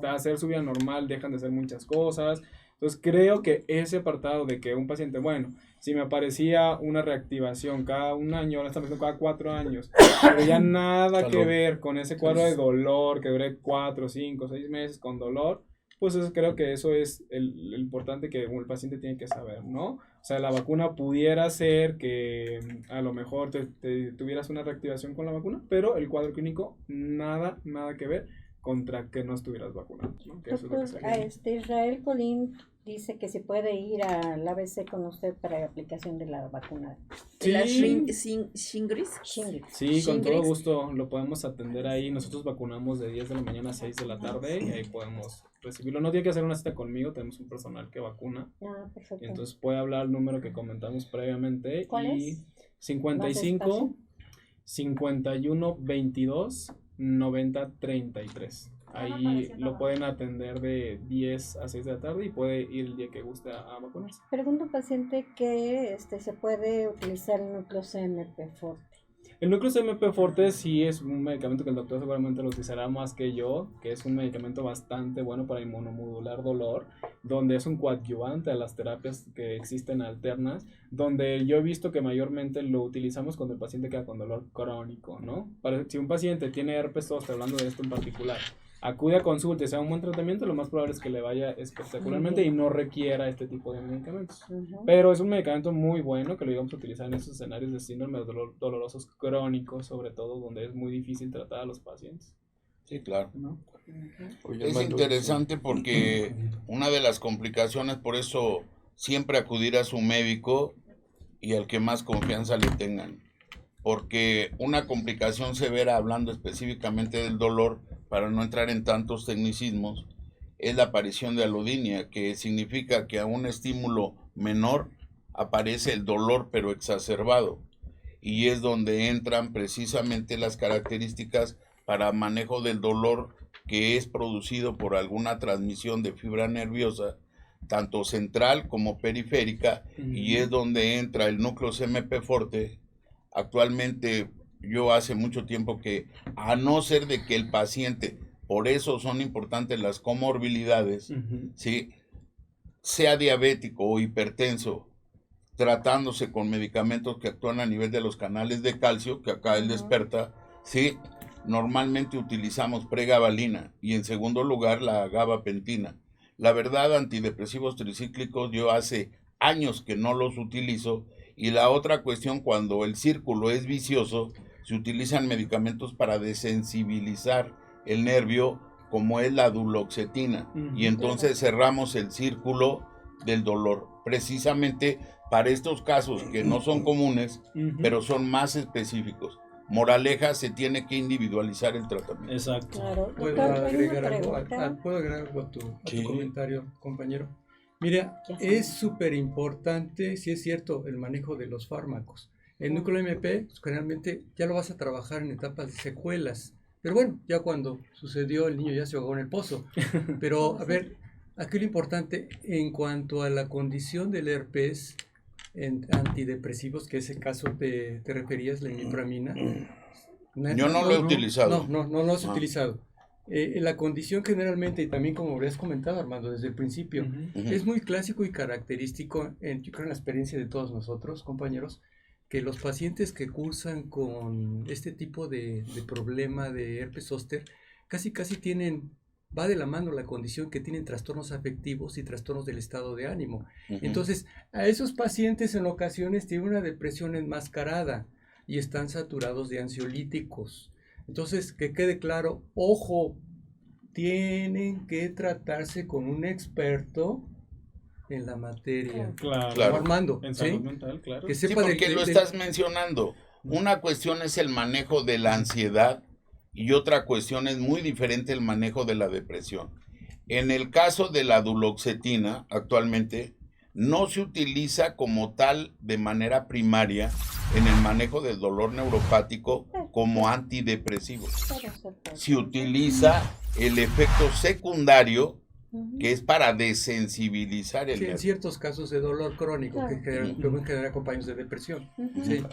hacer su vida normal, dejan de hacer muchas cosas. Entonces creo que ese apartado de que un paciente, bueno, si me aparecía una reactivación cada 1 año, ahora está pasando cada 4 años, pero ya nada que ver con ese cuadro de dolor que dure 4, 5, 6 meses con dolor, pues eso, creo que eso es el importante que el paciente tiene que saber, ¿no? O sea, la vacuna pudiera ser que a lo mejor te tuvieras una reactivación con la vacuna, pero el cuadro clínico nada que ver contra que no estuvieras vacunado, ¿no? Que Doctor, eso es lo que Israel Colín dice que se puede ir al ABC con usted para la aplicación de la vacuna. Sí. ¿La Shingrix? Sí, con todo gusto lo podemos atender ahí. Nosotros vacunamos de 10 de la mañana a 6 de la tarde y ahí podemos recibirlo. No tiene que hacer una cita conmigo, tenemos un personal que vacuna. Ah, perfecto. Y entonces puede hablar al número que comentamos previamente. ¿Cuál es? 55 51 22 90 33. Ahí lo pueden atender de 10 a 6 de la tarde y puede ir el día que guste a vacunarse. Pregunta un paciente que se puede utilizar el núcleo CMP Forte. El núcleo CMP Forte sí es un medicamento que el doctor seguramente lo utilizará más que yo, que es un medicamento bastante bueno para inmunomodular dolor, donde es un coadyuvante a las terapias que existen alternas, donde yo he visto que mayormente lo utilizamos cuando el paciente queda con dolor crónico, ¿no? Si un paciente tiene herpes zóster, hablando de esto en particular, acude a consulta y sea un buen tratamiento, lo más probable es que le vaya espectacularmente y no requiera este tipo de medicamentos. Pero es un medicamento muy bueno que lo íbamos a utilizar en esos escenarios de síndrome dolorosos crónicos, sobre todo donde es muy difícil tratar a los pacientes. Sí, claro. ¿No? Es interesante porque una de las complicaciones, por eso siempre acudir a su médico y al que más confianza le tengan. Porque una complicación severa, hablando específicamente del dolor, para no entrar en tantos tecnicismos, es la aparición de alodinia, que significa que a un estímulo menor aparece el dolor pero exacerbado, y es donde entran precisamente las características para manejo del dolor que es producido por alguna transmisión de fibra nerviosa, tanto central como periférica, y es donde entra el núcleo CMP Forte. Actualmente yo hace mucho tiempo que, a no ser de que el paciente, por eso son importantes las comorbilidades, ¿sí?, sea diabético o hipertenso, tratándose con medicamentos que actúan a nivel de los canales de calcio, que acá él desperta, ¿sí?, normalmente utilizamos pregabalina y en segundo lugar la gabapentina. La verdad, antidepresivos tricíclicos yo hace años que no los utilizo. Y la otra cuestión, cuando el círculo es vicioso, se utilizan medicamentos para desensibilizar el nervio como es la duloxetina, y entonces cerramos el círculo del dolor, precisamente para estos casos que no son comunes, pero son más específicos. Moraleja, se tiene que individualizar el tratamiento. Exacto. Claro. ¿Puedo agregar algo a tu comentario, compañero? Mira, es súper importante, si es cierto, el manejo de los fármacos. El núcleo MP, pues, generalmente ya lo vas a trabajar en etapas de secuelas. Pero bueno, ya cuando sucedió, el niño ya se ahogó en el pozo. Pero, a ver, aquí lo importante, en cuanto a la condición del herpes, en antidepresivos, que es el caso te referías, la imipramina. Yo no lo he utilizado. No lo has utilizado. La condición generalmente, y también como habrías comentado, Armando, desde el principio, es muy clásico y característico, yo creo en la experiencia de todos nosotros, compañeros, que los pacientes que cursan con este tipo de problema de herpes zóster, casi va de la mano la condición que tienen trastornos afectivos y trastornos del estado de ánimo. Entonces, a esos pacientes en ocasiones tienen una depresión enmascarada y están saturados de ansiolíticos. Entonces, que quede claro, ojo, tienen que tratarse con un experto en la materia. Claro. Armando, en salud mental, claro. Que sepa porque lo estás mencionando. Una cuestión es el manejo de la ansiedad y otra cuestión es muy diferente el manejo de la depresión. En el caso de la duloxetina, actualmente, no se utiliza como tal de manera primaria en el manejo del dolor neuropático como antidepresivo. Se utiliza el efecto secundario, que es para desensibilizar el nervio. En ciertos casos de dolor crónico que pueden generar acompañados de depresión. Sí,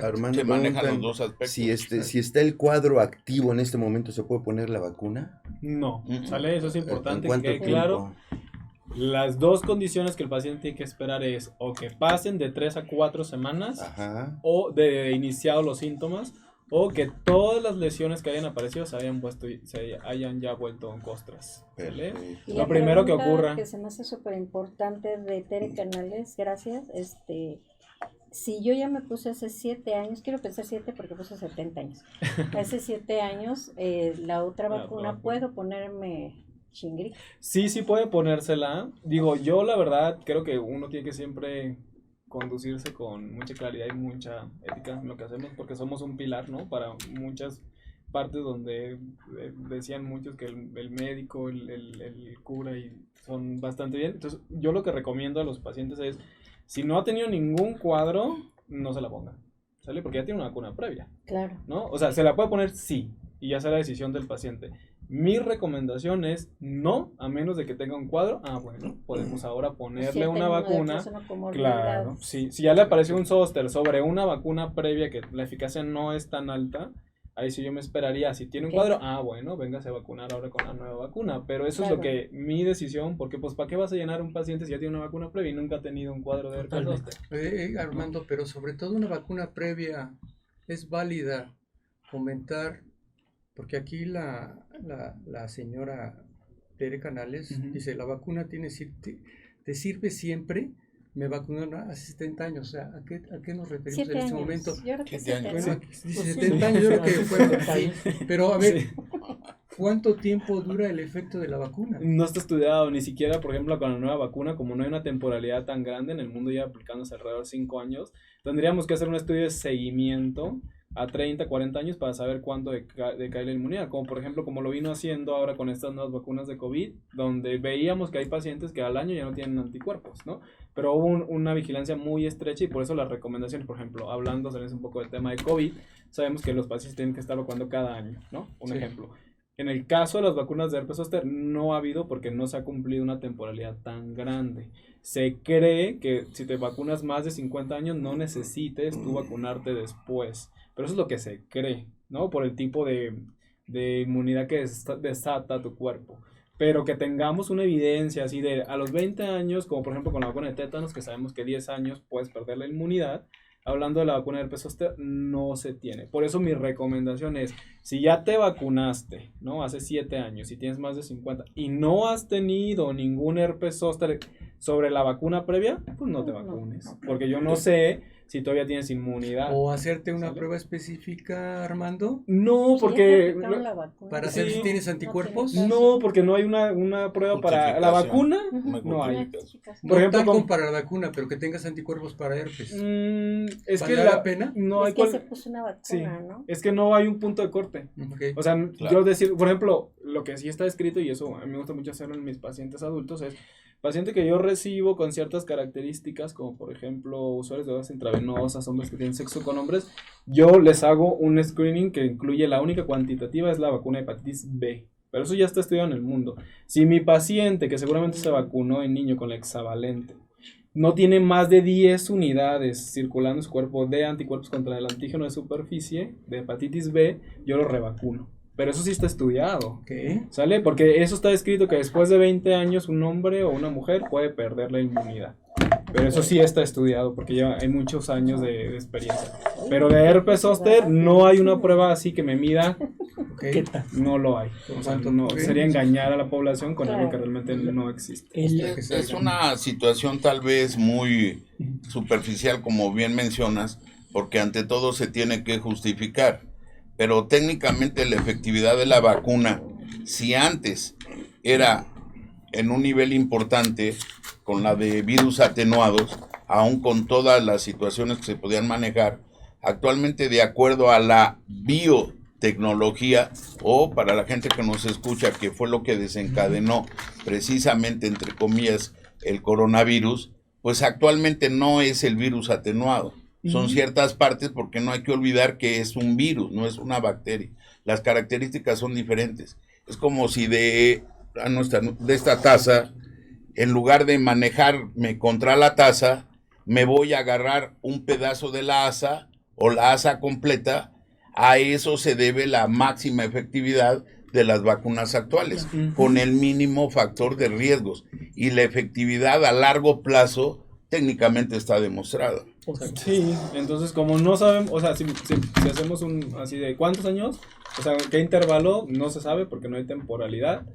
Armando, se manejan los dos aspectos. Si está el cuadro activo en este momento, ¿se puede poner la vacuna? No, ¿sale? Eso es importante ¿En que quede claro. Las dos condiciones que el paciente tiene que esperar es o que pasen de 3 a 4 semanas, o de iniciado los síntomas, o que todas las lesiones que hayan aparecido se hayan ya vuelto costras. ¿Vale? Lo primero que ocurra. Que se me hace súper importante de Tere Canales, gracias. Si yo ya me puse hace 7 años, quiero pensar 7 porque puse 70 años. Hace 7 años, la otra vacuna, ¿puedo ponerme Shingrix? Sí puede ponérsela. Digo, yo la verdad creo que uno tiene que siempre conducirse con mucha claridad y mucha ética en lo que hacemos, porque somos un pilar, ¿no? Para muchas partes donde decían muchos que el médico, el cura, y son bastante bien. Entonces, yo lo que recomiendo a los pacientes es, si no ha tenido ningún cuadro, no se la ponga, ¿sale? Porque ya tiene una vacuna previa. Claro. ¿No? O sea, se la puede poner sí, y ya será decisión del paciente. Mi recomendación es no, a menos de que tenga un cuadro. Bueno, podemos ahora ponerle una vacuna. Claro, si ya le apareció un zóster sobre una vacuna previa que la eficacia no es tan alta, ahí sí yo me esperaría. Si tiene un cuadro, bueno, véngase a vacunar ahora con la nueva vacuna. Pero eso es lo que mi decisión, porque pues ¿para qué vas a llenar un paciente si ya tiene una vacuna previa y nunca ha tenido un cuadro de herpes zóster? Armando, pero sobre todo una vacuna previa es válida comentar. Porque aquí la señora Tere Canales dice, la vacuna te sirve siempre. Me vacunaron hace 70 años. O sea, ¿a qué nos referimos en este momento? Yo creo que 7 años. Bueno, dice 70 años, yo creo que fue así. Pero a ver, ¿cuánto tiempo dura el efecto de la vacuna? No está estudiado, ni siquiera, por ejemplo, con la nueva vacuna, como no hay una temporalidad tan grande en el mundo ya aplicándose alrededor de 5 años, tendríamos que hacer un estudio de seguimiento a 30, 40 años para saber cuánto decae la inmunidad, como por ejemplo como lo vino haciendo ahora con estas nuevas vacunas de COVID, donde veíamos que hay pacientes que al año ya no tienen anticuerpos, ¿no? Pero hubo una vigilancia muy estrecha y por eso las recomendaciones, por ejemplo, hablando un poco del tema de COVID, sabemos que los pacientes tienen que estar vacunando cada año, ¿no? Un ejemplo. En el caso de las vacunas de herpes zóster no ha habido porque no se ha cumplido una temporalidad tan grande. Se cree que si te vacunas más de 50 años no necesites tú vacunarte después. Pero eso es lo que se cree, ¿no? Por el tipo de inmunidad que desata tu cuerpo. Pero que tengamos una evidencia así de a los 20 años, como por ejemplo con la vacuna de tétanos, que sabemos que 10 años puedes perder la inmunidad. Hablando de la vacuna de herpes zóster, no se tiene. Por eso mi recomendación es, si ya te vacunaste, ¿no? Hace 7 años, y tienes más de 50, y no has tenido ningún herpes zóster sobre la vacuna previa, pues no te vacunes. Porque yo no sé si todavía tienes inmunidad. ¿O hacerte una prueba específica, Armando? No, porque... ¿Para saber si tienes anticuerpos? No, porque no hay una prueba para la vacuna, no hay. Por ejemplo, como para la vacuna, pero que tengas anticuerpos para herpes. Es que la pena? No hay que se puso una vacuna, ¿no? Es que no hay un punto de corte. Okay. O sea, yo decir, por ejemplo, lo que sí está escrito, y eso a mí me gusta mucho hacerlo en mis pacientes adultos, es paciente que yo recibo con ciertas características, como por ejemplo usuarios de drogas intravenosas, hombres que tienen sexo con hombres, yo les hago un screening que incluye la única cuantitativa es la vacuna de hepatitis B. Pero eso ya está estudiado en el mundo. Si mi paciente, que seguramente se vacunó en niño con la hexavalente, no tiene más de 10 unidades circulando en su cuerpo de anticuerpos contra el antígeno de superficie de hepatitis B, yo lo revacuno. Pero eso sí está estudiado, ¿sale? Porque eso está escrito que después de 20 años un hombre o una mujer puede perder la inmunidad. Pero eso sí está estudiado porque ya hay muchos años de experiencia. Pero de herpes zóster no hay una prueba así que me mida. No lo hay. O sea, no, sería engañar a la población con algo que realmente no existe. Es una situación tal vez muy superficial, como bien mencionas, porque ante todo se tiene que justificar. Pero técnicamente la efectividad de la vacuna, si antes era en un nivel importante con la de virus atenuados, aún con todas las situaciones que se podían manejar, actualmente de acuerdo a la biotecnología, o para la gente que nos escucha, que fue lo que desencadenó precisamente, entre comillas, el coronavirus, pues actualmente no es el virus atenuado. Son ciertas partes, porque no hay que olvidar que es un virus, no es una bacteria. Las características son diferentes. Es como si de esta taza, en lugar de manejarme contra la taza, me voy a agarrar un pedazo de la asa o la asa completa. A eso se debe la máxima efectividad de las vacunas actuales, con el mínimo factor de riesgos. Y la efectividad a largo plazo técnicamente está demostrada. Sí, entonces como no sabemos, o sea, si hacemos un así de ¿cuántos años? O sea, ¿qué intervalo? No se sabe porque no hay temporalidad.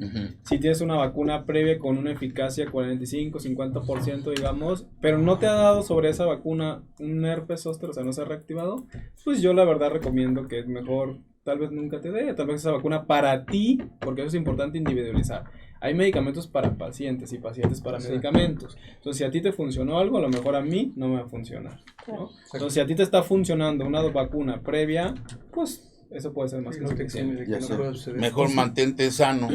Si tienes una vacuna previa con una eficacia 45, 50%, digamos, pero no te ha dado sobre esa vacuna un herpes zóster, o sea, no se ha reactivado, pues yo la verdad recomiendo que es mejor, tal vez nunca te dé, tal vez esa vacuna para ti, porque eso es importante individualizar. Hay medicamentos para pacientes y pacientes para medicamentos. Entonces, si a ti te funcionó algo, a lo mejor a mí no me va a funcionar, ¿no? Entonces, si a ti te está funcionando una vacuna previa, pues eso puede ser más que suficiente. Mejor mantente sano.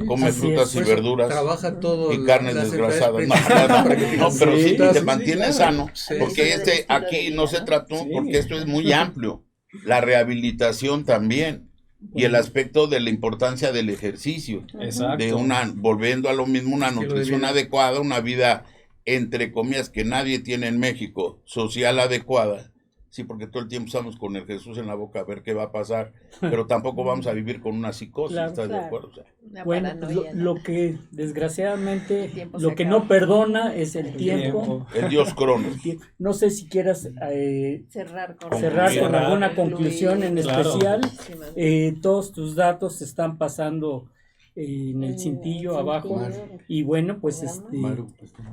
Come frutas y verduras. Trabaja todo y carnes desgrasadas. No, pero sí te mantienes sano. Porque aquí no se trató, porque esto es muy amplio. La rehabilitación también. Y el aspecto de la importancia del ejercicio. Exacto. De volviendo a lo mismo, una nutrición adecuada, una vida, entre comillas, que nadie tiene en México, social adecuada. Sí, porque todo el tiempo estamos con el Jesús en la boca a ver qué va a pasar, pero tampoco vamos a vivir con una psicosis, ¿estás de acuerdo? O sea, bueno, lo que desgraciadamente, lo que no perdona es el tiempo. El Dios Cronos. No sé si quieras cerrar con alguna conclusión en especial. Todos tus datos se están pasando en el cintillo abajo. Y bueno, pues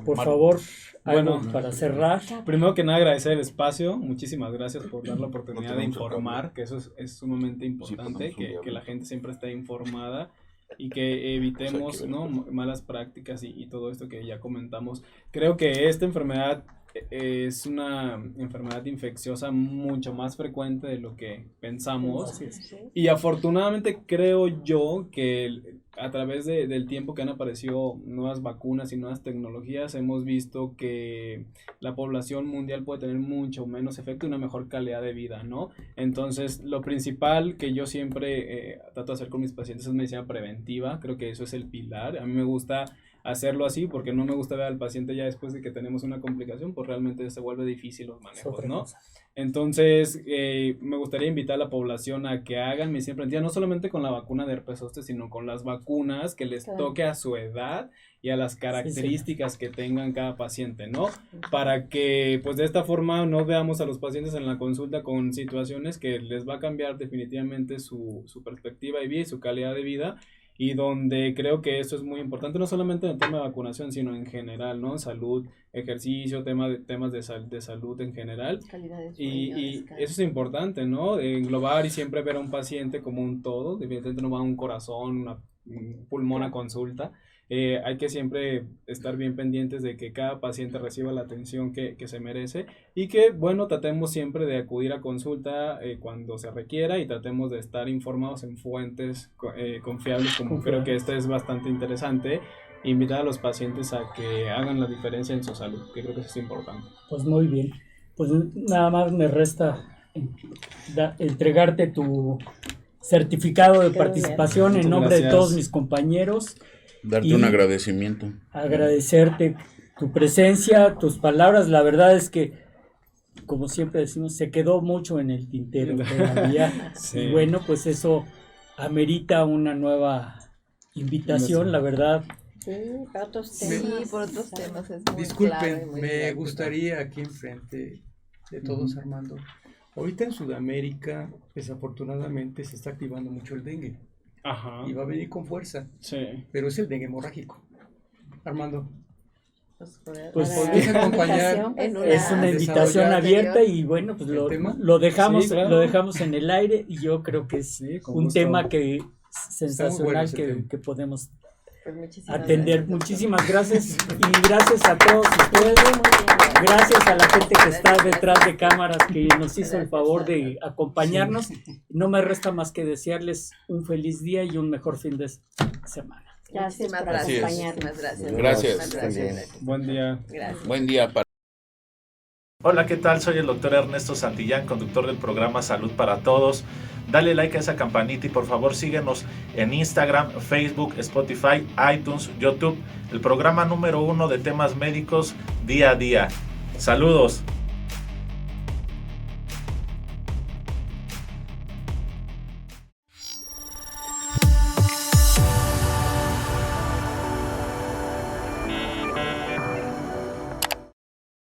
por favor, algo para cerrar. Primero que nada, agradecer el espacio. Muchísimas gracias por dar la oportunidad de informar, que eso es sumamente importante, que la gente siempre esté informada y que evitemos malas prácticas y todo esto que ya comentamos. Creo que esta enfermedad es una enfermedad infecciosa mucho más frecuente de lo que pensamos, y afortunadamente creo yo que a través del tiempo que han aparecido nuevas vacunas y nuevas tecnologías, hemos visto que la población mundial puede tener mucho menos efecto y una mejor calidad de vida, ¿no? Entonces, lo principal que yo siempre trato de hacer con mis pacientes es medicina preventiva. Creo que eso es el pilar. A mí me gusta hacerlo así porque no me gusta ver al paciente ya después de que tenemos una complicación, pues realmente se vuelve difícil los manejos, ¿no? Entonces, me gustaría invitar a la población a que hagan medicina preventiva, no solamente con la vacuna de herpes zóster, sino con las vacunas que les toque a su edad y a las características que tengan cada paciente, ¿no? Para que, pues de esta forma, no veamos a los pacientes en la consulta con situaciones que les va a cambiar definitivamente su perspectiva de vida y su calidad de vida. y donde creo que esto es muy importante, no solamente en el tema de vacunación, sino en general, ¿no? Salud, ejercicio, temas de salud en general. Y eso es importante, ¿no? Englobar y siempre ver a un paciente como un todo, evidentemente no va a un corazón, un pulmón a consulta. Hay que siempre estar bien pendientes de que cada paciente reciba la atención que se merece y que, bueno, tratemos siempre de acudir a consulta cuando se requiera y tratemos de estar informados en fuentes confiables, como creo que esto es bastante interesante, invitar a los pacientes a que hagan la diferencia en su salud, que creo que eso es importante. Pues muy bien, pues nada más me resta entregarte tu certificado de participación en nombre de todos mis compañeros. Darte un agradecimiento. Agradecerte tu presencia, tus palabras. La verdad es que, como siempre decimos, se quedó mucho en el tintero todavía. Sí. Y bueno, pues eso amerita una nueva invitación, la verdad. Sí, para otros temas. Sí, por otros temas. Es muy Disculpen, clave, muy me didáctico. gustaría aquí enfrente de todos, Armando. Ahorita en Sudamérica, desafortunadamente, se está activando mucho el dengue. Ajá. Y va a venir con fuerza. Sí. Pero es el dengue hemorrágico. Armando. Pues podrías acompañar. Es una invitación abierta y bueno, pues lo dejamos, sí, claro. Lo dejamos en el aire y yo creo que es un tema que sensacional que podemos atender. Gracias. Muchísimas gracias y gracias a todos ustedes. Gracias a la gente que está detrás de cámaras que nos hizo el favor de acompañarnos. No me resta más que desearles un feliz día y un mejor fin de semana. Gracias por acompañarnos. Gracias. Buen día. Gracias. Buen día para... Hola, ¿qué tal? Soy el doctor Ernesto Santillán, conductor del programa Salud para Todos. Dale like a esa campanita y por favor síguenos en Instagram, Facebook, Spotify, iTunes, YouTube. El programa número 1 de temas médicos día a día. Saludos.